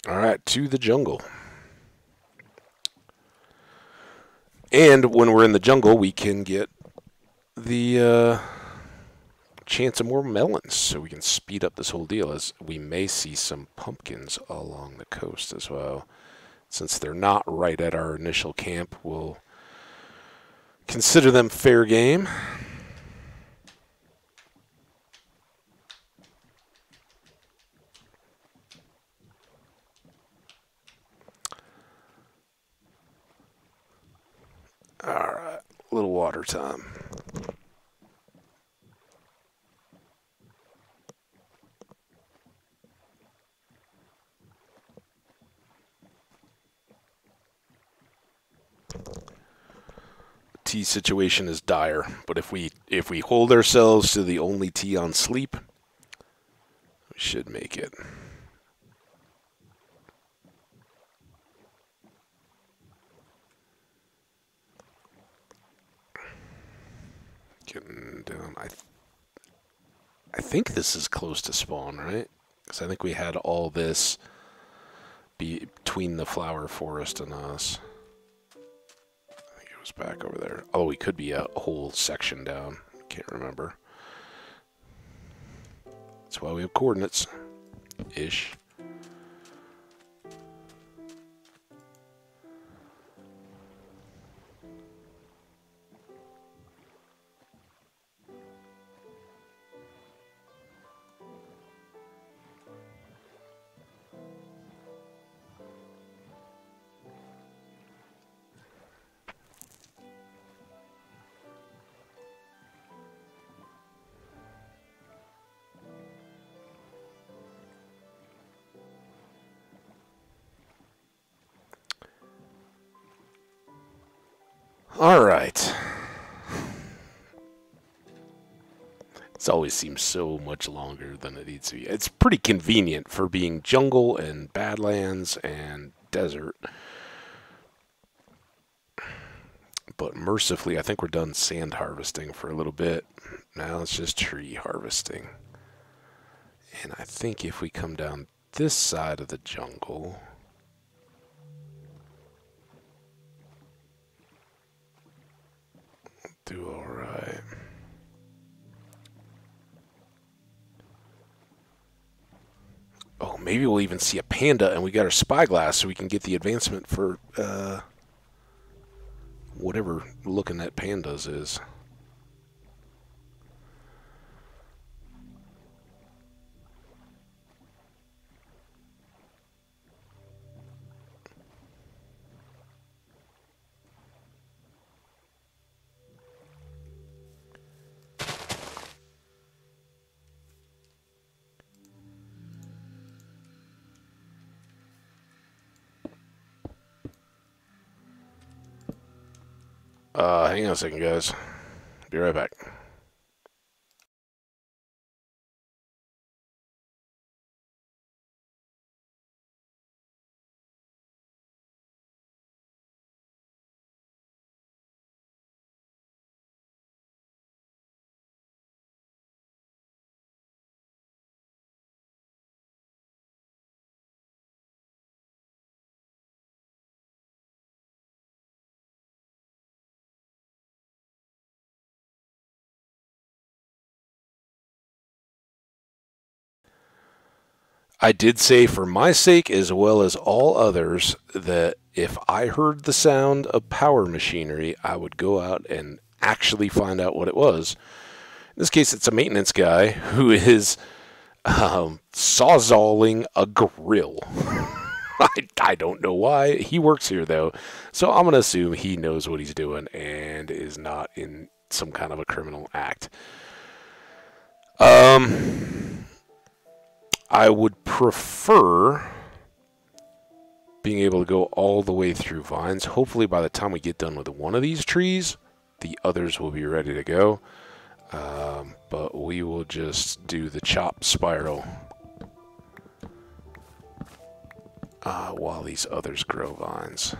All right, to the jungle. And when we're in the jungle, we can get the chance of more melons, so we can speed up this whole deal, as we may see some pumpkins along the coast as well. Since they're not right at our initial camp, we'll consider them fair game. All right, a little water time. Tea situation is dire, but if we hold ourselves to the only tea on sleep, we should make it. Getting down. I think this is close to spawn, right? Because I think we had all this between the flower forest and us. I think it was back over there. Oh, we could be a whole section down. Can't remember. That's why we have coordinates. Ish. All right. It always seems so much longer than it needs to be. It's pretty convenient for being jungle and badlands and desert. But mercifully, I think we're done sand harvesting for a little bit. Now it's just tree harvesting. And I think if we come down this side of the jungle, we'll do all right. Oh, maybe we'll even see a panda, and we got our spyglass, so we can get the advancement for whatever looking at pandas is. Hang on a second, guys. Be right back. I did say for my sake as well as all others that if I heard the sound of power machinery, I would go out and actually find out what it was. In this case, it's a maintenance guy who is sawzalling a grill. I don't know why. He works here, though, so I'm going to assume he knows what he's doing and is not in some kind of a criminal act. I would prefer being able to go all the way through vines. Hopefully by the time we get done with one of these trees, the others will be ready to go. But we will just do the chop spiral while these others grow vines.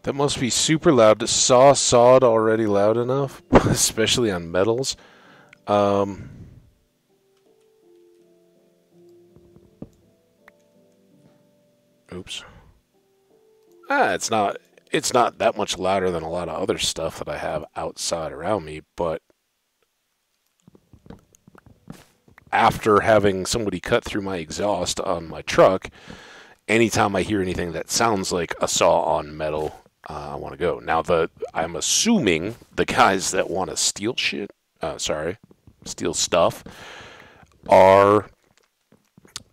That must be super loud. To sawed already loud enough, especially on metals. Oops. It's not. It's not that much louder than a lot of other stuff that I have outside around me, but after having somebody cut through my exhaust on my truck, anytime I hear anything that sounds like a saw on metal, I want to go. Now, I'm assuming the guys that want to steal shit, steal stuff, are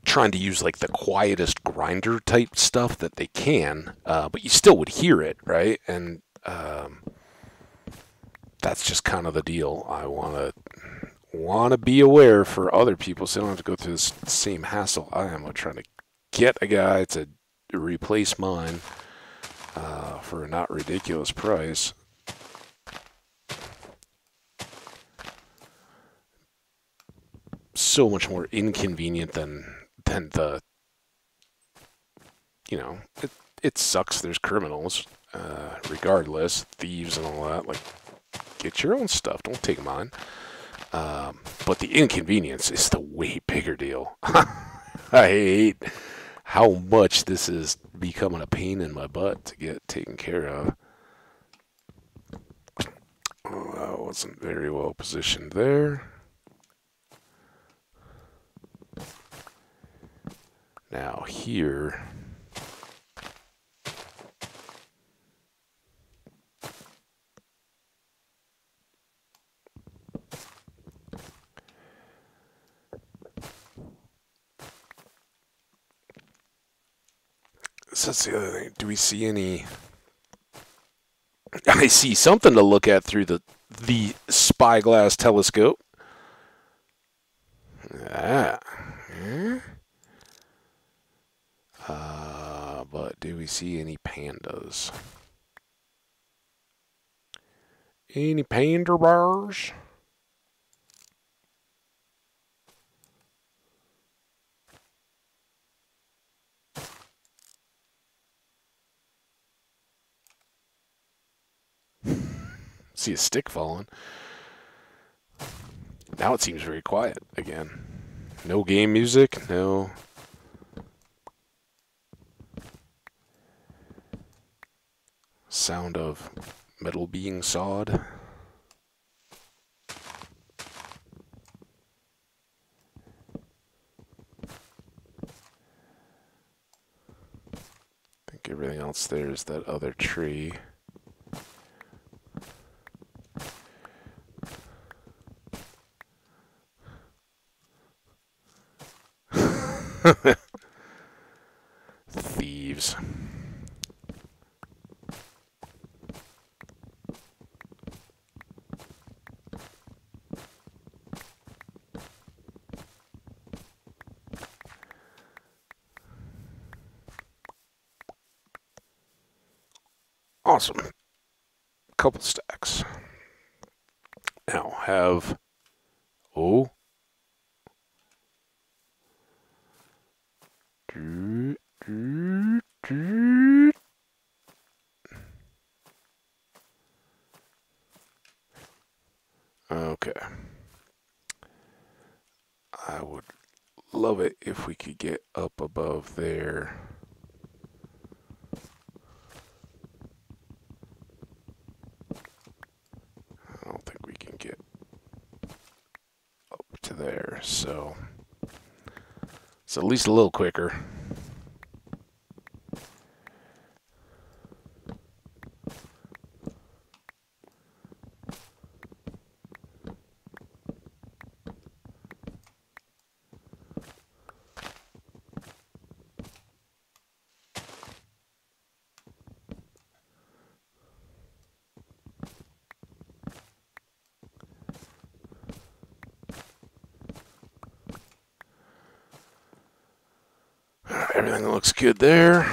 trying to use like the quietest grinder type stuff that they can, but you still would hear it, right? And that's just kind of the deal. I want to be aware for other people so they don't have to go through this same hassle I am with trying to get a guy to replace mine for a not ridiculous price. So much more inconvenient than the, it sucks there's criminals, regardless, thieves and all that. Like, get your own stuff, don't take mine. But the inconvenience is the way bigger deal. I hate how much this is becoming a pain in my butt to get taken care of. Oh, that wasn't very well positioned there. Now here, so that's the other thing. Do we see any? I see something to look at through the spyglass telescope. But do we see any pandas? Any panda bears? See a stick falling. Now it seems very quiet again. No game music, no. Sound of metal being sawed. I think everything else there is that other tree. Thieves. Awesome. Couple stacks. Now have, oh, okay. I would love it if we could get up above there. I don't think we can get up to there, so it's at least a little quicker. Everything looks good there.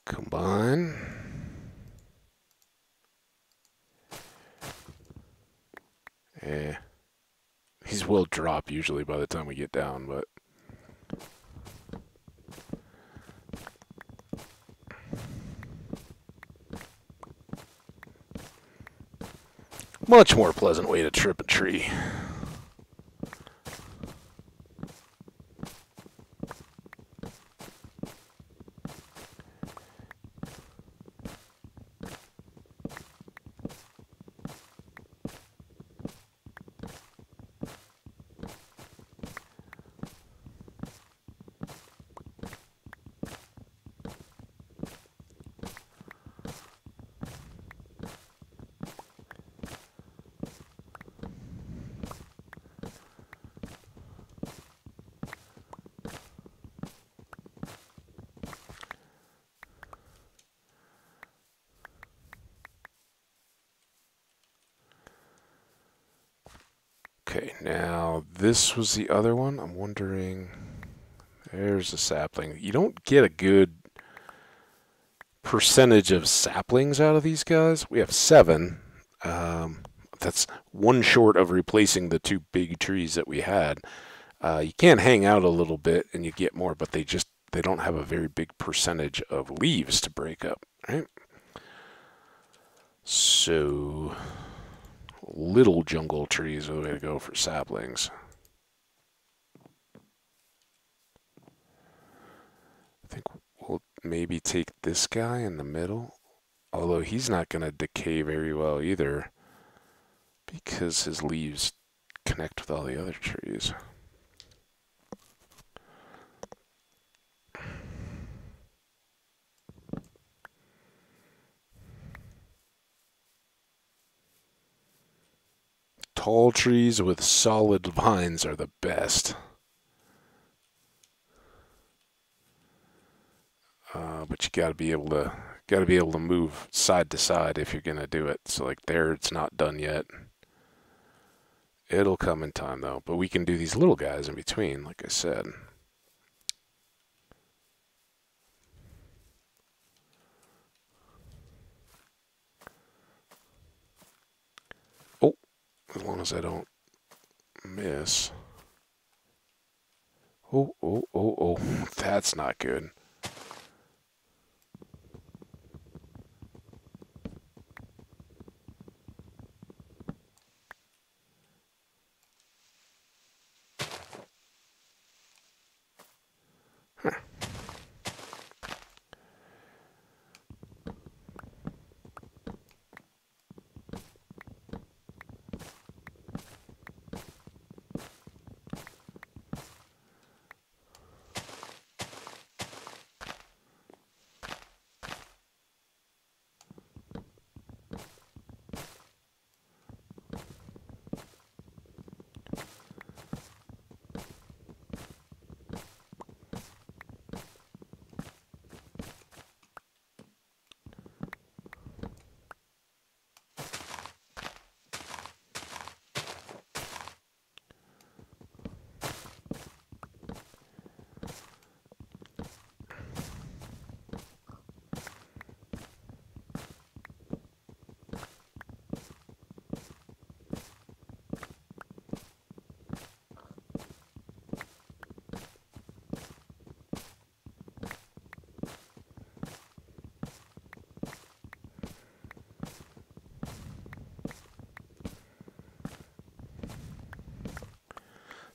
Combine. Eh. These will drop usually by the time we get down, but much more pleasant way to trip a tree. Okay, now this was the other one. I'm wondering, there's a sapling. You don't get a good percentage of saplings out of these guys. We have 7. That's one short of replacing the 2 big trees that we had. You can hang out a little bit and you get more, but they don't have a very big percentage of leaves to break up, right? So little jungle trees are the way to go for saplings. I think we'll maybe take this guy in the middle, although he's not going to decay very well either because his leaves connect with all the other trees. Tall trees with solid vines are the best. But you gotta be able to move side to side if you're gonna do it. So like there, it's not done yet. It'll come in time though. But we can do these little guys in between, like I said. Oh, as long as I don't miss. Oh, that's not good. Huh.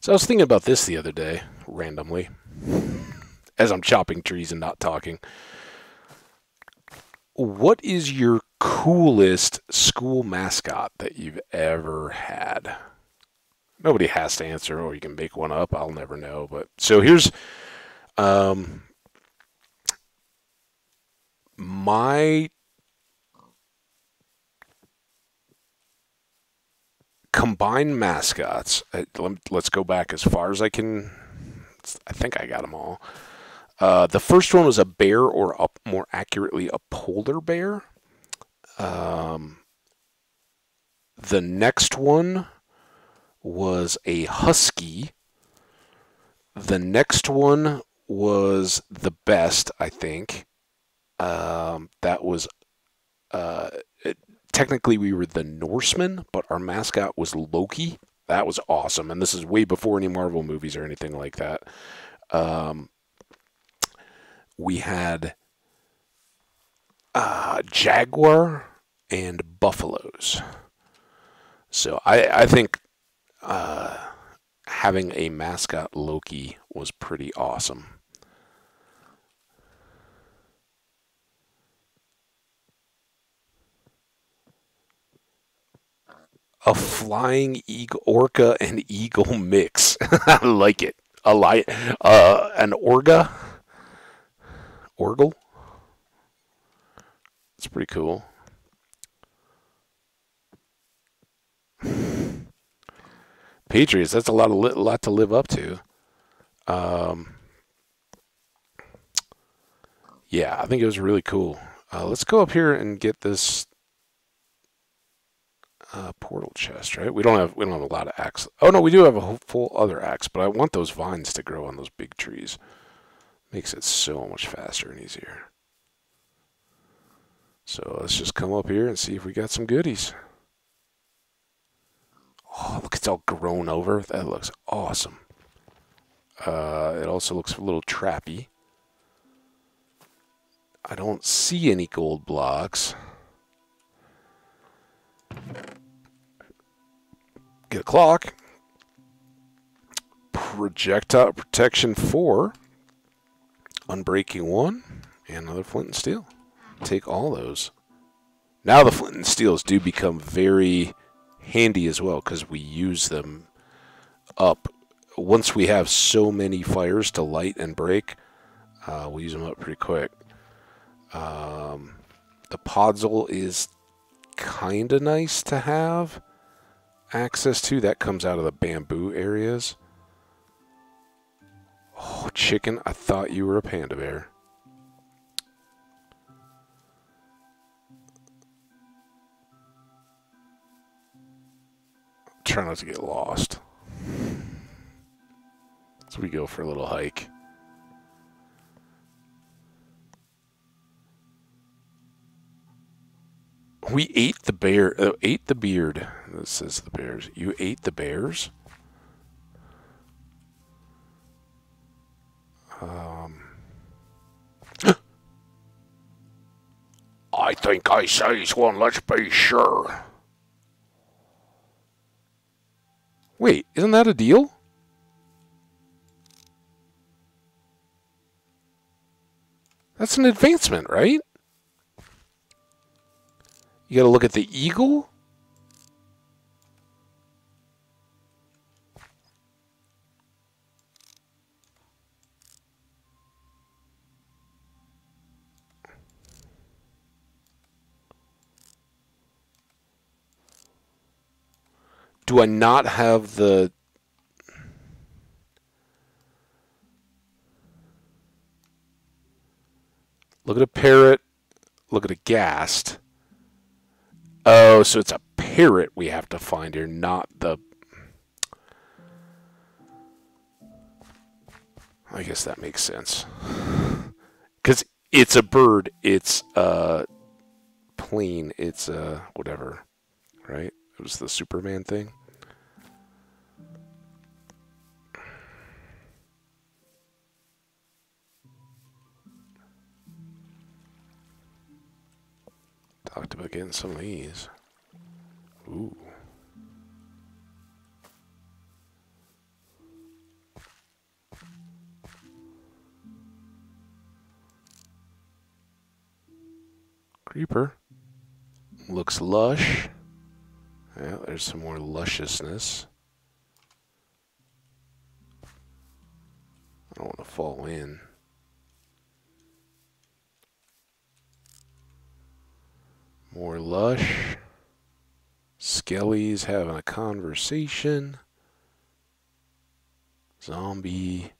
So I was thinking about this the other day, randomly, as I'm chopping trees and not talking. What is your coolest school mascot that you've ever had? Nobody has to answer, or you can make one up. I'll never know. But so here's um, my combined mascots. Let's go back as far as I can. I think I got them all. The first one was a bear, or more accurately, a polar bear. Um, the next one was a husky. The next one was the best, I think. That was uh, technically we were the Norsemen, but our mascot was Loki. That was awesome, and this is way before any Marvel movies or anything like that. Um, we had jaguar and buffaloes. So I think having a mascot Loki was pretty awesome. A flying eagle, orca and eagle mix. I like it. An orgle. It's pretty cool. Patriots. That's a lot to live up to. Um, yeah, I think it was really cool. Let's go up here and get this portal chest. Right? We don't have a lot of axe. Oh no, we do have a full other axe, but I want those vines to grow on those big trees. Makes it so much faster and easier. So let's just come up here and see if we got some goodies. Oh, look, it's all grown over. That looks awesome. It also looks a little trappy. I don't see any gold blocks. Get a clock. Projectile protection 4. Unbreaking 1. And another flint and steel. Take all those. Now the flint and steels do become very handy as well because we use them up. Once we have so many fires to light and break, we'll use them up pretty quick. The podzol is kind of nice to have access to. That comes out of the bamboo areas. Oh, chicken, I thought you were a panda bear. Try not to get lost. So we go for a little hike. We ate the bear. Ate the beard. This says the bears. You ate the bears? I think I sees one. Let's be sure. Wait, isn't that a deal? That's an advancement, right? You gotta look at the eagle. Do I not have the... Look at a parrot. Look at a ghast. Oh, so it's a parrot we have to find here, not the... I guess that makes sense. Because it's a bird. It's plane. It's whatever. Right? It was the Superman thing. Talked about getting some of these. Ooh. Creeper. Looks lush. Yeah, there's some more lusciousness. I don't want to fall in. More lush. Skellies having a conversation. Zombie.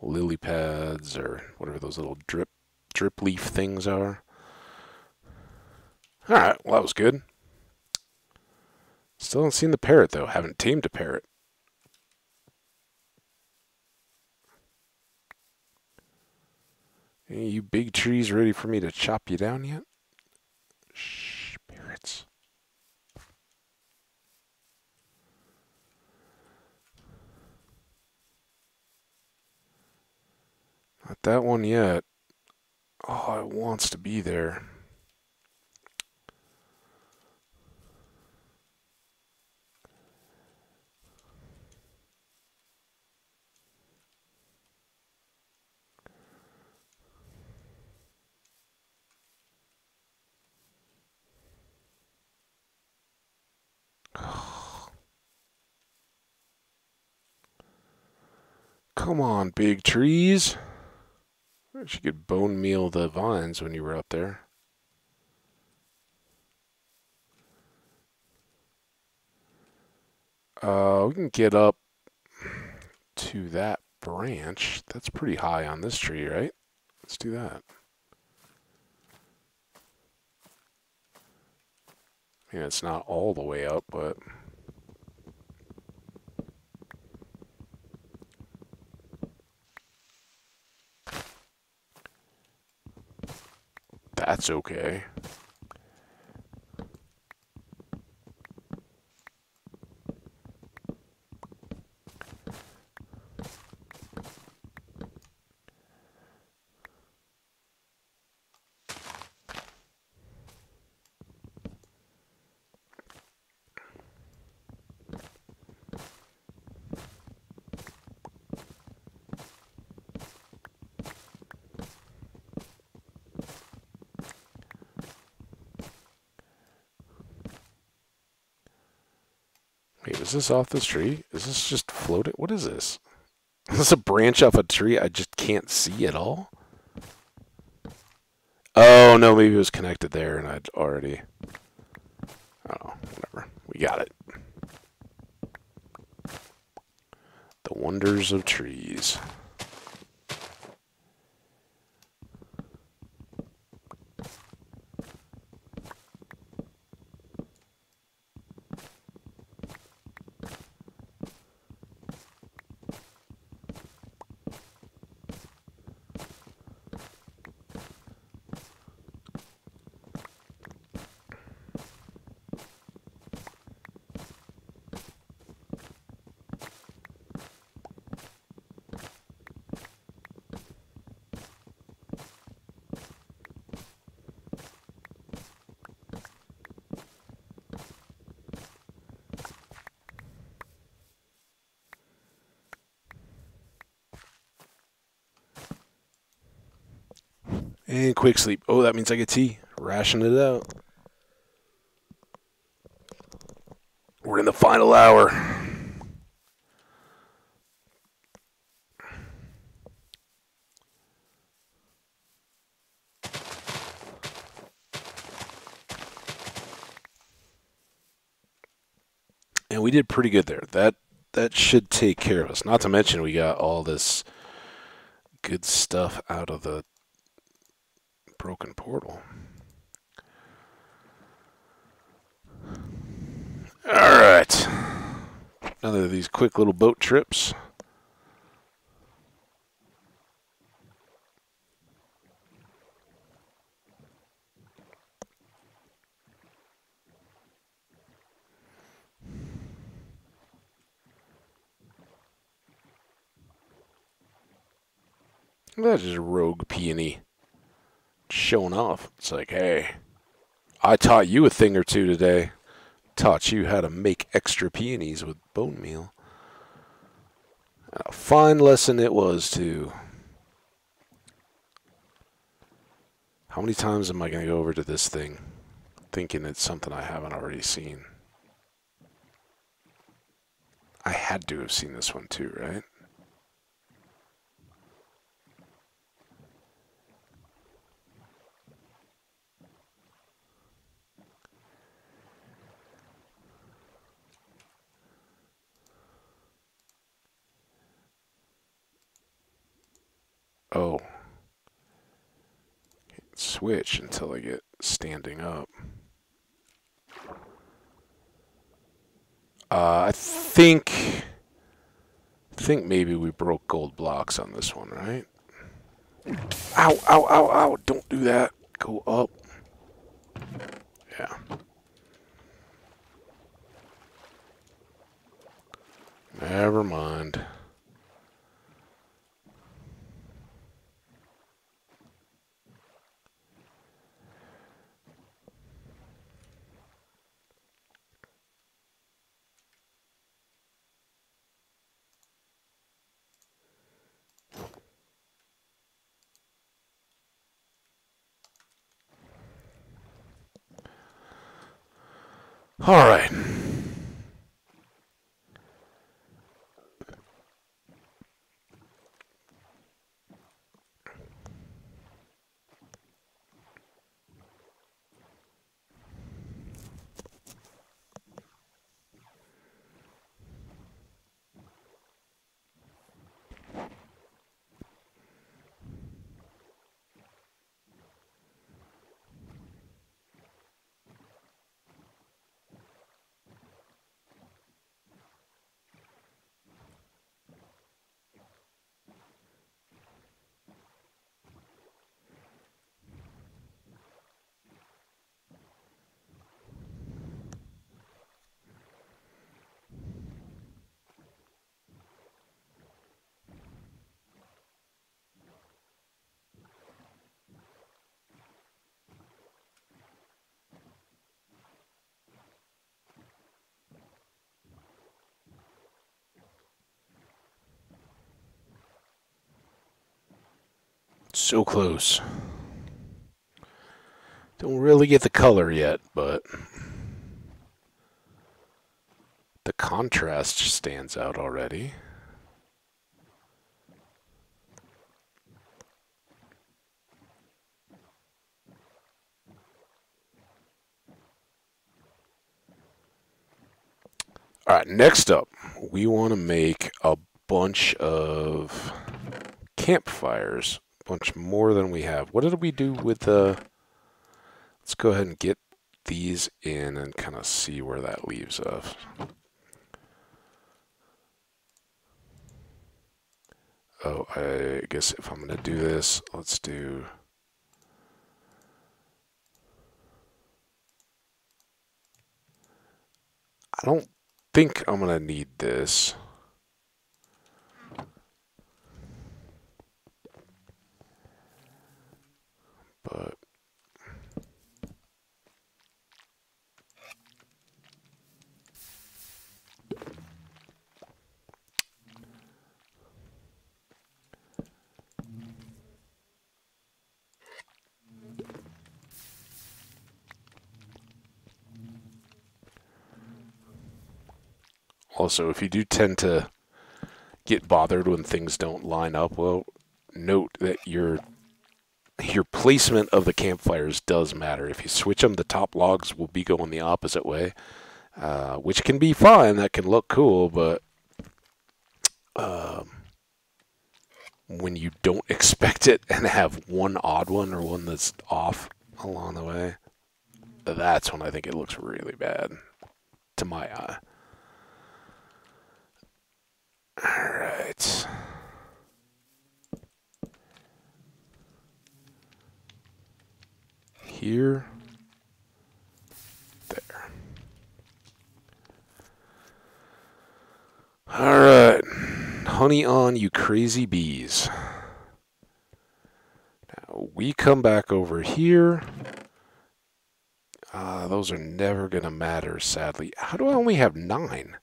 Lily pads, or whatever those little drip leaf things are. Alright, well that was good. Still haven't seen the parrot though. Haven't tamed a parrot. Hey, you big trees ready for me to chop you down yet? Shh, parrots. Not that one yet. Oh, it wants to be there. Come on, big trees. I wish you could bone meal the vines when you were up there. We can get up to that branch. That's pretty high on this tree, right? Let's do that. Yeah, it's not all the way up, but... That's okay. Wait, is this off this tree? Is this just floating? What is this? Is this a branch off a tree I just can't see at all? Oh, no, maybe it was connected there and I'd already... Oh, whatever. We got it. The wonders of trees. And quick sleep. Oh, that means I get tea. Ration it out. We're in the final hour. And we did pretty good there. That should take care of us. Not to mention we got all this good stuff out of the broken portal. Alright. Another of these quick little boat trips. That's just a rogue peony. Showing off. It's like, hey, I taught you a thing or two today. Taught you how to make extra peonies with bone meal. A fine lesson it was, too. How many times am I going to go over to this thing thinking it's something I haven't already seen? I had to have seen this one too, right? Oh. Can't switch until I get standing up. I think maybe we broke gold blocks on this one, right? Ow, ow, ow, ow. Don't do that. Go up. Yeah. Never mind. All right. So close. Don't really get the color yet, but the contrast stands out already. All right, next up, we want to make a bunch of campfires, a bunch more than we have. What did we do with the... Let's go ahead and get these in and kind of see where that leaves us. Oh, I guess if I'm going to do this, let's do... I don't think I'm going to need this. But... Also, if you do tend to get bothered when things don't line up, well, note that your placement of the campfires does matter. If you switch them, the top logs will be going the opposite way, which can be fine. That can look cool, but when you don't expect it and have one odd one or one that's off along the way, that's when I think it looks really bad to my eye. Alright. Here. There. Alright. Honey on, you crazy bees. Now, we come back over here. Those are never going to matter, sadly. How do I only have 9?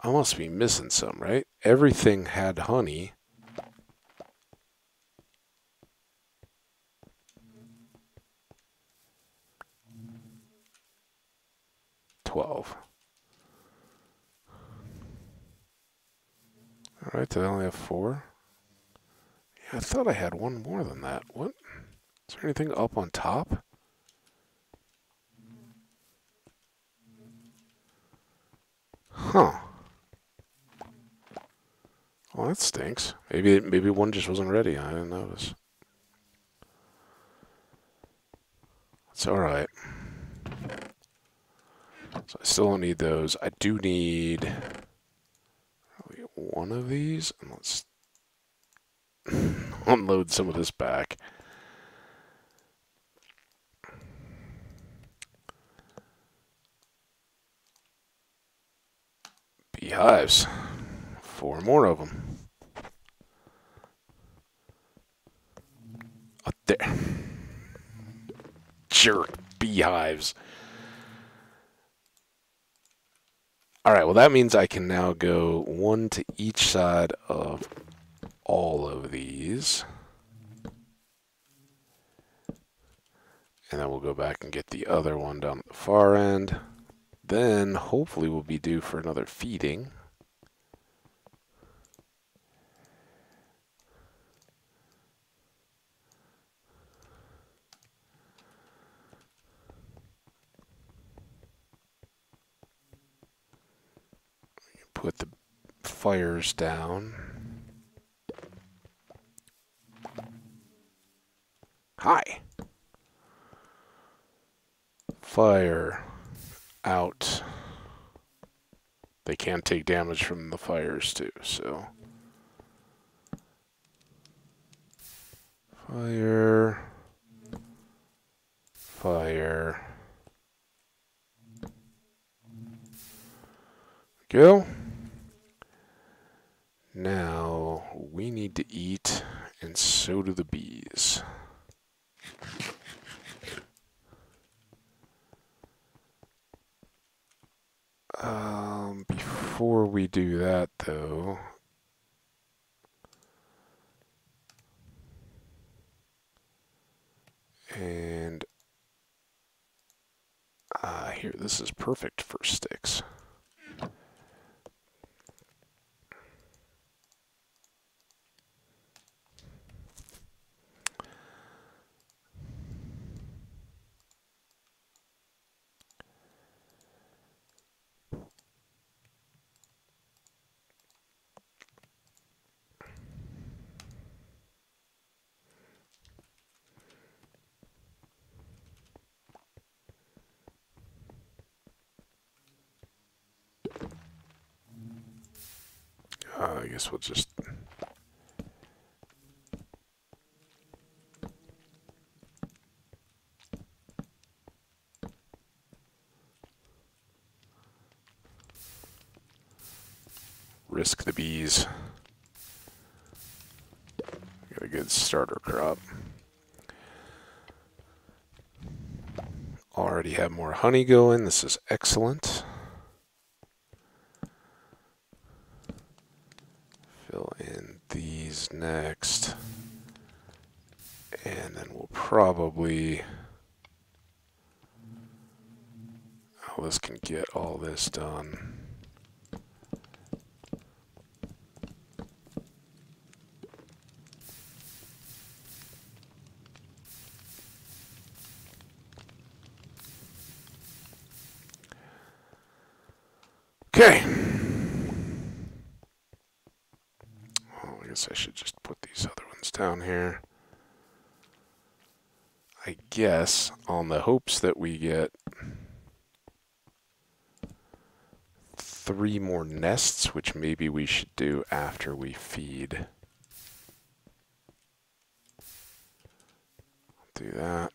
I must be missing some, right? Everything had honey. 12. All right, do they only have 4? Yeah, I thought I had one more than that. What? Is there anything up on top? Huh. Well, that stinks. Maybe one just wasn't ready. I didn't notice. It's all right. So I still don't need those. I do need one of these. And let's unload some of this back. Beehives. 4 more of them. Up there. Jerk. Beehives. Alright, well that means I can now go 1 to each side of all of these. And then we'll go back and get the other one down at the far end. Then, hopefully we'll be due for another feeding. Put the fires down. Hi. Fire out. They can take damage from the fires too, so. Fire. Fire. Go. Now we need to eat, and so do the bees. Before we do that, though, and here, this is perfect for sticks. I guess we'll just risk the bees. Got a good starter crop. Already have more honey going. This is excellent. Fill in these next. And then we'll probably... Oh, this can get all this done. Okay. Well, I guess I should just put these other ones down here. I guess on the hopes that we get 3 more nests, which maybe we should do after we feed. Do that.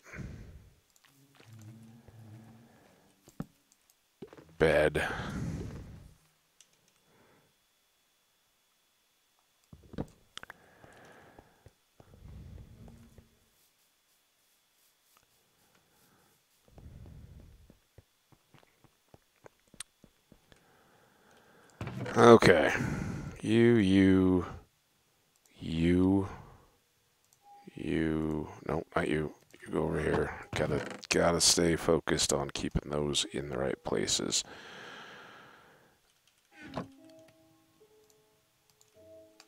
Bed. Okay. You. No, not you. You go over here. Gotta stay focused on keeping those in the right places.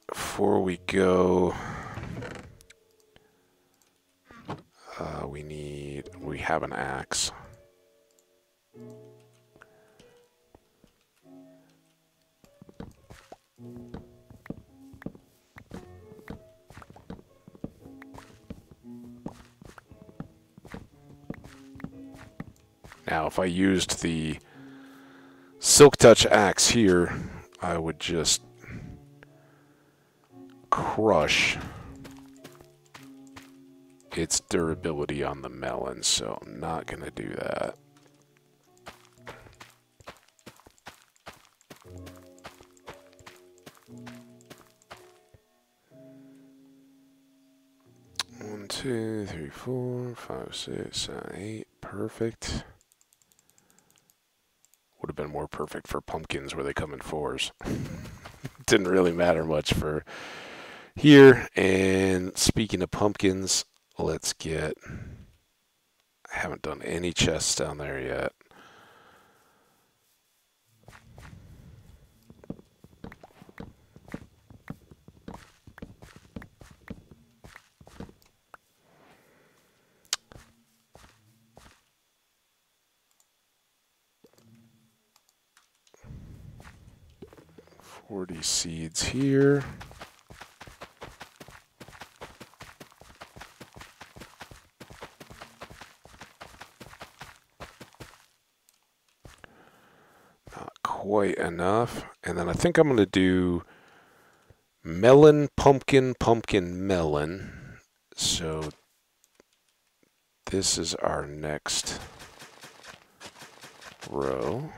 Before we go, we have an axe. Now, if I used the Silk Touch axe here, I would just crush its durability on the melon, so I'm not going to do that. One, two, three, 4, 5, 6, 7, 8. Perfect. Would have been more perfect for pumpkins where they come in 4s. Didn't really matter much for here. And speaking of pumpkins, let's get... I haven't done any chests down there yet. $40 seeds here. Not quite enough. And then I think I'm going to do melon, pumpkin, pumpkin, melon. So this is our next row.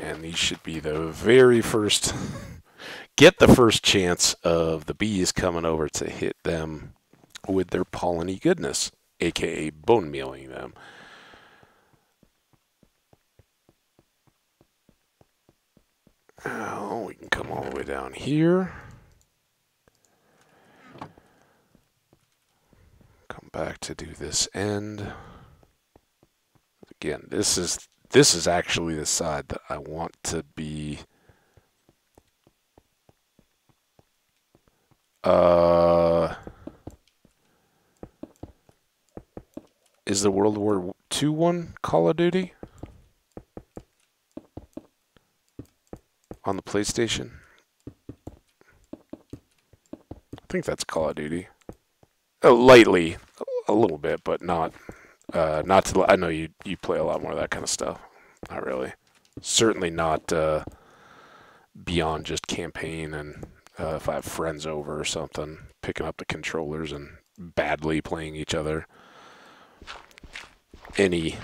And these should be the very first, get the first chance of the bees coming over to hit them with their pollen-y goodness, aka bone mealing them. Now we can come all the way down here. Come back to do this end. Again, this is actually the side that I want to be. Is the World War II one Call of Duty on the PlayStation? I think that's Call of Duty. Lightly, a little bit, but not. Not to. I know you play a lot more of that kind of stuff. Not really. Certainly not beyond just campaign and if I have friends over or something, picking up the controllers and badly playing each other. Any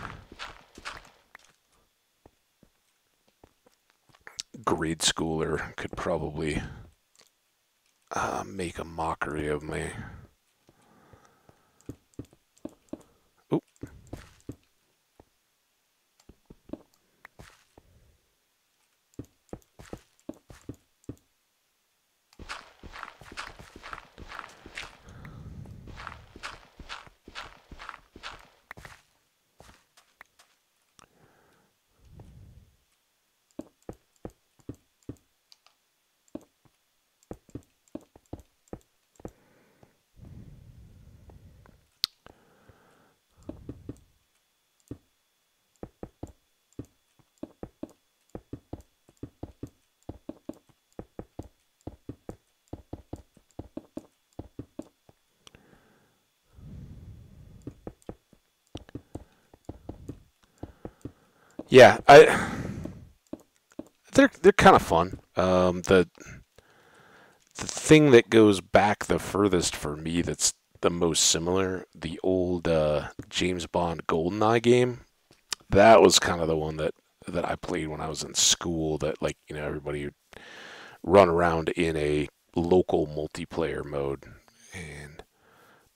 grade schooler could probably make a mockery of me. Oop. Yeah, they're kind of fun. The thing that goes back the furthest for me that's the most similar, the old James Bond GoldenEye game, That was kind of the one that I played when I was in school. That like everybody would run around in a local multiplayer mode and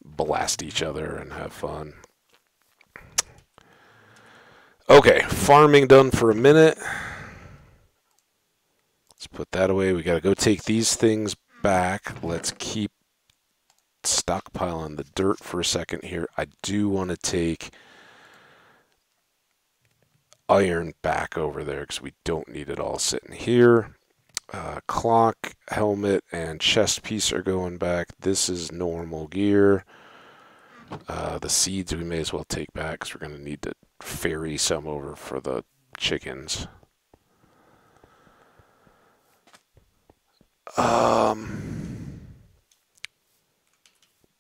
blast each other and have fun. Okay, farming done for a minute. Let's put that away. We got to go take these things back. Let's keep stockpiling the dirt for a second here. I do want to take iron back over there because we don't need it all sitting here. Clock, helmet, and chest piece are going back. This is normal gear. The seeds we may as well take back because we're going to need to ferry some over for the chickens.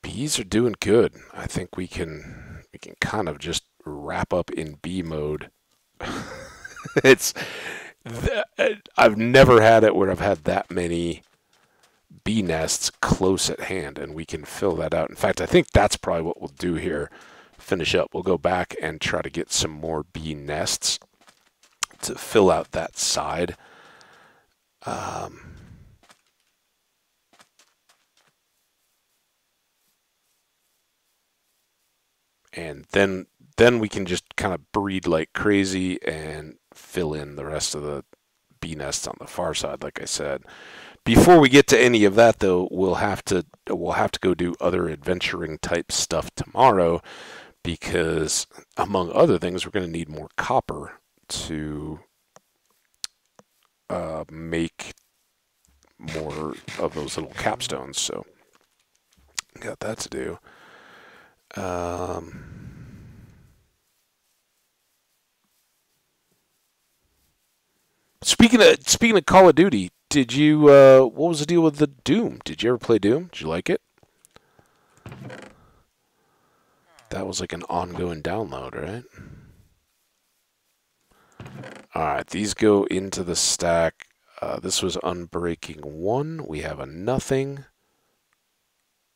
Bees are doing good. I think we can kind of just wrap up in bee mode. It's I've never had it where I've had that many bee nests close at hand, and we can fill that out. In fact, I think that's probably what we'll do here. Finish up. We'll go back and try to get some more bee nests to fill out that side. And then we can just kind of breed like crazy and fill in the rest of the bee nests on the far side, like I said. Before we get to any of that, though, we'll have to go do other adventuring type stuff tomorrow, because among other things, we're going to need more copper to make more of those little capstones. So got that to do. Speaking of Call of Duty, did you what was the deal with the Doom? Did you ever play Doom? Did you like it? That was like an ongoing download, right? Alright, these go into the stack. This was Unbreaking 1. We have a nothing.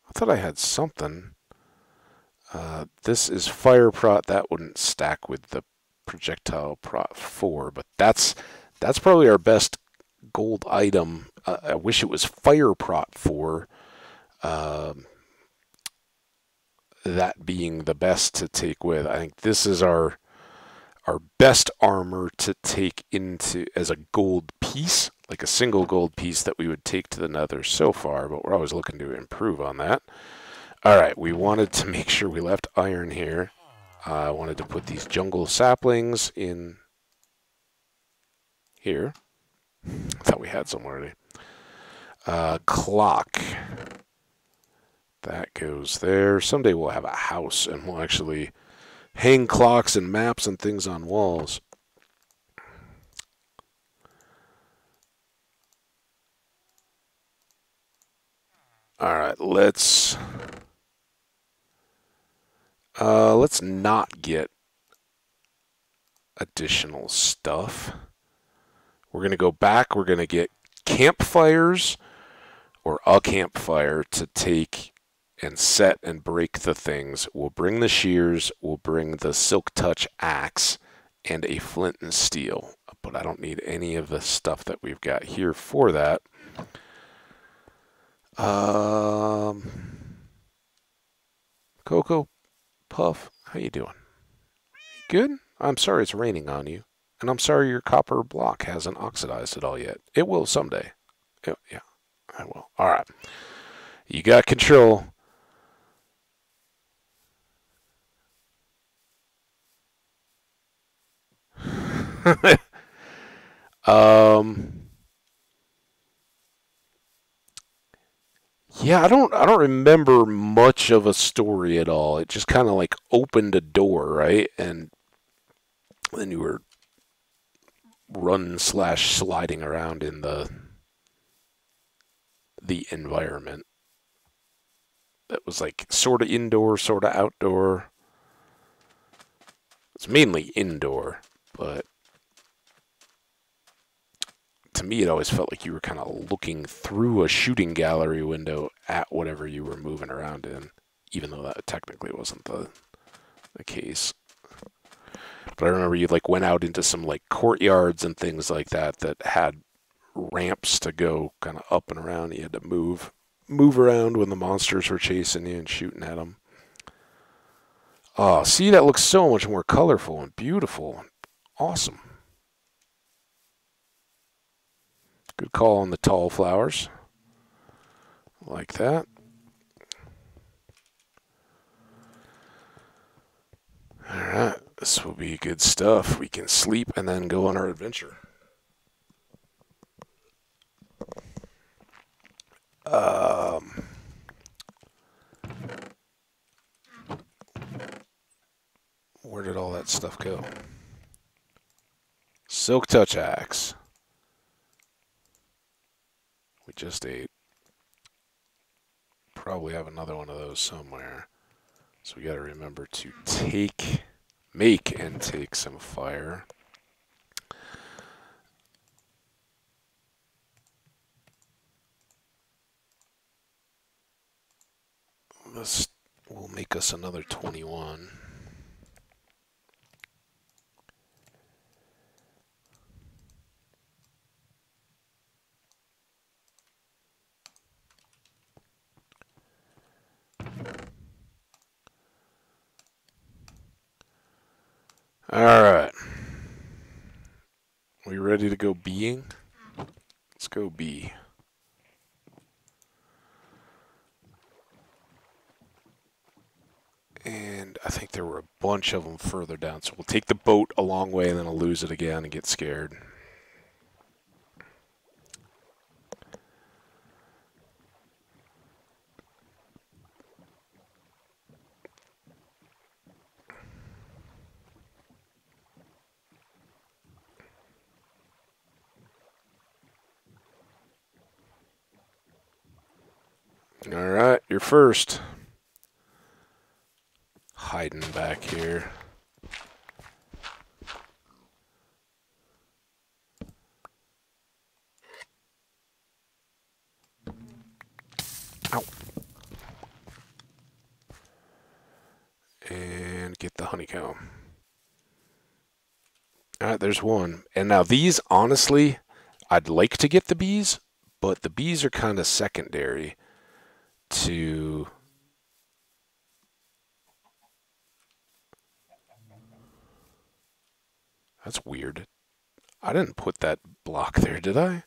I thought I had something. This is Fire Prot. That wouldn't stack with the Projectile Prot 4, but that's probably our best gold item. I wish it was Fire Prot 4. That being the best to take with. I think this is our best armor to take into as a gold piece, like a single gold piece that we would take to the nether so far, but we're always looking to improve on that. Alright, we wanted to make sure we left iron here. I wanted to put these jungle saplings in here. I thought we had some already. Clock. That goes there. Someday we'll have a house and we'll actually hang clocks and maps and things on walls. Alright, let's not get additional stuff. We're going to go back. We're going to get campfires or a campfire to take and set and break the things. We'll bring the shears. We'll bring the Silk Touch axe and a flint and steel. But I don't need any of the stuff that we've got here for that. Cocoa Puff, how you doing? Good? I'm sorry it's raining on you. And I'm sorry your copper block hasn't oxidized at all yet. It will someday. Yeah, I will. All right. You got control. Yeah, I don't remember much of a story at all. It just kind of like opened a door, right? And then you were sliding around in the environment. That was like sort of indoor, sort of outdoor. It's mainly indoor, but to me it always felt like you were kind of looking through a shooting gallery window at whatever you were moving around in, even though that technically wasn't the case. But I remember you like went out into some like courtyards and things like that that had ramps to go kind of up and around. You had to move around when the monsters were chasing you and shooting at them. Oh, see, that looks so much more colorful and beautiful. Awesome. Good call on the tall flowers. Like that. Alright, this will be good stuff. We can sleep and then go on our adventure. Where did all that stuff go? Silk Touch Axe. We just ate. Probably have another one of those somewhere. So we got to remember to make and take some fire. This will make us another 21. Alright. We ready to go beeing? Let's go bee. And I think there were a bunch of them further down. So we'll take the boat a long way and then I'll lose it again and get scared. Alright, you're first. Hiding back here. Ow. And get the honeycomb. Alright, there's one. And now these, honestly, I'd like to get the bees, but the bees are kind of secondary to... That's weird. I didn't put that block there, did I?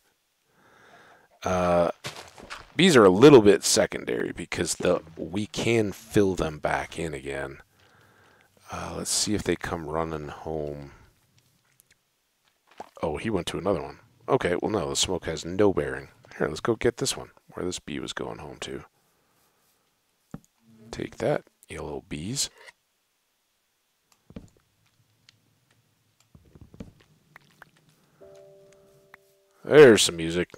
Bees are a little bit secondary because we can fill them back in again. Let's see if they come running home. Oh, he went to another one. Okay, well no, the smoke has no bearing. Here, let's go get this one, where this bee was going home to. Take that, you little bees. There's some music.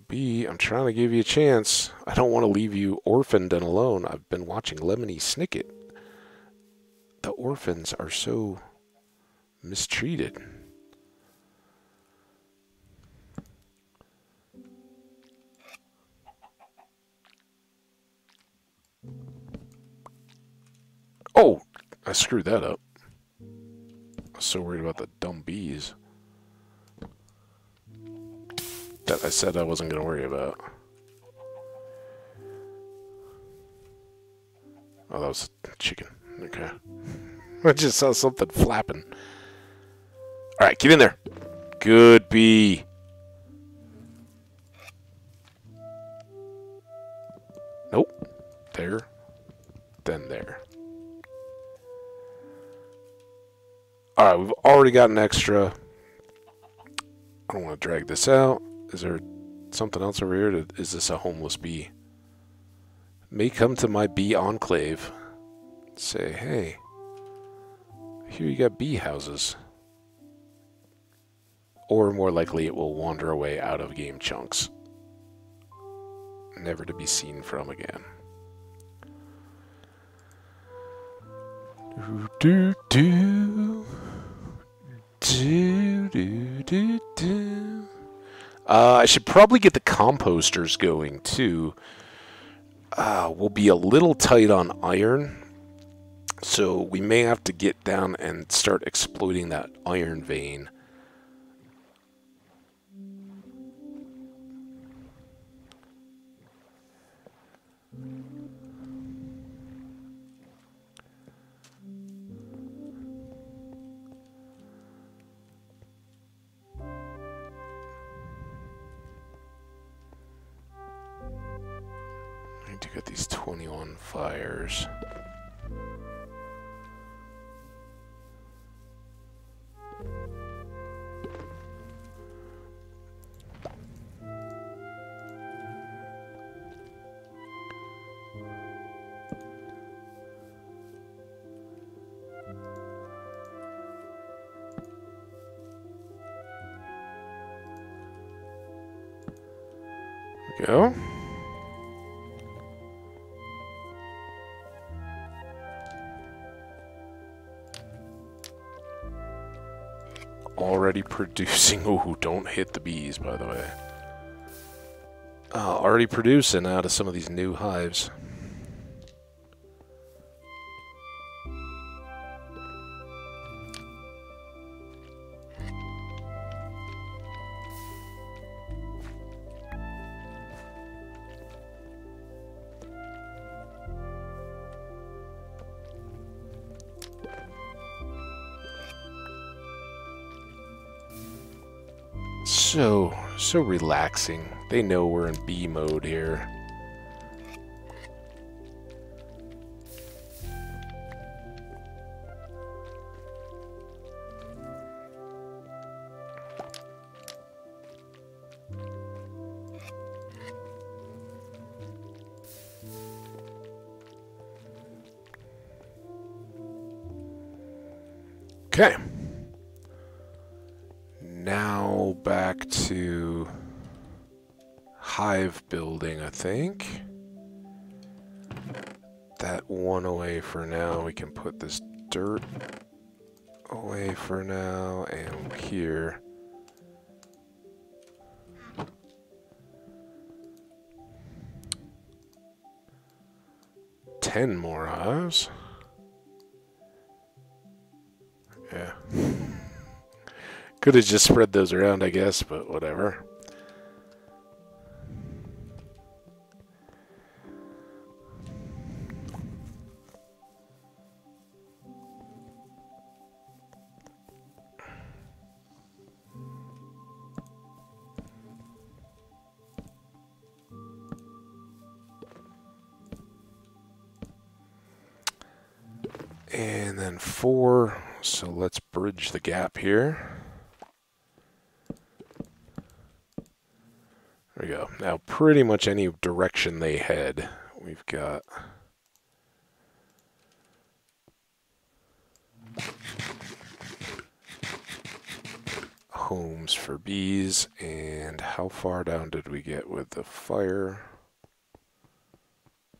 B, I'm trying to give you a chance. I don't want to leave you orphaned and alone. I've been watching Lemony Snicket. The orphans are so mistreated. Oh, I screwed that up. I was so worried about the dumb bees that I said I wasn't going to worry about. Oh, that was chicken. Okay. I just saw something flapping. Alright, get in there. Good bee. Nope. There. Then there. Alright, we've already got an extra. I don't want to drag this out. Is there something else over here? Is this a homeless bee? May come to my bee enclave. Say, hey, here you got bee houses. Or more likely it will wander away out of game chunks. Never to be seen from again. Do do do do do do. I should probably get the composters going too. we'll be a little tight on iron, so we may have to get down and start exploiting that iron vein. I need to get these 21 fires. Go. Already producing. Ooh, don't hit the bees, by the way. Already producing out of some of these new hives. So relaxing. They know we're in bee mode here. Okay. Now back to hive building, I think. That one away for now. We can put this dirt away for now, and here. Ten more hives. Yeah. Could have just spread those around, I guess, but whatever. And then 4, so let's bridge the gap here. There we go. Now, pretty much any direction they head, we've got homes for bees. And how far down did we get with the fire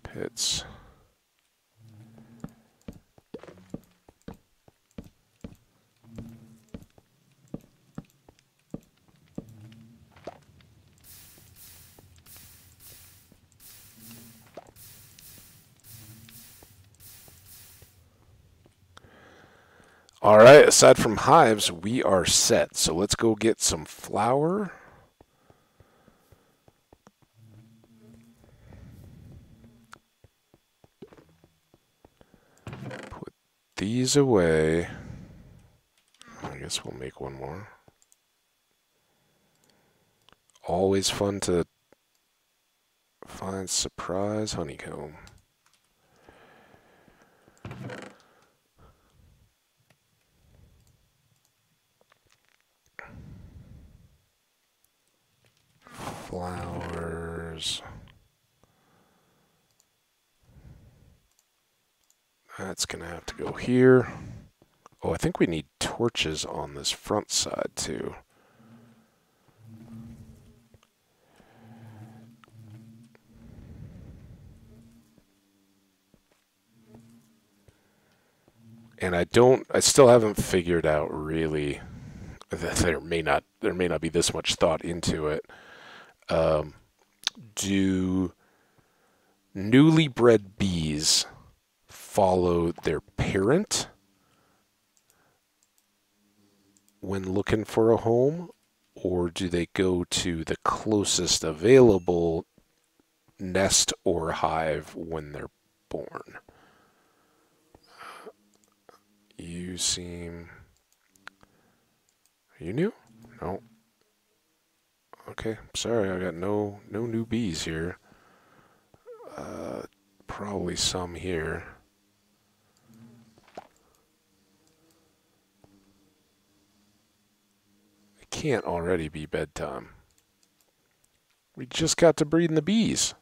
pits? All right, aside from hives, we are set. So let's go get some flour. Put these away. I guess we'll make one more. Always fun to find surprise honeycomb. Flowers. That's gonna have to go here. Oh, I think we need torches on this front side too. And I still haven't figured out really that there may not be this much thought into it. Do newly bred bees follow their parent when looking for a home, or do they go to the closest available nest or hive when they're born? You seem... Are you new? No. Okay, sorry, I got no new bees here. Probably some here. It can't already be bedtime. We just got to breeding the bees.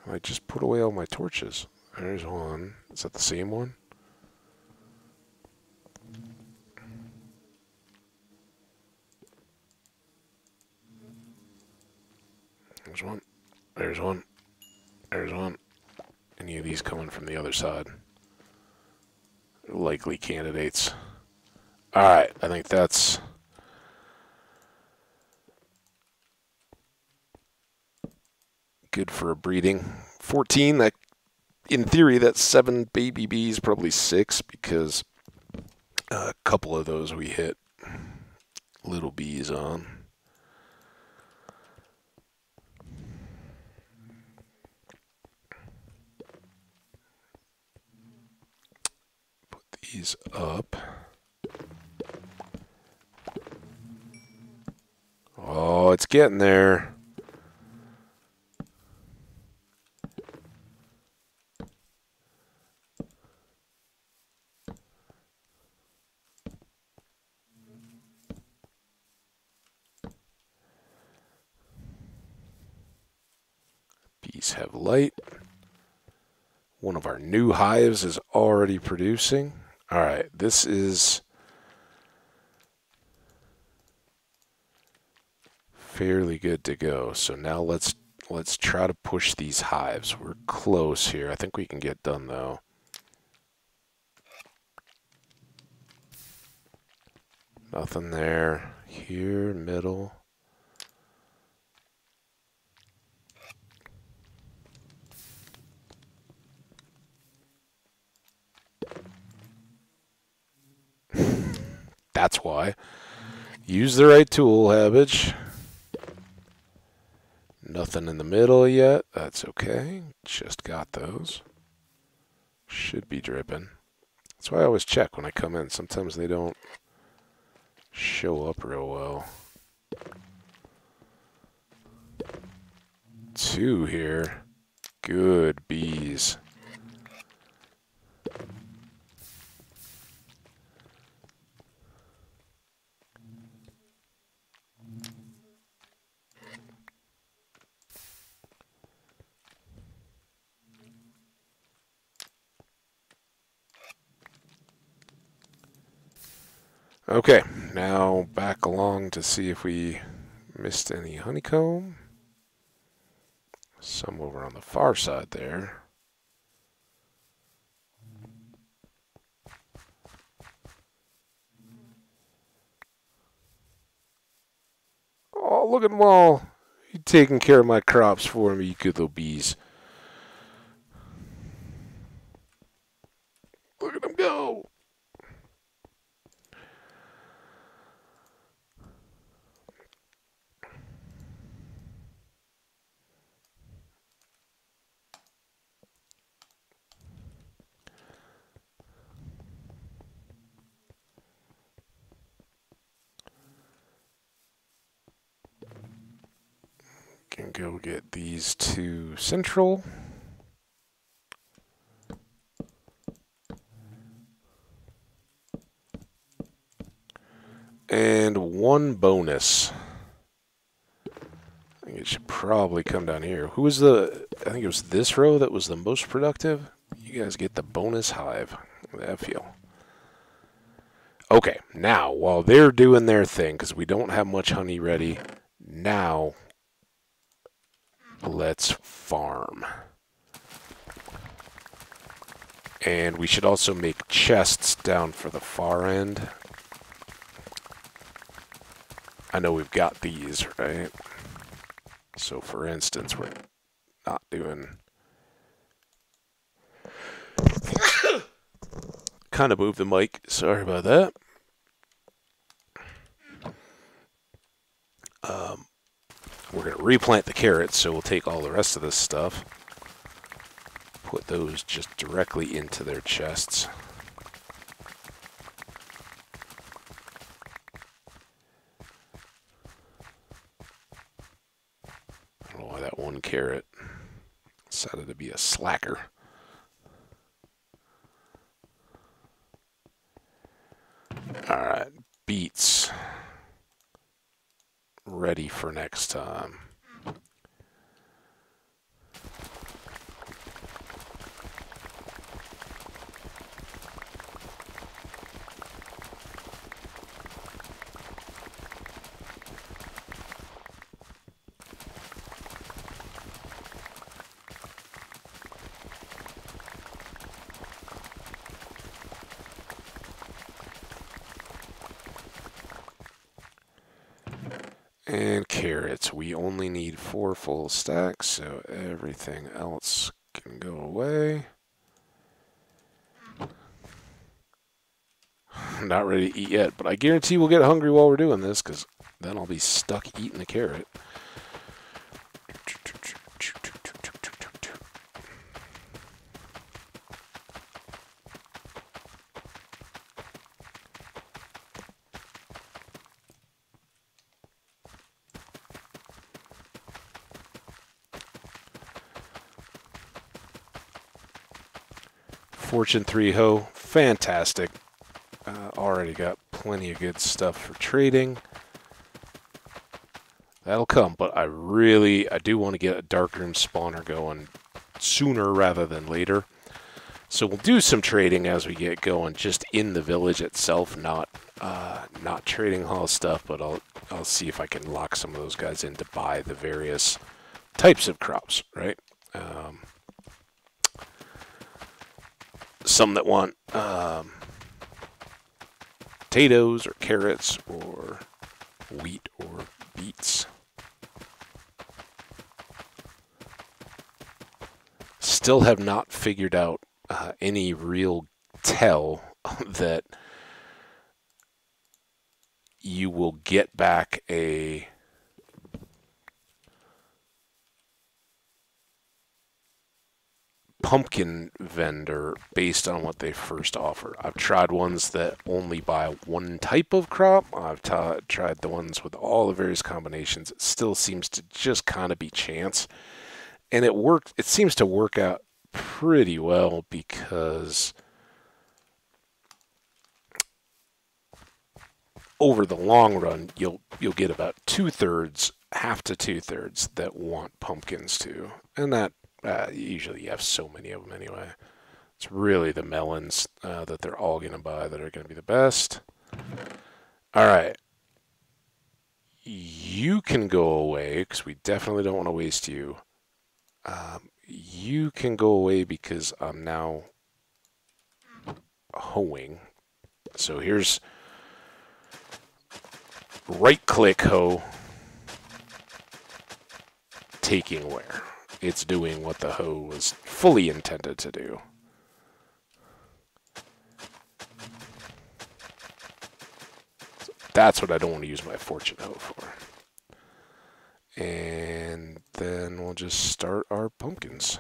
I just put away all my torches. There's one. Is that the same one? There's one. There's one. There's one. Any of these coming from the other side? Likely candidates. Alright, I think that's... good for a breeding. 14, that in theory that's 7 baby bees, probably 6, because a couple of those we hit little bees on. Put these up. Oh, it's getting there. Bees have light. One of our new hives is already producing. All right, this is fairly good to go. So now let's try to push these hives. We're close here. I think we can get done though. Nothing there. Here, middle. That's why. Use the right tool, Habbage. Nothing in the middle yet. That's okay. Just got those. Should be dripping. That's why I always check when I come in. Sometimes they don't show up real well. 2 here. Good bees. Okay, now back along to see if we missed any honeycomb. Some over on the far side there. Oh, look at them all. You taking care of my crops for me, you good little bees. Look at them go. Can go get these 2 central. And 1 bonus. I think it should probably come down here. Who was the... I think it was this row that was the most productive. You guys get the bonus hive. How does that feel? Okay, now, while they're doing their thing, because we don't have much honey ready, now... let's farm. And we should also make chests down for the far end. I know we've got these, right? So for instance, we're not doing... kind of moved the mic. Sorry about that. We're going to replant the carrots, so we'll take all the rest of this stuff, put those just directly into their chests. I don't know why that one carrot decided to be a slacker. Alright, beets. Ready for next time. And carrots. We only need 4 full stacks, so everything else can go away. I'm not ready to eat yet, but I guarantee we'll get hungry while we're doing this, because then I'll be stuck eating a carrot. Fortune 3 hoe, fantastic. Already got plenty of good stuff for trading. That'll come, but I do want to get a darkroom spawner going sooner rather than later. So we'll do some trading as we get going, just in the village itself, not trading hall stuff, but I'll see if I can lock some of those guys in to buy the various types of crops, right? Some that want potatoes or carrots or wheat or beets. Still have not figured out any real tell that you will get back a pumpkin vendor based on what they first offer. I've tried ones that only buy one type of crop. I've tried the ones with all the various combinations. It still seems to just kind of be chance. And it seems to work out pretty well because over the long run, you'll get about 2/3, half to 2/3 that want pumpkins too. And that usually you have so many of them anyway. It's really the melons that they're all going to buy that are going to be the best. All right. You can go away because we definitely don't want to waste you. You can go away because I'm now hoeing. So here's right-click hoe, taking where. It's doing what the hoe was fully intended to do. So that's what I don't want to use my fortune hoe for. And then we'll just start our pumpkins.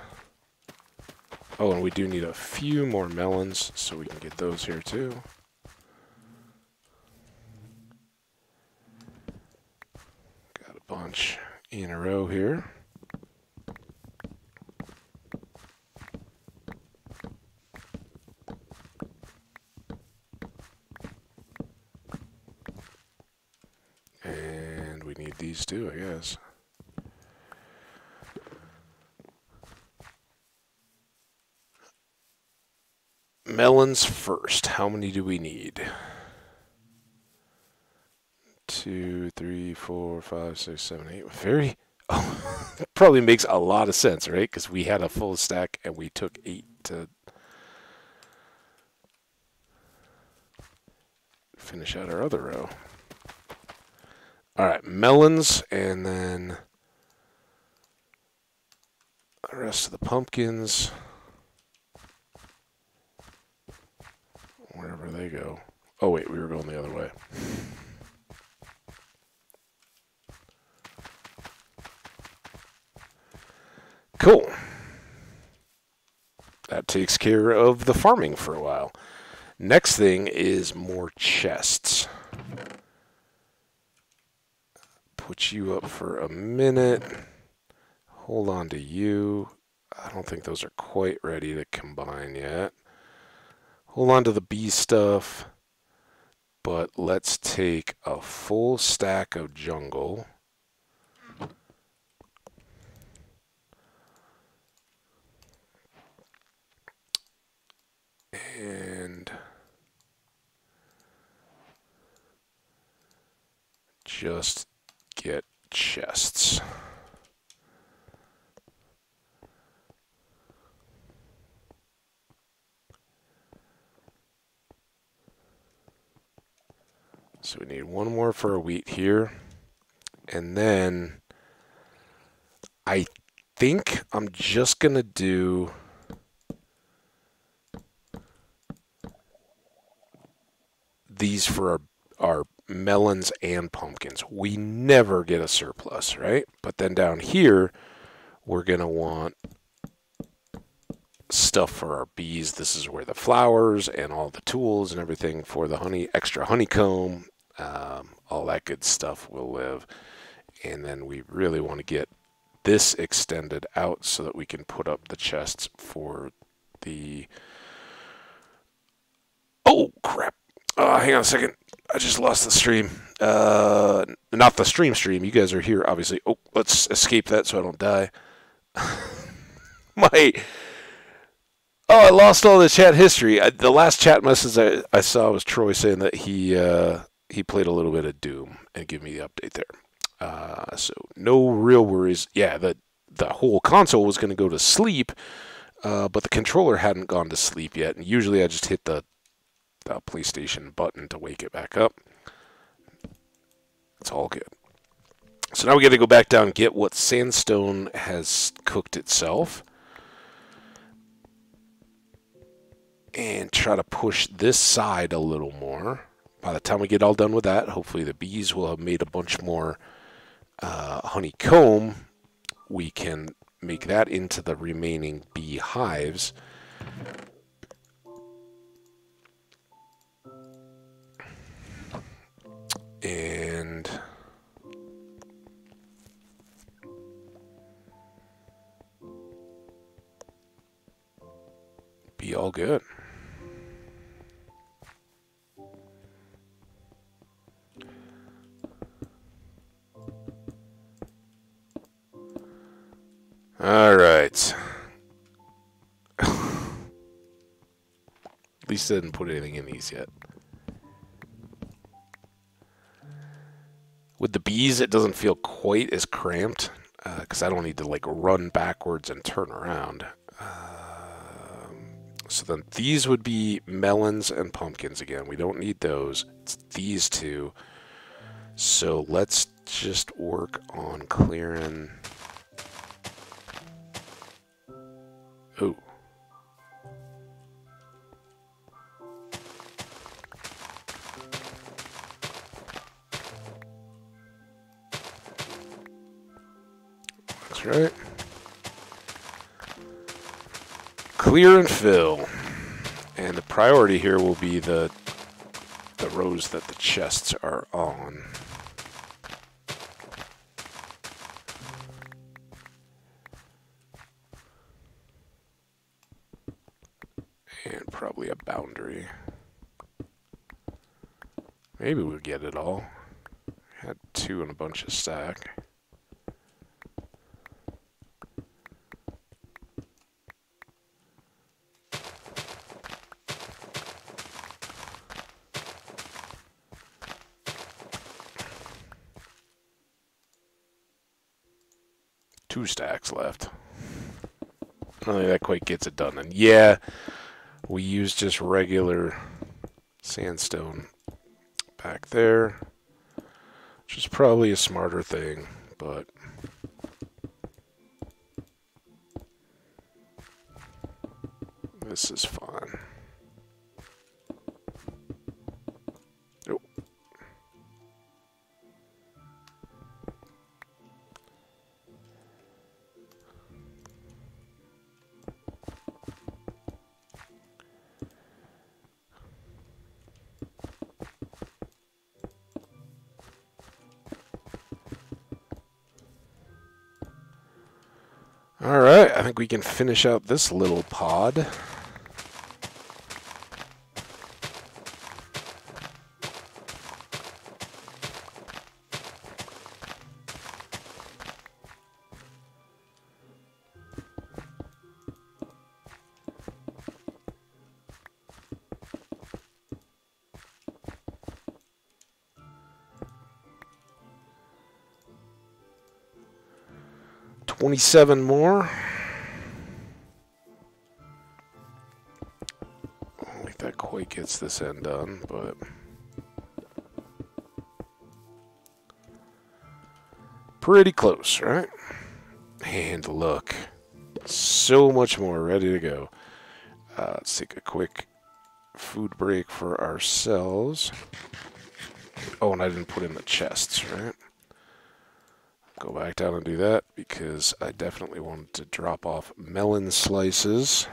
Oh, and we do need a few more melons, so we can get those here too. Got a bunch in a row here. And we need these too, I guess. Melons first. How many do we need? 2, 3, 4, 5, 6, 7, 8. Very. Oh, probably makes a lot of sense, right? Because we had a full stack and we took 8 to finish out our other row. All right, melons, and then the rest of the pumpkins. Wherever they go. Oh wait, we were going the other way. Cool. That takes care of the farming for a while. Next thing is more chests. Put you up for a minute. Hold on to you. I don't think those are quite ready to combine yet. Hold on to the bee stuff. But let's take a full stack of jungle. And just get chests. So we need one more for our wheat here. And then I think I'm just going to do these for our melons and pumpkins. We never get a surplus, right? But then down here, we're going to want stuff for our bees. This is where the flowers and all the tools and everything for the honey, extra honeycomb, all that good stuff will live. And then we really want to get this extended out so that we can put up the chests for the... Oh, crap. Hang on a second. I just lost the stream. Not the stream. You guys are here, obviously. Oh, let's escape that so I don't die. I lost all the chat history. The last chat message I saw was Troy saying that he played a little bit of Doom and give me the update there. So no real worries. Yeah, the whole console was going to go to sleep, but the controller hadn't gone to sleep yet. And usually I just hit the PlayStation button to wake it back up. It's all good. So now we got to go back down and get what sandstone has cooked itself. And try to push this side a little more. By the time we get all done with that, hopefully the bees will have made a bunch more honeycomb. We can make that into the remaining bee hives. And be all good. All right. At least I didn't put anything in these yet. With the bees, it doesn't feel quite as cramped because I don't need to like run backwards and turn around. So then these would be melons and pumpkins again. We don't need those. It's these two. So let's just work on clearing... Ooh. That's right. Clear and fill. And the priority here will be the rows that the chests are on. And probably a boundary. Maybe we'll get it all. Had 2 and a bunch of stack. Two stacks left. I don't think that quite gets it done. And yeah, we use just regular sandstone back there, which is probably a smarter thing, but This is fine. Nope. All right, I think we can finish out this little pod. $27 more. I don't think that quite gets this end done, but pretty close, right? And look, so much more ready to go. Let's take a quick food break for ourselves. Oh, and I didn't put in the chests, right? Go back down and do that because I definitely wanted to drop off melon slices.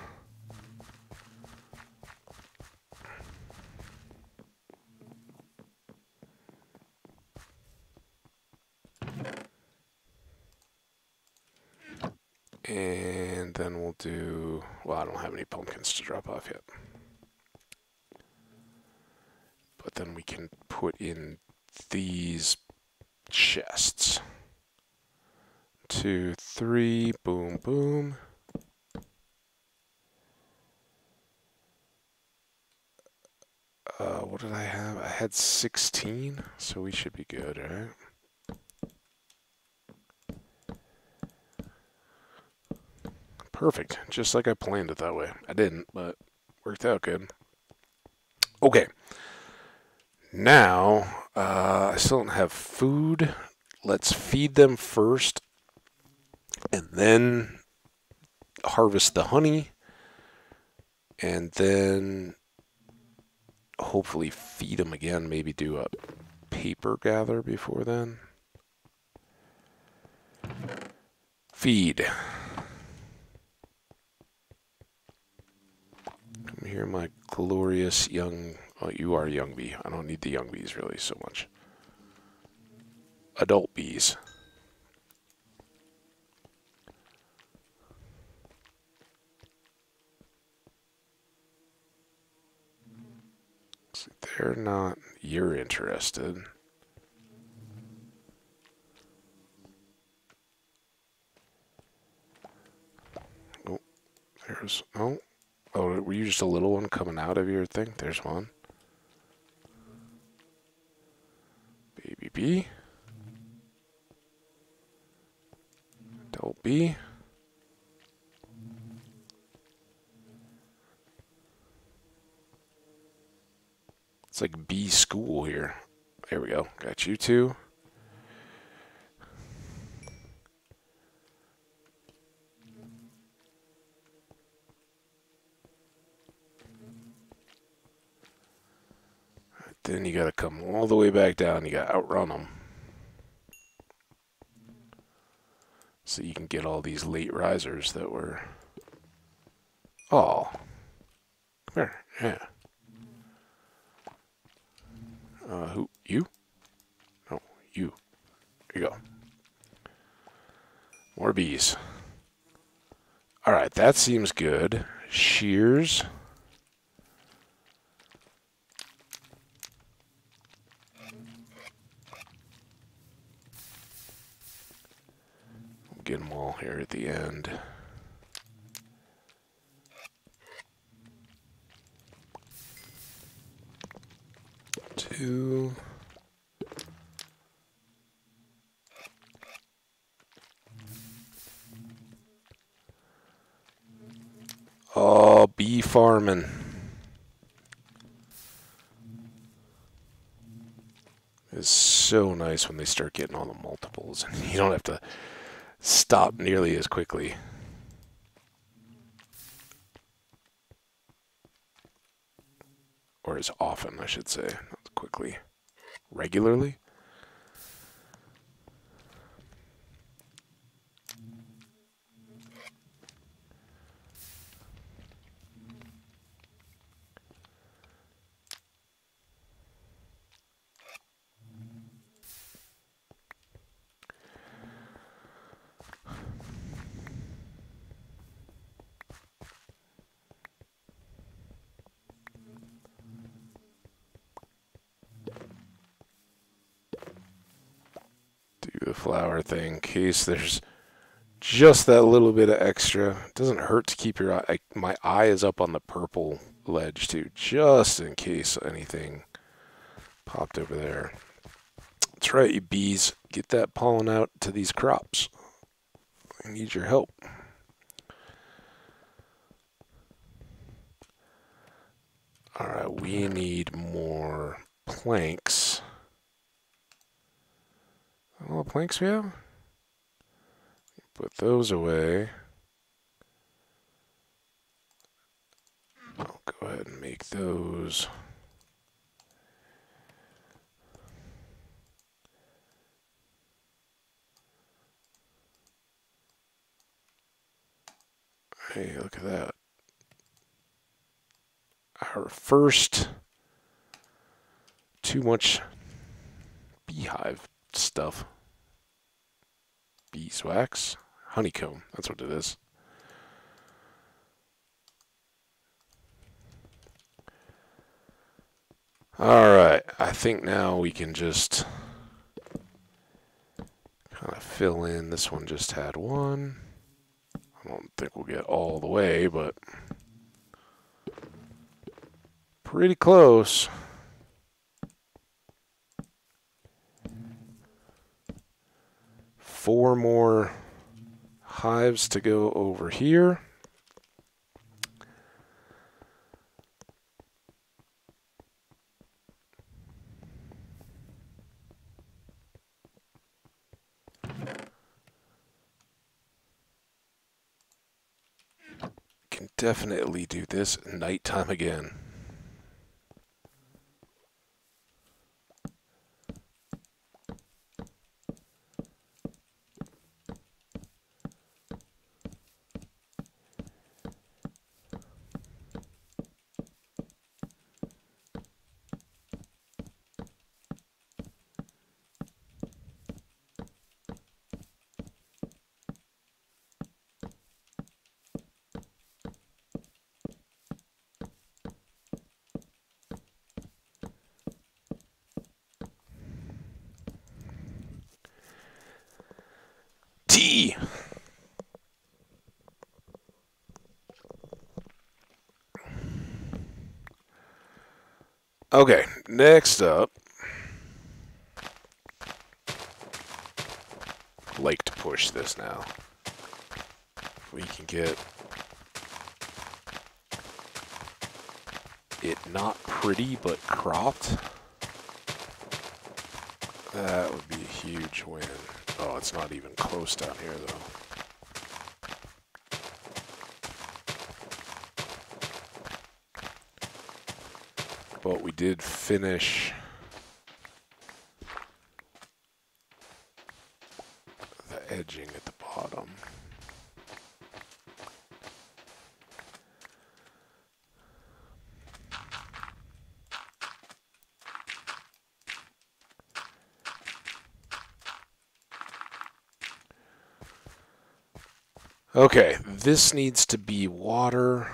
And then we'll do, well, I don't have any pumpkins to drop off yet. But then we can put in these chests. 2, 3, boom, boom. What did I have? I had 16, so we should be good, right? Perfect, just like I planned it that way. I didn't, but worked out good. Okay, now I still don't have food. Let's feed them first, and then harvest the honey, and then hopefully feed them again. Maybe do a paper gather before then. Feed. Come here, my glorious young... Oh, you are young bee. I don't need the young bees really so much. Adult bees. See, they're not... You're interested. Oh, there's... Oh. Oh, were you just a little one coming out of your thing? There's one. Baby bee. Adult bee. It's like bee school here. There we go. Got you two. Then you gotta come all the way back down. You gotta outrun them. So you can get all these late risers that were... Oh. Come here. Yeah. Who? You? No, you. Here you go. More bees. Alright, that seems good. Shears. Get them all here at the end. Two. Oh, bee farming. It's so nice when they start getting all the multiples and you don't have to stop nearly as quickly. or as often, I should say, not quickly, regularly. Do the flower thing in case there's just that little bit of extra. It doesn't hurt to keep your eye. My eye is up on the purple ledge too, just in case anything popped over there. That's right, you bees. Get that pollen out to these crops. I need your help. Alright, we need more planks. All the planks we have? Put those away. I'll go ahead and make those. Hey, look at that. Our first too much beehive stuff. Beeswax? Honeycomb, that's what it is. Alright, I think now we can just kind of fill in. This one just had one. I don't think we'll get all the way, but pretty close. Four more hives to go over here. Can definitely do this nighttime again. Tea! Okay, next up. Like to push this now. We can get it not pretty but cropped. That would be a huge win. Oh, it's not even close down here though. But we did finish the edging at the bottom. Okay, this needs to be water.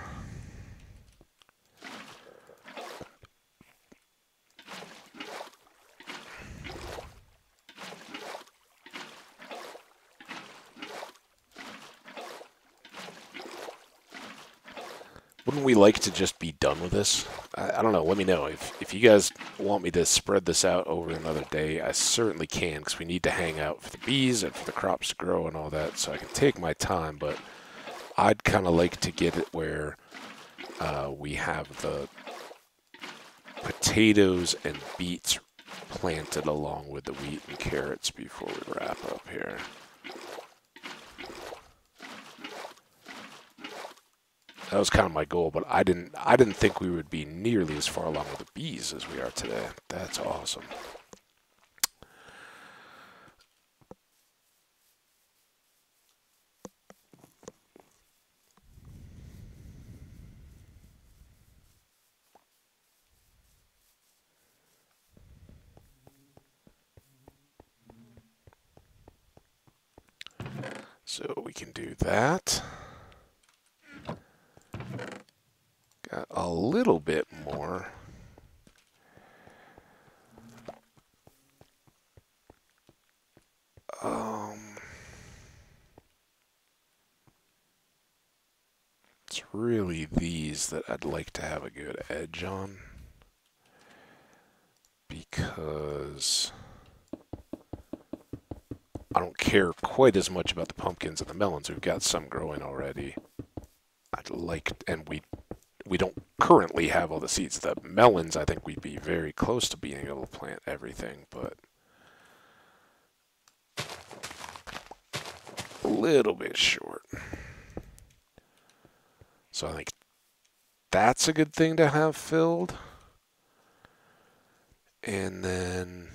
Wouldn't we like to just be done with this? I don't know. Let me know. If you guys want me to spread this out over another day, I certainly can, because we need to hang out for the bees and for the crops to grow and all that, so I can take my time, but I'd kind of like to get it where we have the potatoes and beets planted along with the wheat and carrots before we wrap up here. That was kind of my goal, but I didn't think we would be nearly as far along with the bees as we are today. That's awesome. So we can do that. Got a little bit more. It's really these that I'd like to have a good edge on, because I don't care quite as much about the pumpkins and the melons. We've got some growing already. I'd like, and we don't currently have all the seeds. The melons, I think we'd be very close to being able to plant everything, but a little bit short. So I think that's a good thing to have filled. And then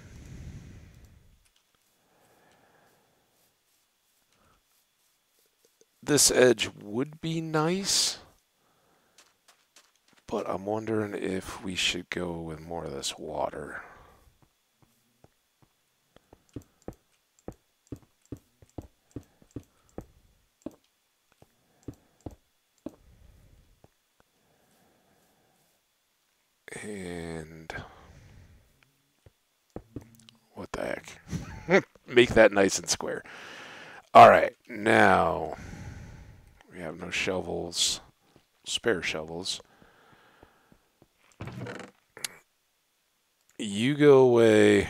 this edge would be nice, but I'm wondering if we should go with more of this water. And what the heck? Make that nice and square. All right, now we have no shovels, spare shovels. You go away.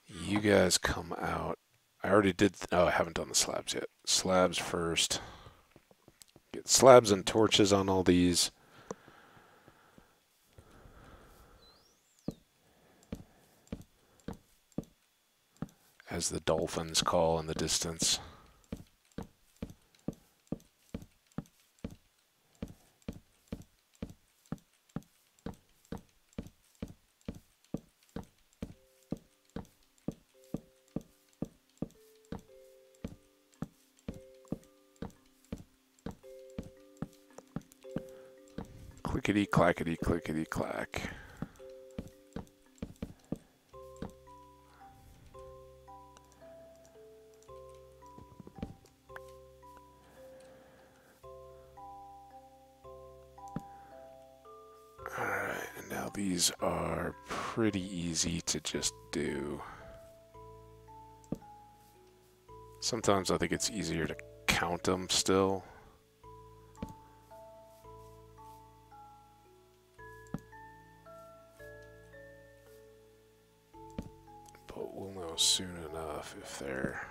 You guys come out. I already did. Oh, I haven't done the slabs yet. Slabs first. Get slabs and torches on all these. As the dolphins call in the distance. Clickety clackety clickety clack. Alright, and now these are pretty easy to just do. Sometimes I think it's easier to count them still. But we'll know soon enough if they're...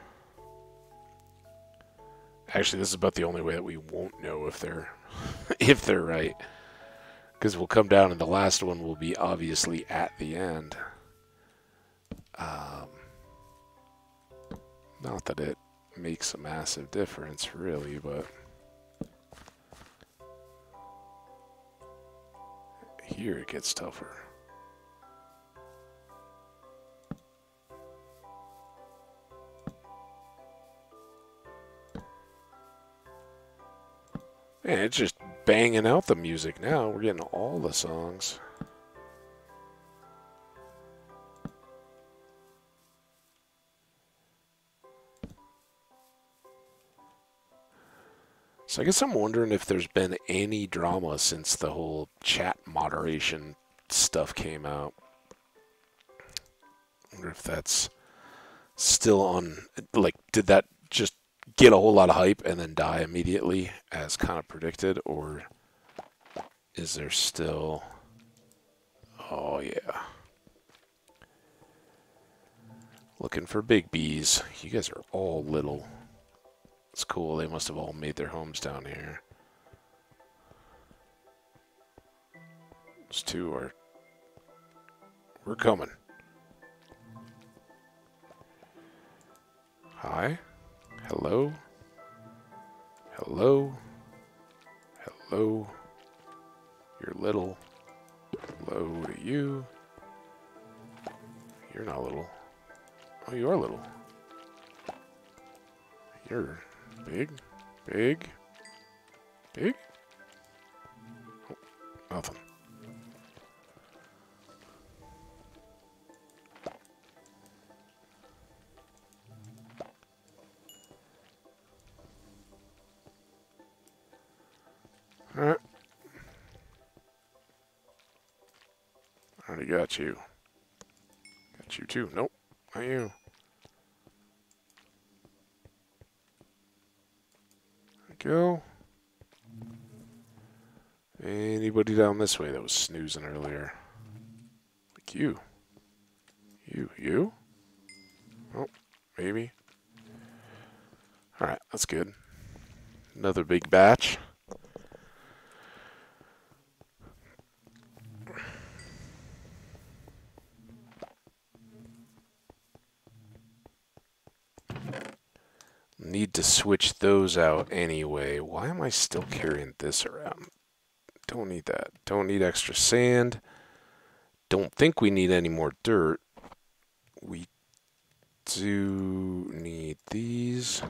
Actually, this is about the only way that we won't know if they're if they're right. Because we'll come down and the last one will be obviously at the end. Not that it makes a massive difference, really, but... Here it gets tougher. Man, it's just banging out the music now. We're getting all the songs. So I guess I'm wondering if there's been any drama since the whole chat moderation stuff came out. I wonder if that's still on, like, did that just get a whole lot of hype and then die immediately as kind of predicted, or is there still... Oh yeah. Looking for big bees. You guys are all little. It's cool, they must have all made their homes down here. Those two are... We're coming. Hi. Hello. Hello. Hello. You're little. Hello to you. You're not little. Oh, you are little. You're big. Big. Big? Oh, nothing. Alright. Already got you. Got you too. Nope. Not you. Go. Anybody down this way that was snoozing earlier? Like you. You? Oh, maybe. Alright, that's good. Another big batch. Need to switch those out anyway. Why am I still carrying this around? Don't need that. Don't need extra sand. Don't think we need any more dirt. We do need these.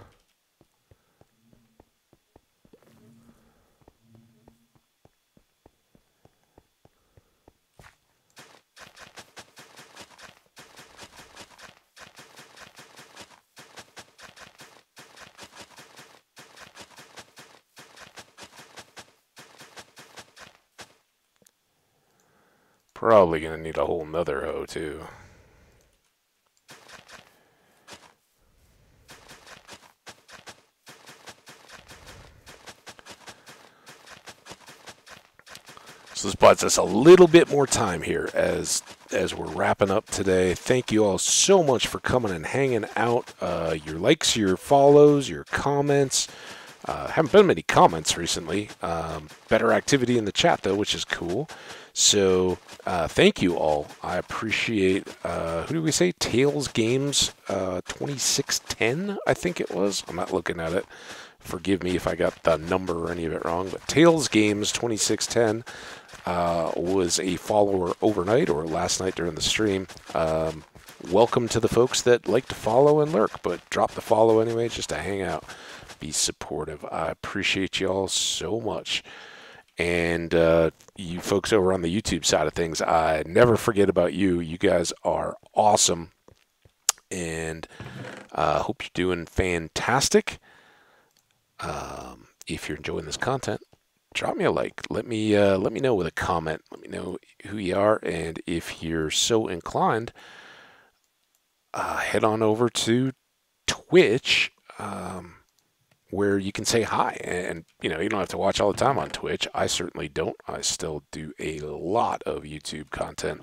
Probably gonna need a whole nother hoe too. So this buys us a little bit more time here as we're wrapping up today. Thank you all so much for coming and hanging out. Your likes, your follows, your comments. Haven't been many comments recently. Better activity in the chat though, which is cool. So thank you all. I appreciate. Who do we say? Tails Games 2610, I think it was. I'm not looking at it. Forgive me if I got the number or any of it wrong. But Tails Games 2610 was a follower overnight or last night during the stream. Welcome to the folks that like to follow and lurk, but drop the follow anyway just to hang out. Be supportive. I appreciate you all so much. And you folks over on the YouTube side of things, I never forget about you. You guys are awesome. And hope you're doing fantastic. If you're enjoying this content, drop me a like. Let me know with a comment. Let me know who you are. And if you're so inclined, head on over to Twitch. Where you can say hi, and you don't have to watch all the time on Twitch. I certainly don't. I still do a lot of YouTube content.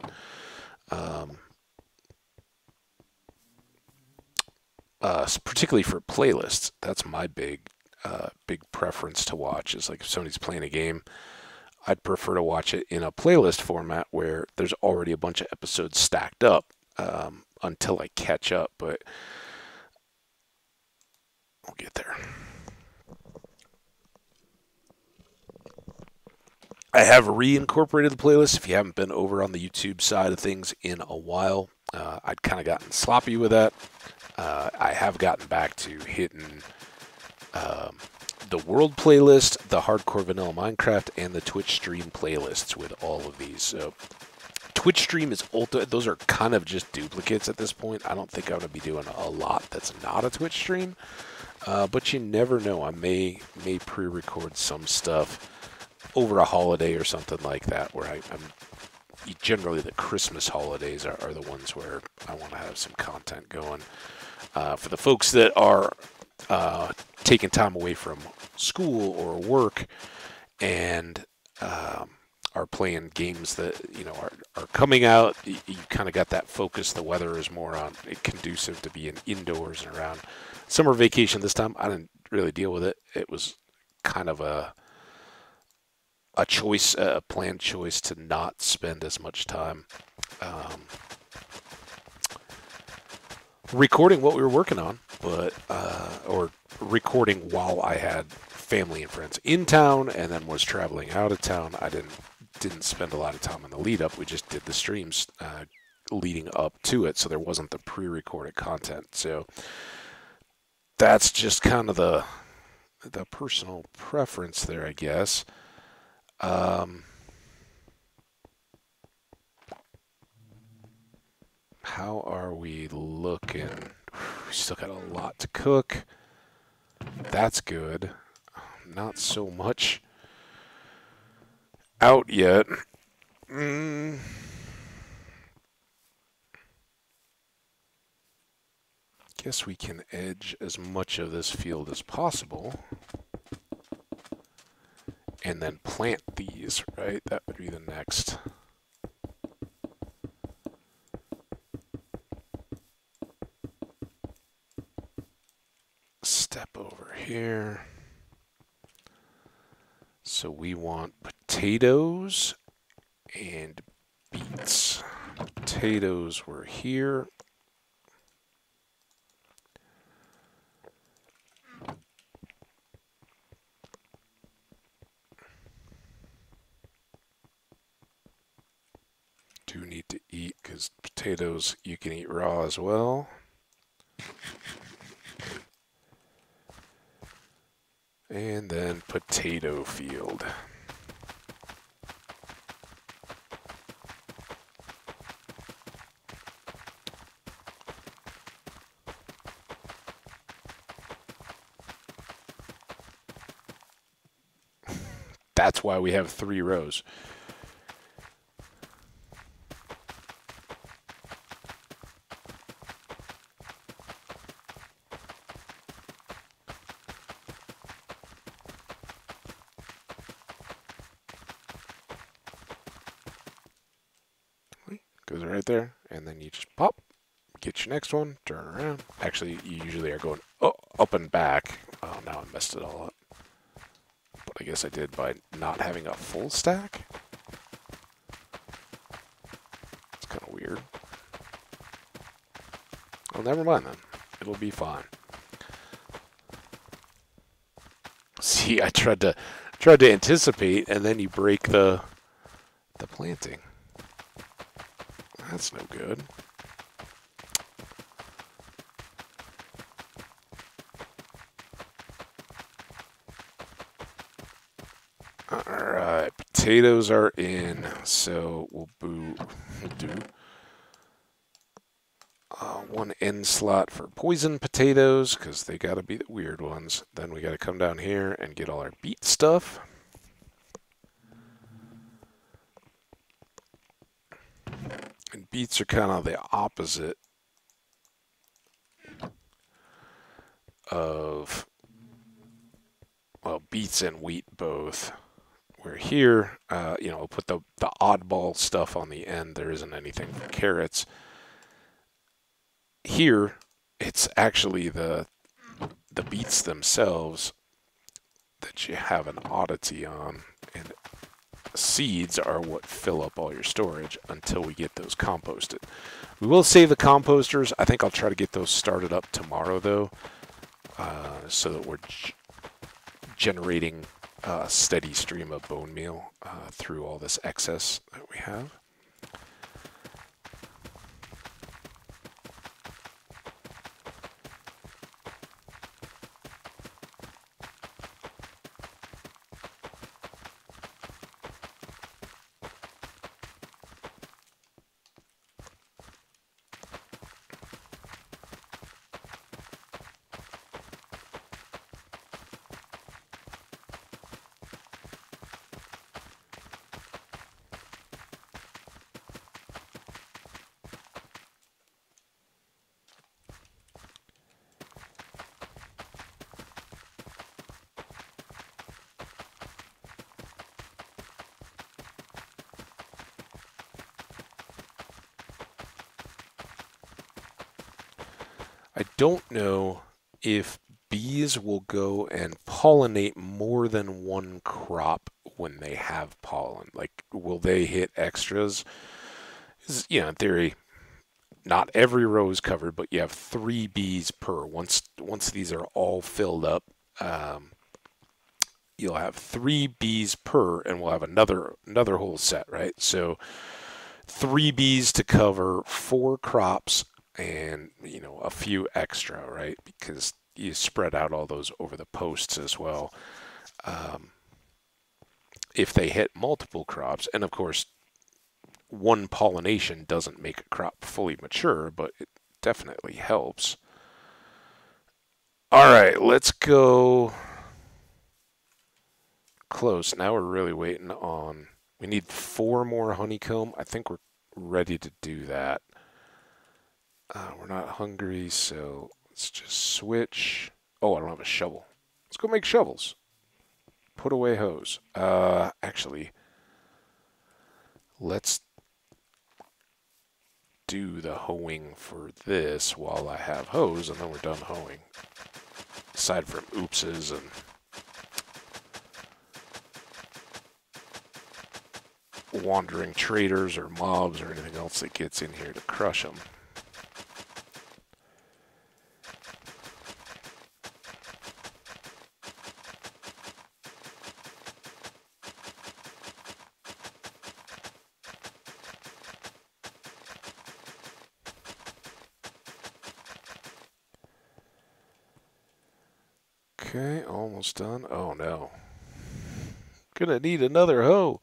Particularly for playlists. That's my big preference to watch. Is like if somebody's playing a game, I'd prefer to watch it in a playlist format where there's already a bunch of episodes stacked up until I catch up. But we'll get there. I have reincorporated the playlist. If you haven't been over on the YouTube side of things in a while, I'd kind of gotten sloppy with that. I have gotten back to hitting the World playlist, the Hardcore Vanilla Minecraft, and the Twitch stream playlists with all of these. So Twitch stream is those are kind of just duplicates at this point. I don't think I'm going to be doing a lot that's not a Twitch stream. But you never know. I may pre-record some stuff over a holiday or something like that, where I'm generally the Christmas holidays are the ones where I want to have some content going. For the folks that are taking time away from school or work and are playing games that are coming out, you kind of got that focus. The weather is more conducive to being indoors and around. Summer vacation this time, I didn't really deal with it. It was kind of a choice, a planned choice to not spend as much time recording what we were working on, but or recording while I had family and friends in town, and then was traveling out of town. I didn't spend a lot of time on the lead up. We just did the streams leading up to it, so there wasn't the pre-recorded content. So that's just kind of the personal preference there, I guess. How are we looking? We still got a lot to cook. That's good. Not so much out yet. Guess we can edge as much of this field as possible. And then plant these, right? That would be the next. Step over here. So we want potatoes and beets. Potatoes were here. Do need to eat because potatoes you can eat raw as well. And then potato field. That's why we have 3 rows. Goes right there, and then you just pop, get your next one, turn around. Actually, you usually are going up and back. Oh, now I messed it all up. But I guess I did by not having a full stack. It's kind of weird. Well, never mind then. It'll be fine. See, I tried to anticipate, and then you break the planting. That's no good. Alright, potatoes are in, so we'll do 1 end slot for poison potatoes, because they gotta be the weird ones. Then we gotta come down here and get all our beet stuff. And beets are kind of the opposite of, well, beets and wheat both. Where here, we'll put the oddball stuff on the end. There isn't anything for carrots. Here, it's actually the beets themselves that you have an oddity on, and seeds are what fill up all your storage until we get those composted. We will save the composters. I think I'll try to get those started up tomorrow, though, so that we're generating a steady stream of bone meal through all this excess that we have. I don't know if bees will go and pollinate more than one crop when they have pollen. Like, will they hit extras? In theory, not every row is covered, but you have 3 bees per. Once these are all filled up, you'll have 3 bees per, and we'll have another whole set, right? So 3 bees to cover 4 crops, and a few extra, right? Because you spread out all those over the posts as well. If they hit multiple crops, and of course, one pollination doesn't make a crop fully mature, but it definitely helps. All right, let's go close. Now we're really waiting on. We need 4 more honeycomb. I think we're ready to do that. We're not hungry, so let's just switch. Oh, I don't have a shovel. Let's go make shovels. Put away hose. Actually, let's do the hoeing for this while I have hose, and then we're done hoeing. Aside from oopses and wandering traders or mobs or anything else that gets in here to crush them. Okay, almost done. Oh no. Gonna need another hoe.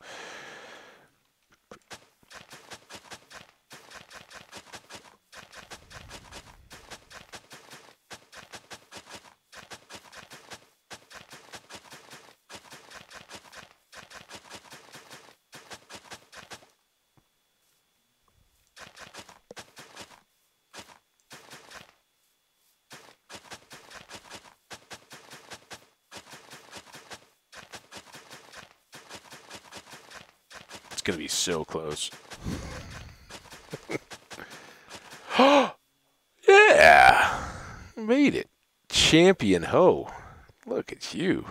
It's gonna be so close. Yeah! Made it. Champion hoe. Look at you.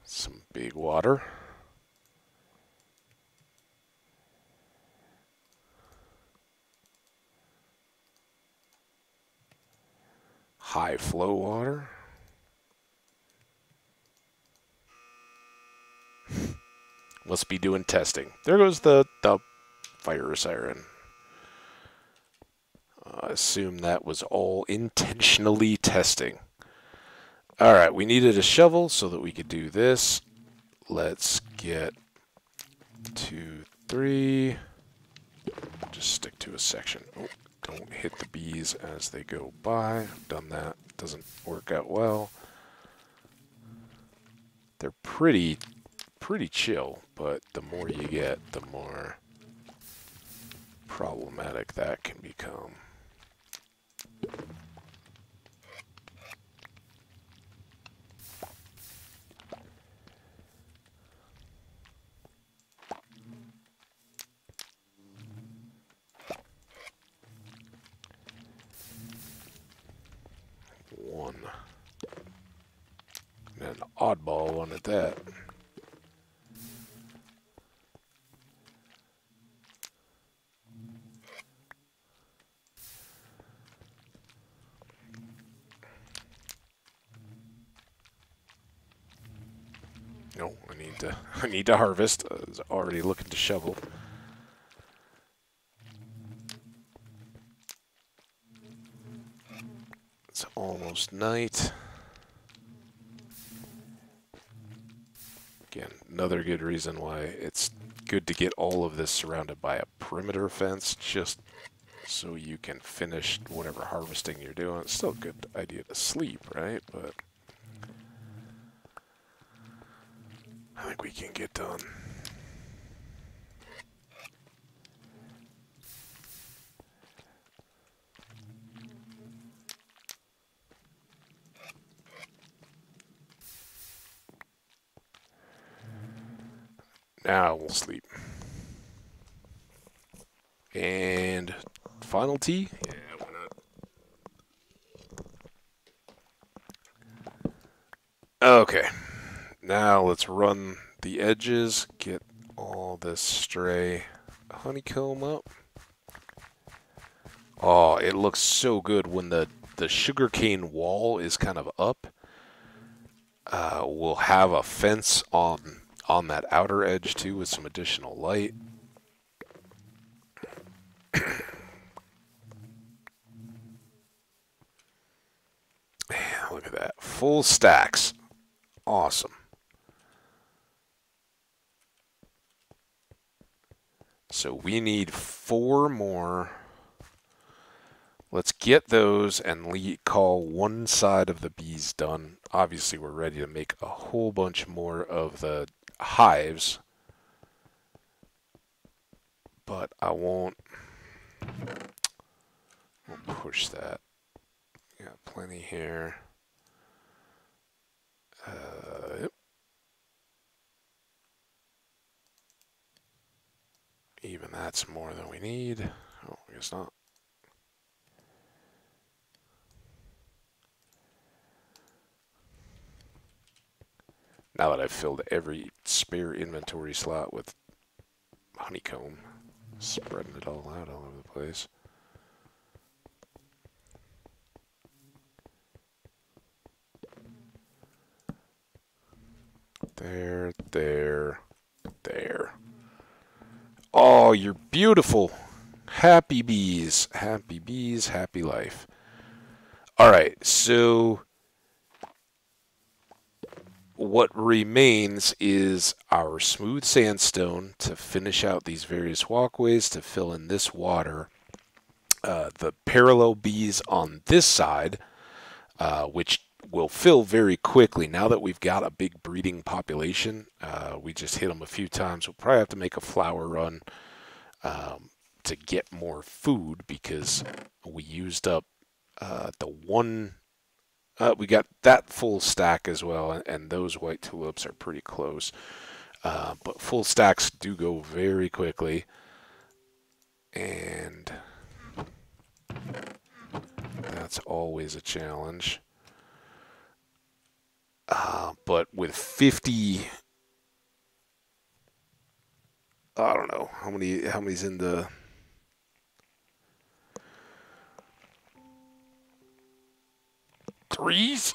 Some big water. High flow water. Must be doing testing. There goes the fire siren. I assume that was all intentionally testing. Alright, we needed a shovel so that we could do this. Let's get 2, 3. Just stick to a section. Oh, don't hit the bees as they go by. I've done that. Doesn't work out well. They're pretty chill, but the more you get, the more problematic that can become. One. And an oddball one at that. No, I need to harvest. I was already looking to shovel. It's almost night. Again, another good reason why it's good to get all of this surrounded by a perimeter fence, just so you can finish whatever harvesting you're doing. It's still a good idea to sleep, right? But I think we can get done. Now we'll sleep. And final tea? Yeah, why not? Okay. Now let's run the edges, get all this stray honeycomb up. Oh, it looks so good when the sugarcane wall is kind of up. We'll have a fence on that outer edge too with some additional light. Look at that. Full stacks. Awesome. So we need 4 more. Let's get those and call one side of the bees done. Obviously, we're ready to make a whole bunch more of the hives. But I won't push that. Got plenty here. Yep. Even that's more than we need. Oh, I guess not. Now that I've filled every spare inventory slot with honeycomb, spreading it all out all over the place. There, there, there. Oh, you're beautiful. Happy bees. Happy bees, happy life. All right, so what remains is our smooth sandstone to finish out these various walkways, to fill in this water. The parallel bees on this side, which will fill very quickly. Now that we've got a big breeding population, we just hit them a few times. We'll probably have to make a flower run to get more food because we used up the one. We got that full stack as well, and those white tulips are pretty close. But full stacks do go very quickly, and that's always a challenge. But with 50, I don't know how many's in the threes.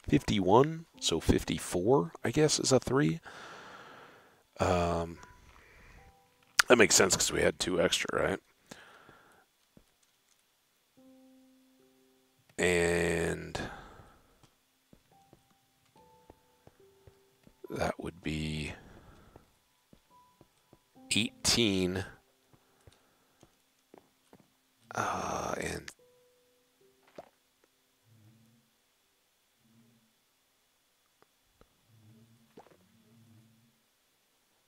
51, so 54, I guess, is a 3. That makes sense because we had 2 extra, right? And that would be 18. And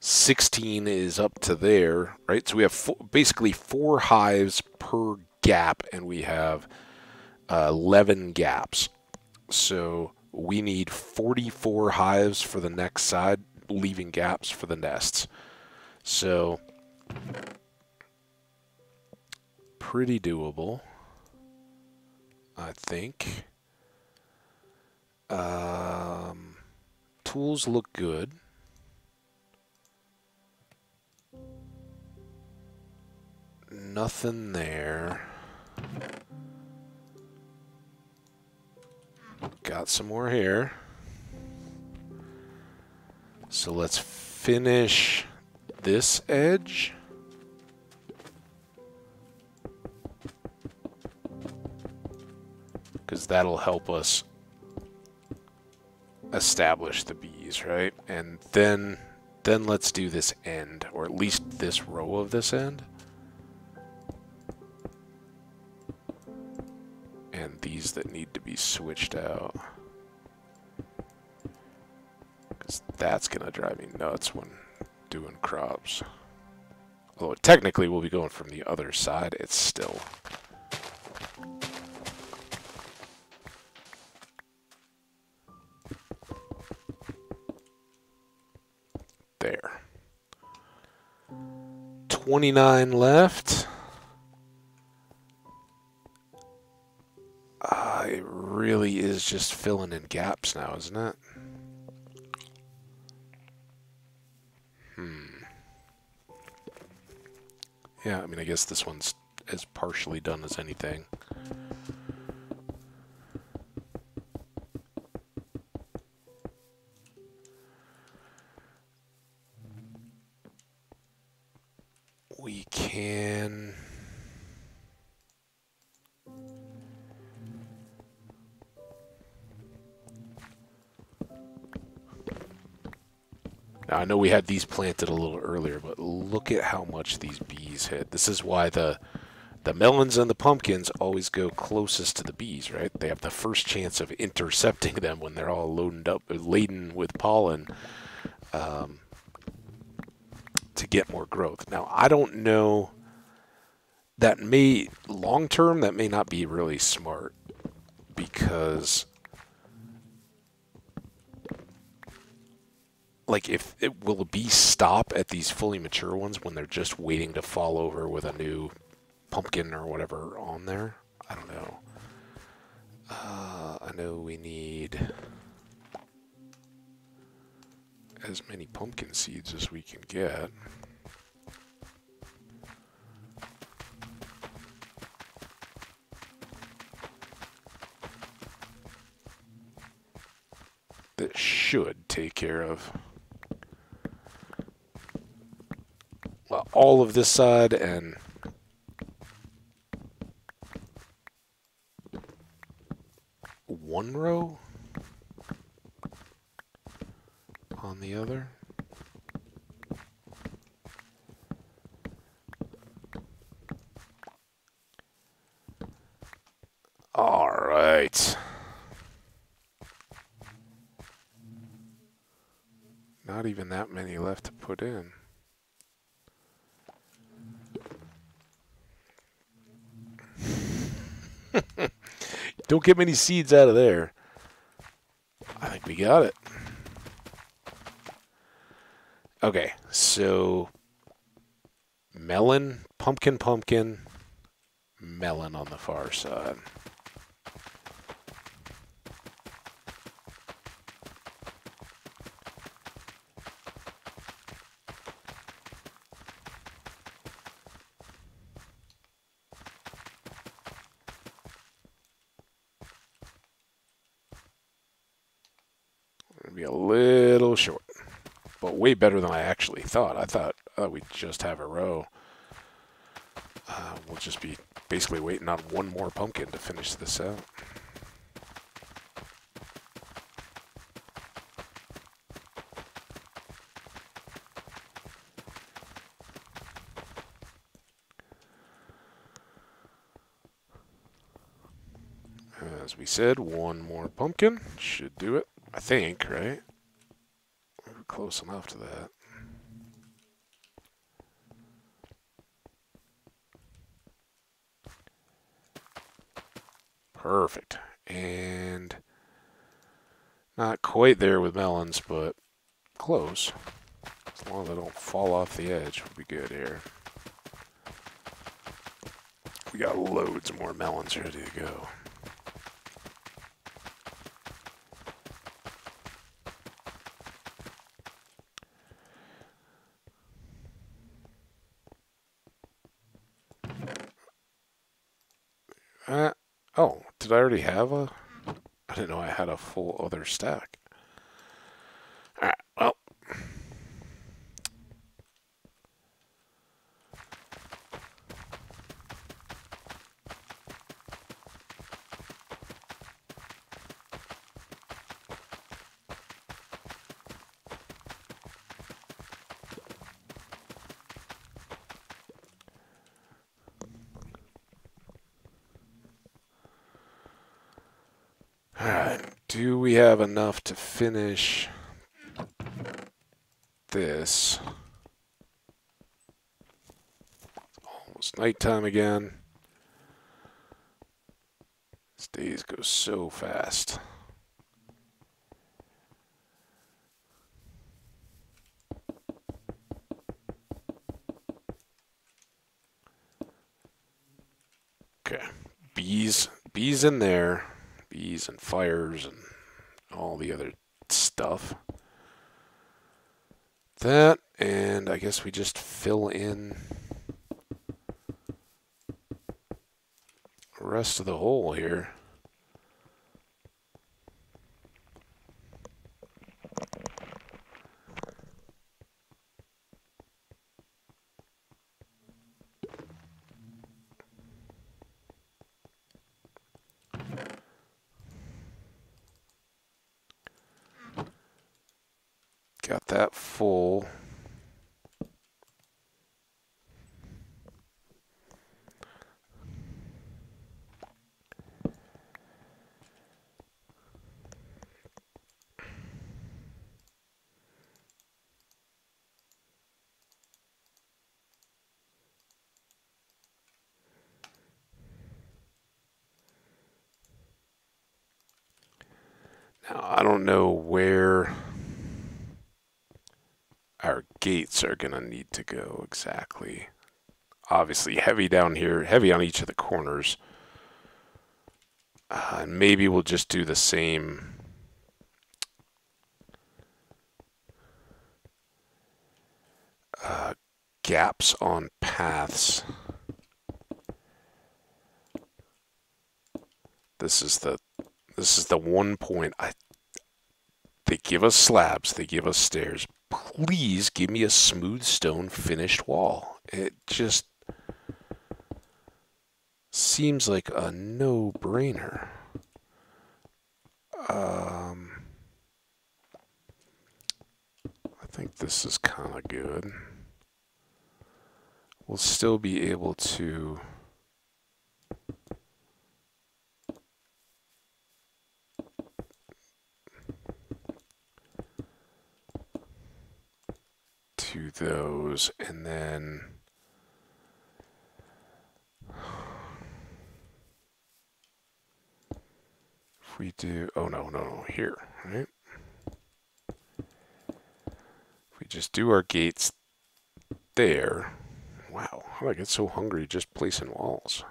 16 is up to there, right? So we have basically 4 hives per gap, and we have 11 gaps. So we need 44 hives for the next side, leaving gaps for the nests. So pretty doable, I think. Tools look good. Nothing there. Got some more here. So let's finish this edge. Because that'll help us establish the bees, right? And then let's do this end, or at least this row of this end. And these that need to be switched out. Because that's going to drive me nuts when doing crops. Although technically we'll be going from the other side, it's still... There. 29 left. just filling in gaps now, isn't it? Yeah, I mean, I guess this one's as partially done as anything. We can... Now, I know we had these planted a little earlier, but look at how much these bees hit. This is why the melons and the pumpkins always go closest to the bees, right? They have the first chance of intercepting them when they're all laden with pollen to get more growth. Now, I don't know, that may, long term, that may not be really smart, because like, if it will a bee stop at these fully mature ones when they're just waiting to fall over with a new pumpkin or whatever on there? I don't know. I know we need as many pumpkin seeds as we can get. That should take care of, well, all of this side and one row on the other. All right. Not even that many left to put in. Don't get many seeds out of there. I think we got it. Okay, so melon, pumpkin, pumpkin, melon on the far side. Be a little short, but way better than I actually thought. I thought we'd just have a row. We'll just be basically waiting on one more pumpkin to finish this out. As we said, one more pumpkin should do it. I think, right? We're close enough to that. Perfect. And not quite there with melons, but close. As long as they don't fall off the edge, we'll be good here. We got loads more melons ready to go. Oh, did I already have a... I didn't know I had a full other stack. Alright, well. Alright, do we have enough to finish this? Almost nighttime again. These days go so fast. Okay, bees in there. bees and fires and all the other stuff. That, and I guess we just fill in the rest of the hole here. Got that full. Now, I don't know where our gates are going to need to go exactly. Obviously, heavy down here, heavy on each of the corners. And maybe we'll just do the same gaps on paths. This is the one point. They give us slabs, they give us stairs. Please give me a smooth stone finished wall. It just seems like a no-brainer. I think this is kind of good. We'll still be able to do those, and then if we do, oh no, here, right? If we just do our gates there, wow, how did I get so hungry just placing walls?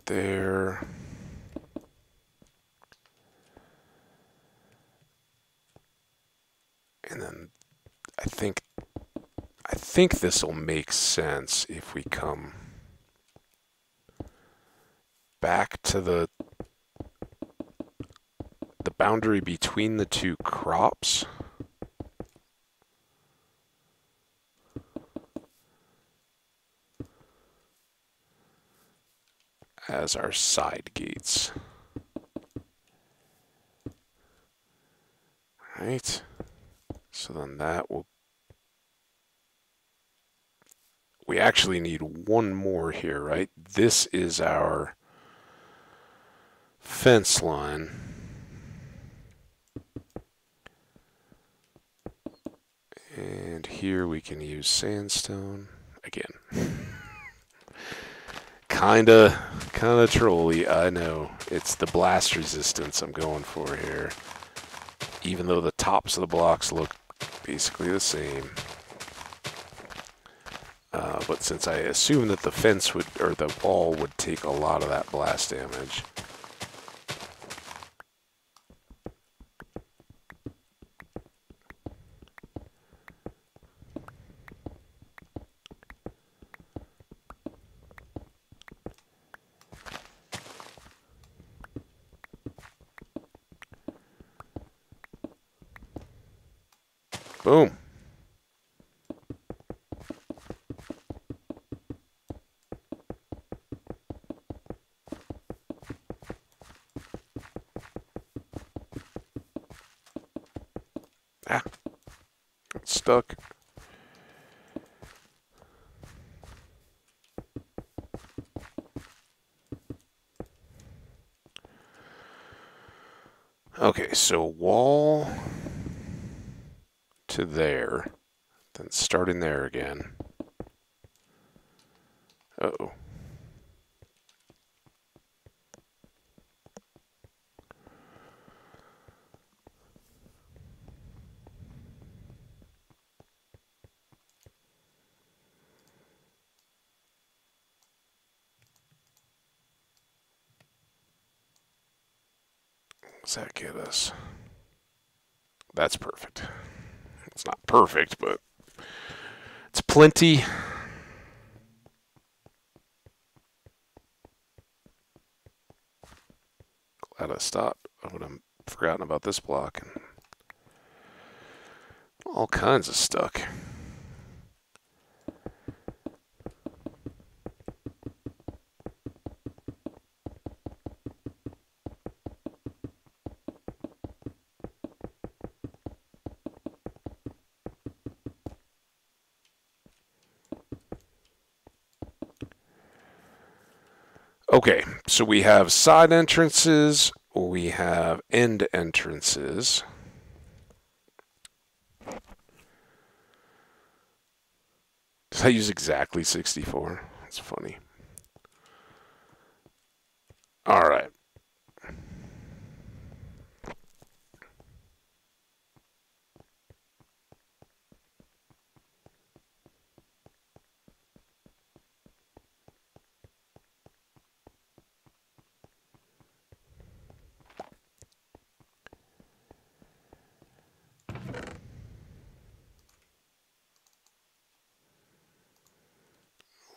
There. And then I think this will make sense if we come back to the boundary between the two crops. As our side gates. Right? So then that will... We actually need one more here, right? This is our fence line. And here we can use sandstone again. Kinda trolly, I know. It's the blast resistance I'm going for here. Even though the tops of the blocks look basically the same. But since I assume that the fence would, or the wall would take a lot of that blast damage. Boom. Ah, it's stuck. Okay, so wall to there, then starting there again. Uh-oh. What's that get us? That's perfect. It's not perfect, but it's plenty. Glad I stopped. I would have forgotten about this block and all kinds of stuck. Okay, so we have side entrances, we have end entrances. Did I use exactly 64? That's funny. All right.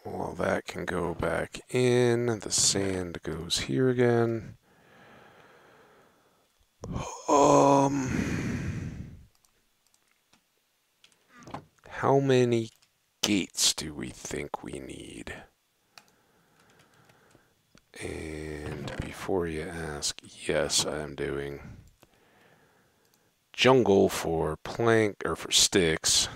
Well, that can go back in. The sand goes here again. How many gates do we think we need? And before you ask, yes, I am doing jungle for plank or for sticks.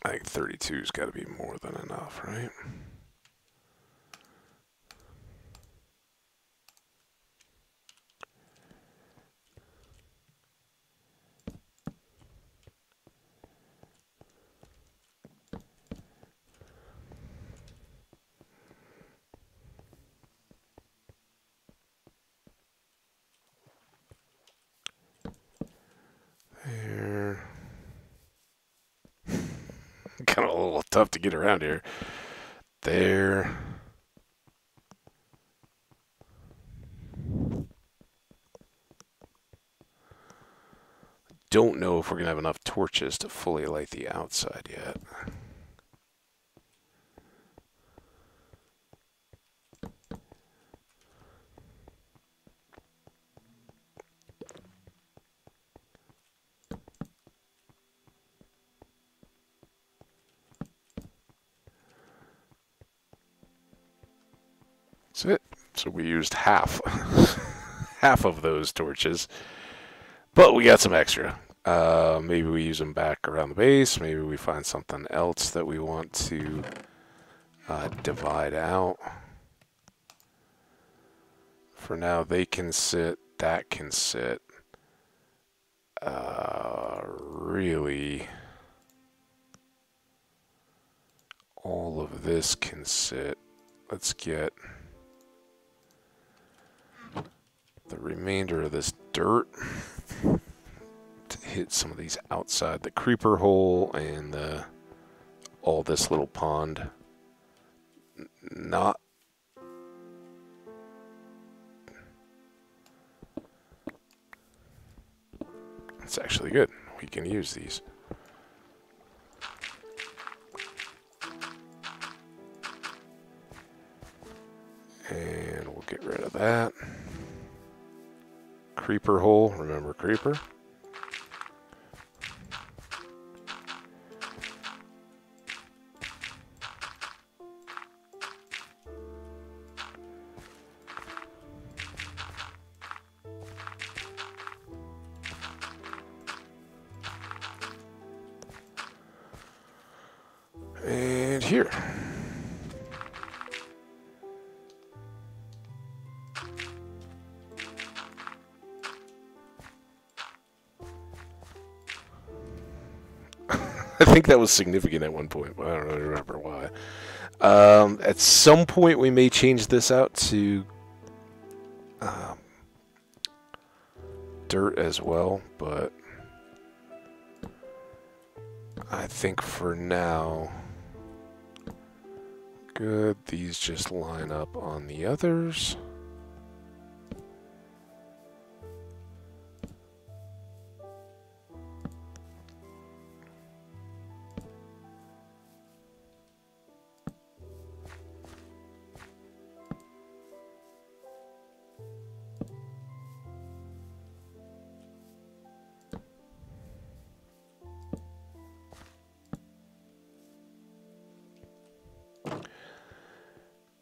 I think 32's got to be more than enough, right? There. Kind of a little tough to get around here. There. Don't know if we're going to have enough torches to fully light the outside yet. That's it. So we used half. Half of those torches. But we got some extra. Maybe we use them back around the base. Maybe we find something else that we want to divide out. For now, they can sit. That can sit. Really, all of this can sit. Let's get the remainder of this dirt to hit some of these outside the creeper hole and all this little pond. Not it's actually good. We can use these. And we'll get rid of that. Creeper hole, remember creeper. And here. I think that was significant at one point, but I don't really remember why. At some point, we may change this out to dirt as well, but I think for now, good. These just line up on the others.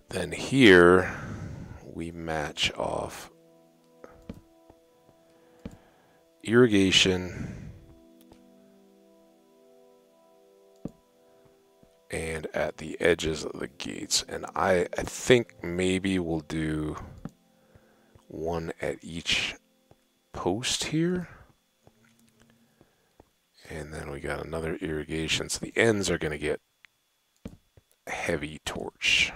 Then here, we match off irrigation and at the edges of the gates. And I think maybe we'll do one at each post here. And then we got another irrigation. So the ends are going to get heavy torch.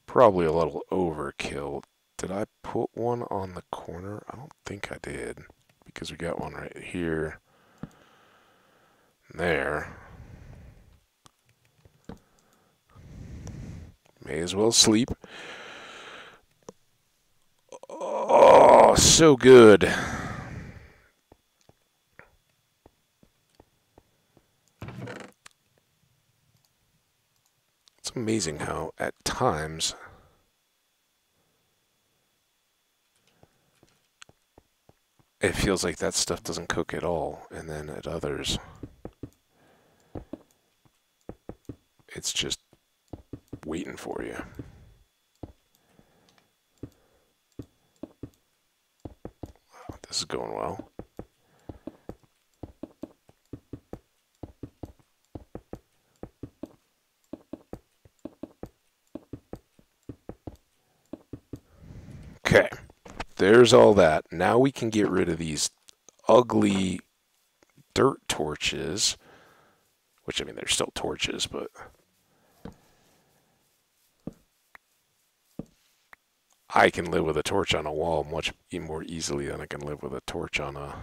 Probably a little overkill. Did I put one on the corner? I don't think I did, because we got one right here and there. May as well sleep. Oh, so good. It's amazing how at times it feels like that stuff doesn't cook at all, and then at others it's just waiting for you. Wow, this is going well. Okay, there's all that. Now we can get rid of these ugly dirt torches, which, I mean, they're still torches, but I can live with a torch on a wall much more easily than I can live with a torch on a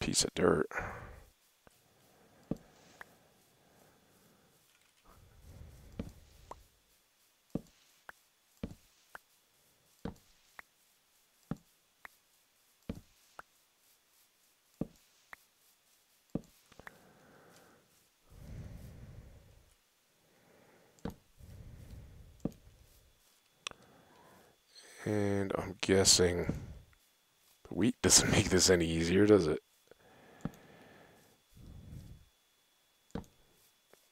piece of dirt. And I'm guessing the wheat doesn't make this any easier, does it?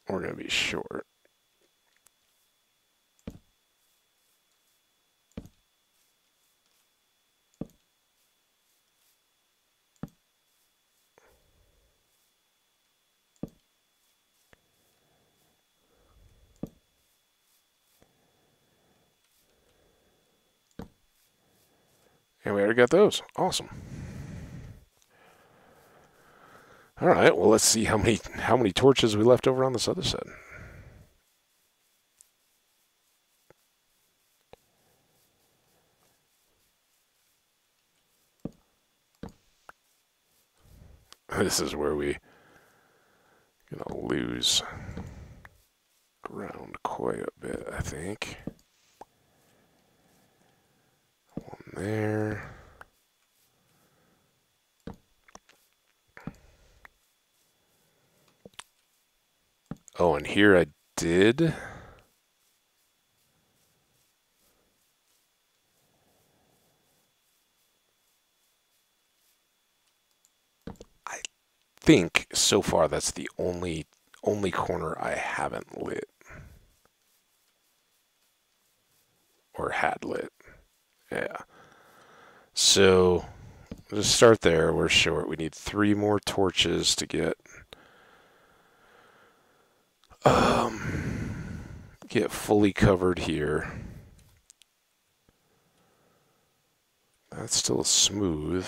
We're going to be short. And we already got those. Awesome. All right, well, let's see how many torches we left over on this other side. This is where we gonna lose ground quite a bit, I think. One there. Oh, and here I did. I think so far that's the only corner I haven't lit or had lit. Yeah. So just start there. We're short. We need 3 more torches to get fully covered here. That's still smooth.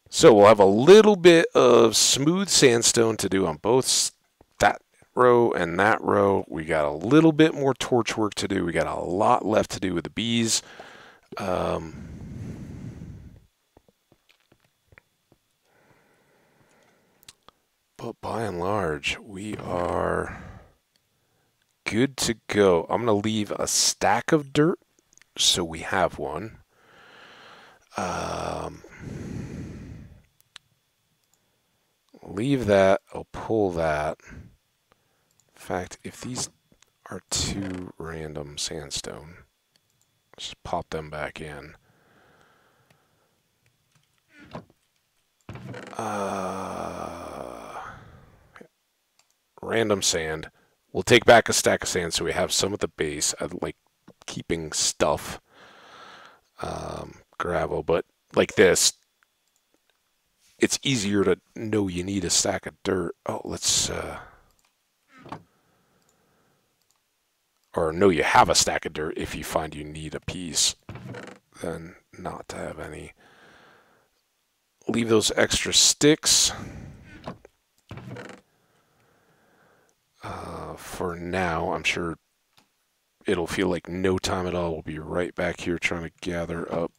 So we'll have a little bit of smooth sandstone to do on both that row and that row. We got a little bit more torch work to do. We got a lot left to do with the bees. But by and large, we are good to go. I'm going to leave a stack of dirt so we have one. Leave that. I'll pull that. In fact, if these are two random sandstone, just pop them back in. Random sand. We'll take back a stack of sand so we have some at the base. I like keeping stuff, gravel, but like this, it's easier to know you need a stack of dirt. Oh, let's, or know you have a stack of dirt if you find you need a piece, than not to have any. Leave those extra sticks. For now, I'm sure it'll feel like no time at all. We'll be right back here trying to gather up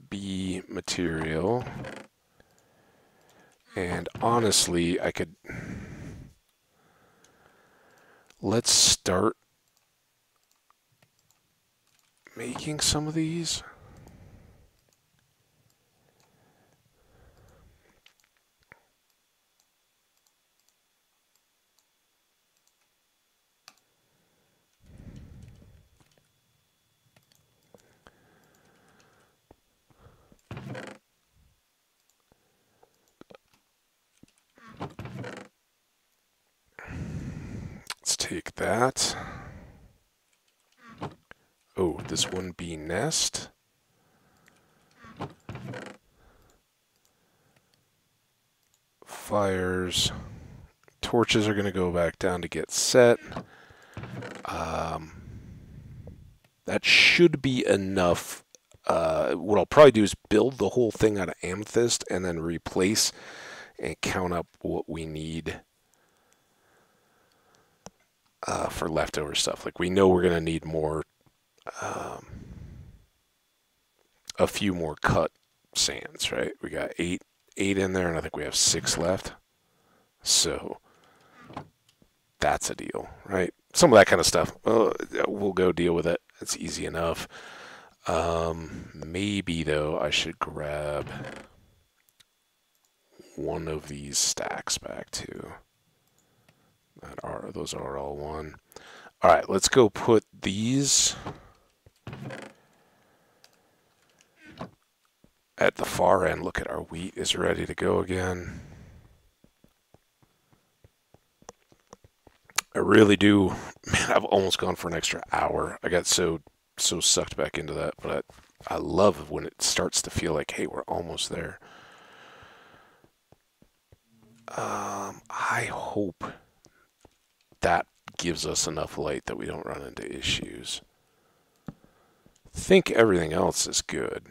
bee material. And honestly, I could... Let's start making some of these. Let's take that. Oh, this one bee nest. Fires. Torches are going to go back down to get set. That should be enough. What I'll probably do is build the whole thing out of amethyst and then replace and count up what we need for leftover stuff. Like, we know we're going to need more, a few more cut sands, right? We got eight in there, and I think we have 6 left. So that's a deal, right? Some of that kind of stuff, we'll go deal with it. It's easy enough. Maybe, though, I should grab one of these stacks back, too. Those are all one. All right, let's go put these at the far end. Look at our wheat is ready to go again. I really do. Man, I've almost gone for an extra hour. I got so sucked back into that, but I love when it starts to feel like, hey, we're almost there. I hope that gives us enough light that we don't run into issues. I think everything else is good.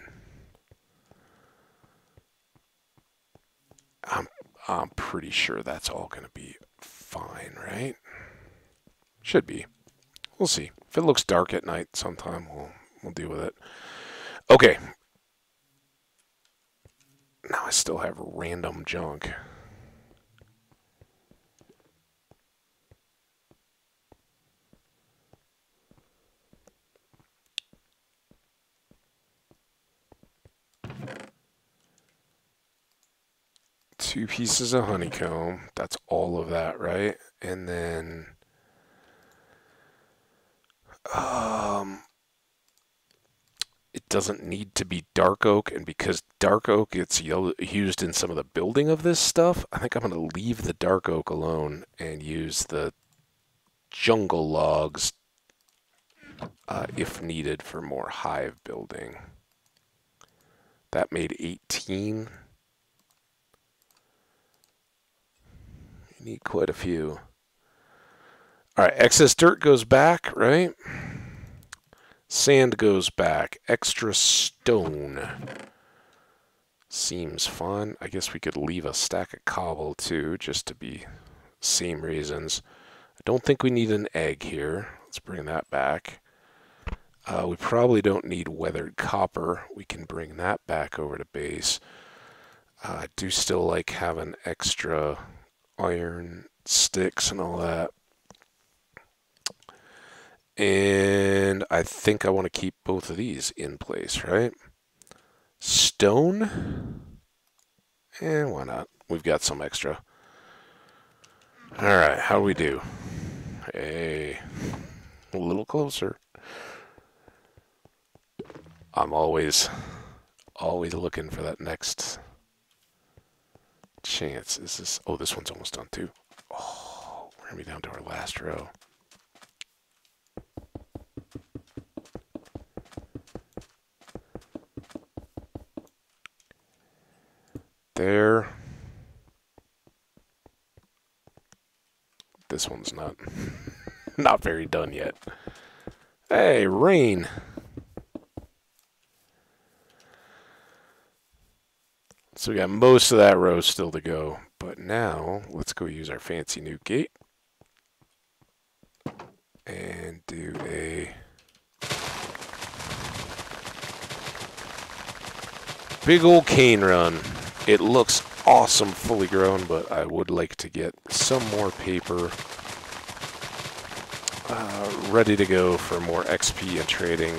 I'm pretty sure that's all going to be fine, right? Should be. We'll see. If it looks dark at night sometime, we'll deal with it. Okay. Now I still have random junk. Two pieces of honeycomb. That's all of that, right? And then it doesn't need to be dark oak, and because dark oak gets used in some of the building of this stuff, I think I'm going to leave the dark oak alone and use the jungle logs if needed for more hive building. That made 18. You need quite a few. All right, excess dirt goes back, right? Sand goes back. Extra stone. Seems fun. I guess we could leave a stack of cobble too, just to be same reasons. I don't think we need an egg here. Let's bring that back. We probably don't need weathered copper. We can bring that back over to base. I do still like having extra iron sticks and all that. And I think I want to keep both of these in place, right? Stone? And why not? We've got some extra. Alright, how do we do? Hey, a little closer. I'm always looking for that next chance. Is this... Oh, this one's almost done too. Oh, we're going to be down to our last row. There. This one's not very done yet. Hey, rain. So we got most of that row still to go. But now, let's go use our fancy new gate. And do a big old cane run. It looks awesome fully grown, but I would like to get some more paper ready to go for more XP and trading.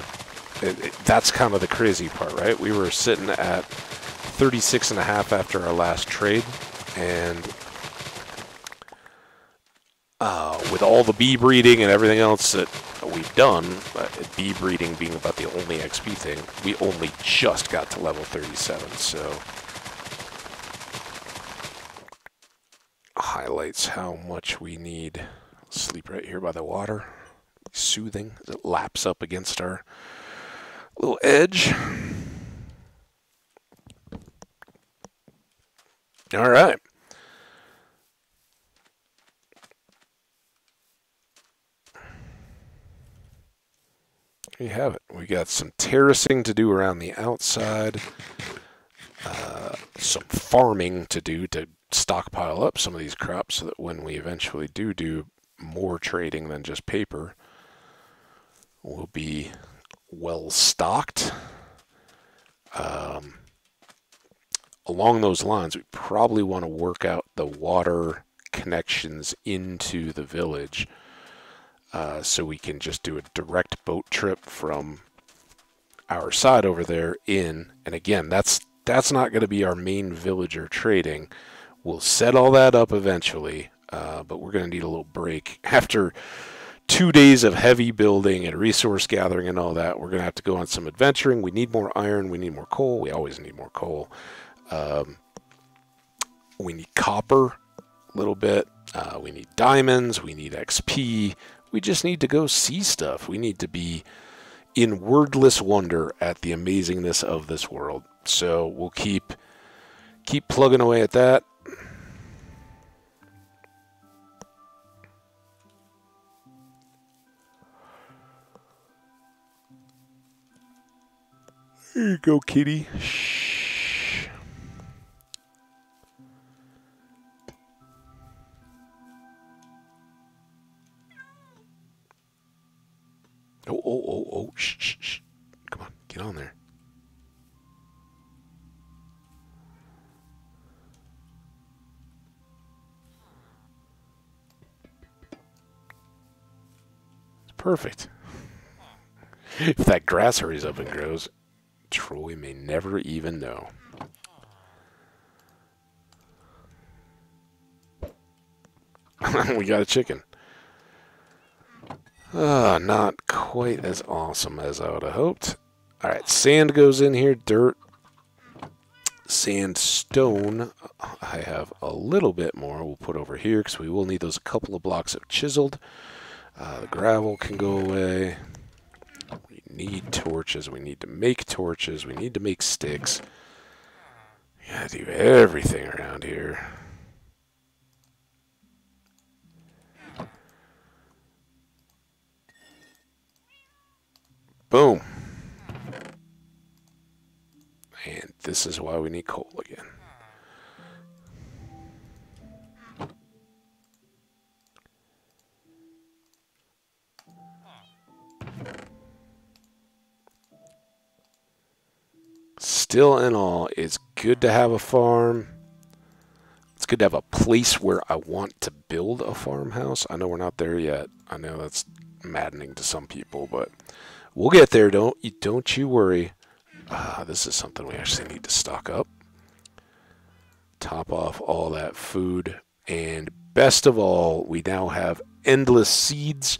That's kind of the crazy part, right? We were sitting at 36.5 after our last trade, and with all the bee breeding and everything else that we've done, bee breeding being about the only XP thing, we only just got to level 37, so highlights how much we need. Sleep right here by the water. Soothing as it laps up against our little edge. All right. There you have it. We got some terracing to do around the outside. Some farming to do to stockpile up some of these crops so that when we eventually do more trading than just paper, we'll be well stocked. Along those lines, we probably want to work out the water connections into the village so we can just do a direct boat trip from our side over there in. And again, that's not going to be our main villager trading. We'll set all that up eventually, but we're going to need a little break. After 2 days of heavy building and resource gathering and all that, we're going to have to go on some adventuring. We need more iron. We need more coal. We always need more coal. We need copper a little bit. We need diamonds. We need XP. We just need to go see stuff. We need to be in wordless wonder at the amazingness of this world. So we'll keep plugging away at that. There you go, kitty. Shh. Oh. Shh, shh, shh. Come on, get on there. It's perfect. If that grass hurries up and grows, Troy may never even know. We got a chicken. Not quite as awesome as I would have hoped. Alright, sand goes in here, dirt, sandstone. I have a little bit more we'll put over here because we will need those couple of blocks of chiseled. The gravel can go away. need torches. We need to make torches. We need to make sticks. We gotta do everything around here. Boom. And this is why we need coal again. Still in all, it's good to have a farm. It's good to have a place where I want to build a farmhouse. I know we're not there yet. I know that's maddening to some people, but we'll get there. Don't you worry. This is something we actually need to stock up. Top off all that food. And best of all, we now have endless seeds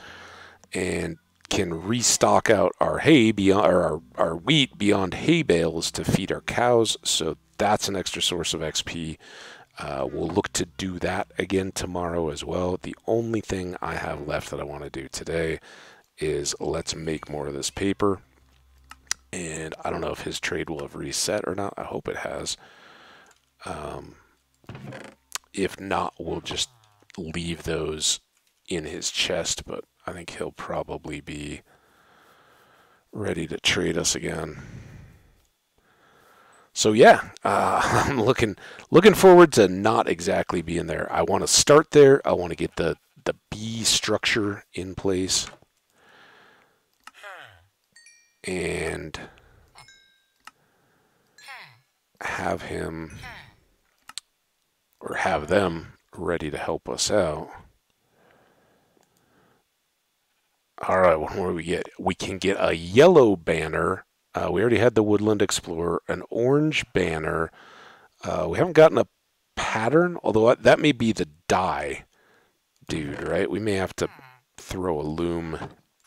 and can restock out our hay beyond, or our wheat beyond hay bales to feed our cows. So that's an extra source of XP. We'll look to do that again tomorrow as well. The only thing I have left that I want to do today is let's make more of this paper. And I don't know if his trade will have reset or not. I hope it has. If not, we'll just leave those in his chest, but I think he'll probably be ready to trade us again. So yeah, I'm looking forward to not exactly being there. I want to start there. I want to get the bee structure in place. And have him, or have them, ready to help us out. Alright, what more do we get? We can get a yellow banner. We already had the Woodland Explorer. An orange banner. We haven't gotten a pattern, although that may be the dye dude, right? We may have to throw a loom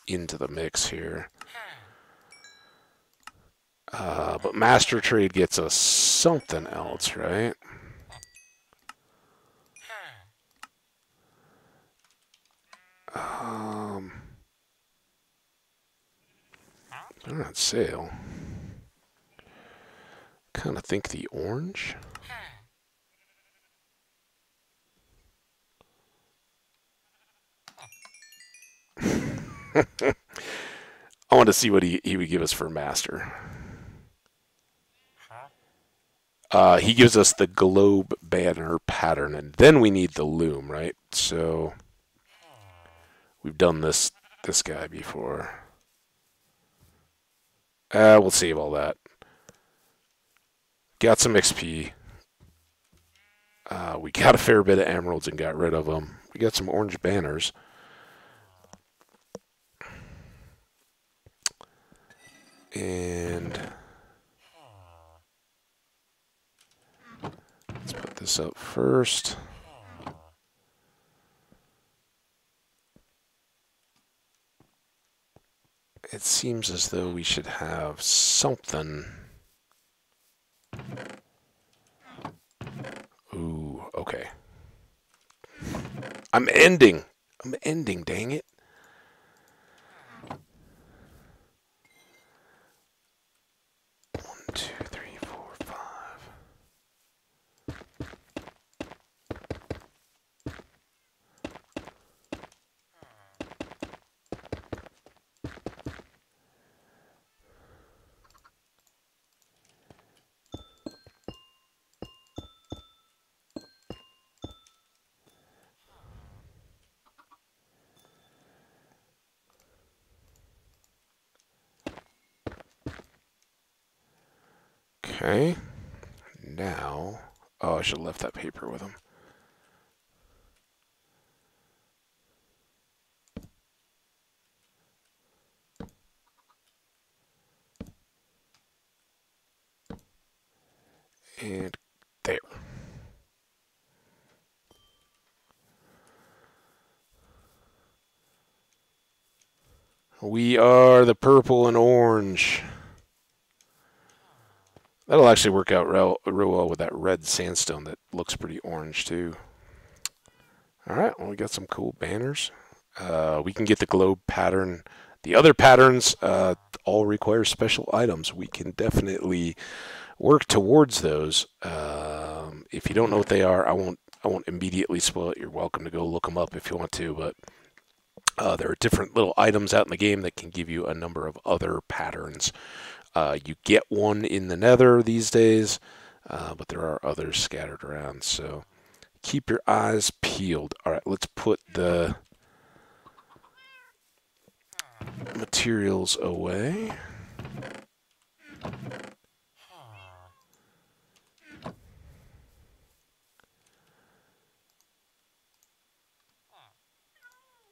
into the mix here. But Master Trade gets us something else, right? They're on sale. Kind of think the orange. I want to see what he would give us for Master. He gives us the globe banner pattern, and then we need the loom, right? So we've done this guy before. We'll save all that. Got some XP. We got a fair bit of emeralds and got rid of them. We got some orange banners. And let's put this up first. It seems as though we should have something. Ooh, okay. I'm ending, dang it. Okay, now, oh, I should have left that paper with him. And there. We are the purple and orange. That'll actually work out real well with that red sandstone that looks pretty orange too. Alright, well, we got some cool banners. We can get the globe pattern The other patterns all require special items. We can definitely work towards those. If you don't know what they are, I won't immediately spoil it. You're welcome to go look them up if you want to, but there are different little items out in the game that can give you a number of other patterns. You get one in the Nether these days, but there are others scattered around, so keep your eyes peeled. All right, let's put the materials away.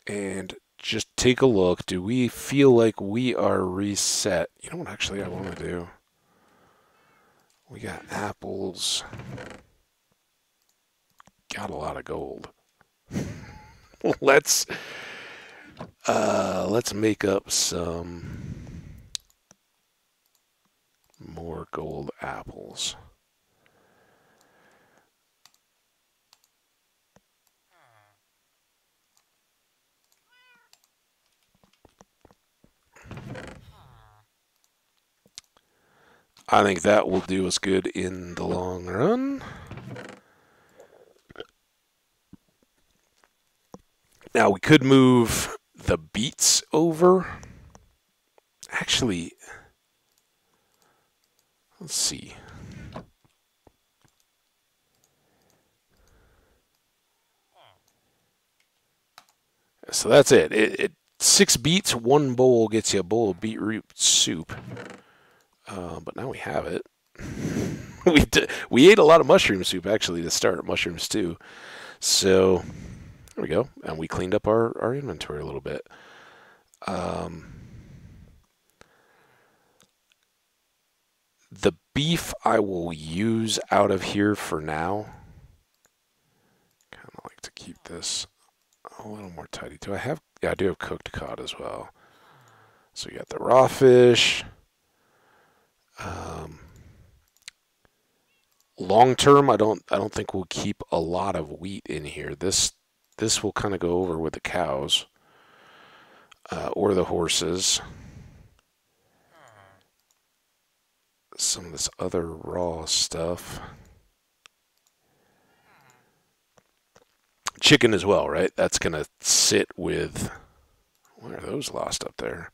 And just take a look. Do we feel like we are reset? You know what actually I want to do? We got apples. Got a lot of gold. let's make up some more gold apples. I think that will do us good in the long run. Now we could move the beets over. Actually, let's see. So that's it. 6 beets, 1 bowl gets you a bowl of beetroot soup. But now we have it. We ate a lot of mushroom soup, actually, to start. Mushroom stew. So, there we go. And we cleaned up our inventory a little bit. The beef I will use out of here for now. Kind of like to keep this a little more tidy. Do I have... Yeah, I do have cooked cod as well. So we got the raw fish. Long term, I don't think we'll keep a lot of wheat in here. This will kind of go over with the cows or the horses. Some of this other raw stuff. Chicken as well, right? That's gonna sit with. Where are those lost up there?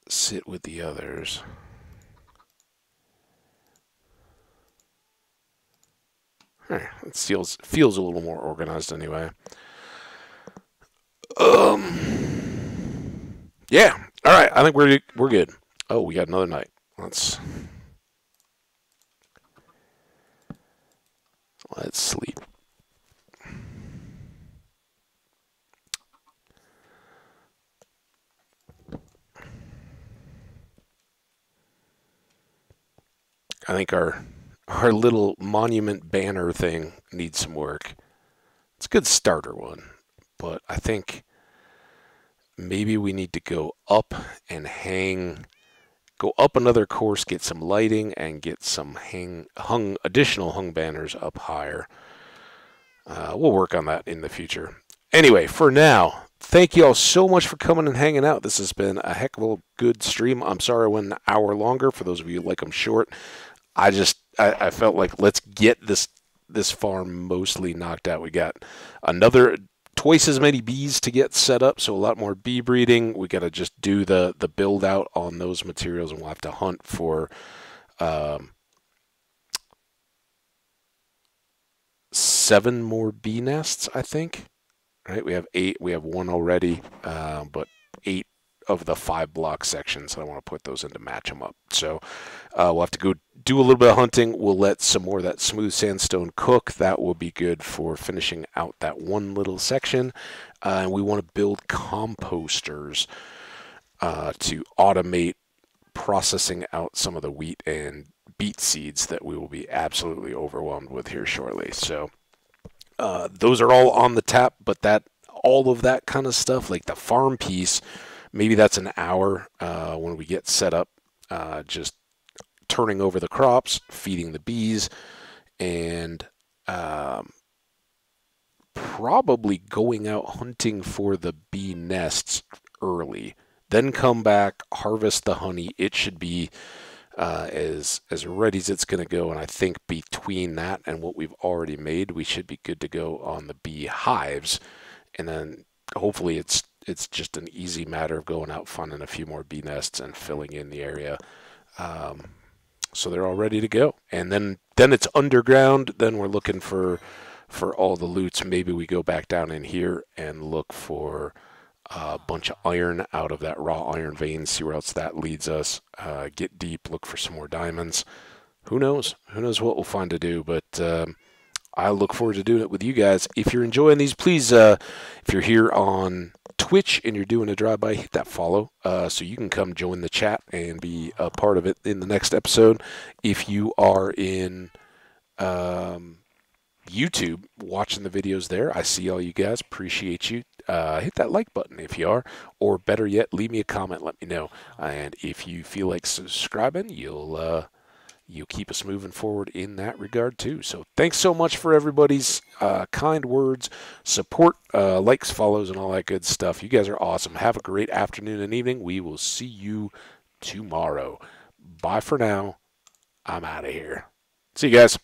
Sit with the others. It feels a little more organized anyway. Yeah. All right. I think we're good. Oh, we got another night. Let's sleep. I think our little monument banner thing needs some work. It's a good starter one, but I think maybe we need to go up and go up another course, get some lighting, and get some additional hung banners up higher. We'll work on that in the future. Anyway, for now, thank you all so much for coming and hanging out. This has been a heck of a good stream. I'm sorry I went an hour longer. For those of you who like them short, I felt like let's get this farm mostly knocked out. We got another twice as many bees to get set up, so a lot more bee breeding. We got to just do the build out on those materials, and we'll have to hunt for 7 more bee nests, I think. Right? We have 8. We have 1 already, but 8 of the 5 block sections. I want to put those in to match them up. So we'll have to go do a little bit of hunting. We'll let some more of that smooth sandstone cook. That will be good for finishing out that one little section. And we want to build composters to automate processing out some of the wheat and beet seeds that we will be absolutely overwhelmed with here shortly. So those are all on the tap, but all of that kind of stuff, like the farm piece, maybe that's an hour when we get set up, just turning over the crops, feeding the bees, and probably going out hunting for the bee nests early. Then come back, harvest the honey. It should be as ready as it's going to go. And I think between that and what we've already made, we should be good to go on the bee hives. And then hopefully it's just an easy matter of going out finding a few more bee nests and filling in the area. So they're all ready to go. And then it's underground. Then we're looking for all the loots. Maybe we go back down in here and look for a bunch of iron out of that raw iron vein, see where else that leads us. Get deep, look for some more diamonds. Who knows? Who knows what we'll find to do, but I look forward to doing it with you guys. If you're enjoying these, please, if you're here on Twitch and you're doing a drive-by, hit that follow so you can come join the chat and be a part of it in the next episode. If you are in YouTube watching the videos there, I see all you guys. Appreciate you. Hit that like button if you are, or better yet, leave me a comment. Let me know. And if you feel like subscribing, you'll keep us moving forward in that regard too. So thanks so much for everybody's kind words, support, likes, follows, and all that good stuff. You guys are awesome. Have a great afternoon and evening. We will see you tomorrow. Bye for now. I'm out of here. See you guys.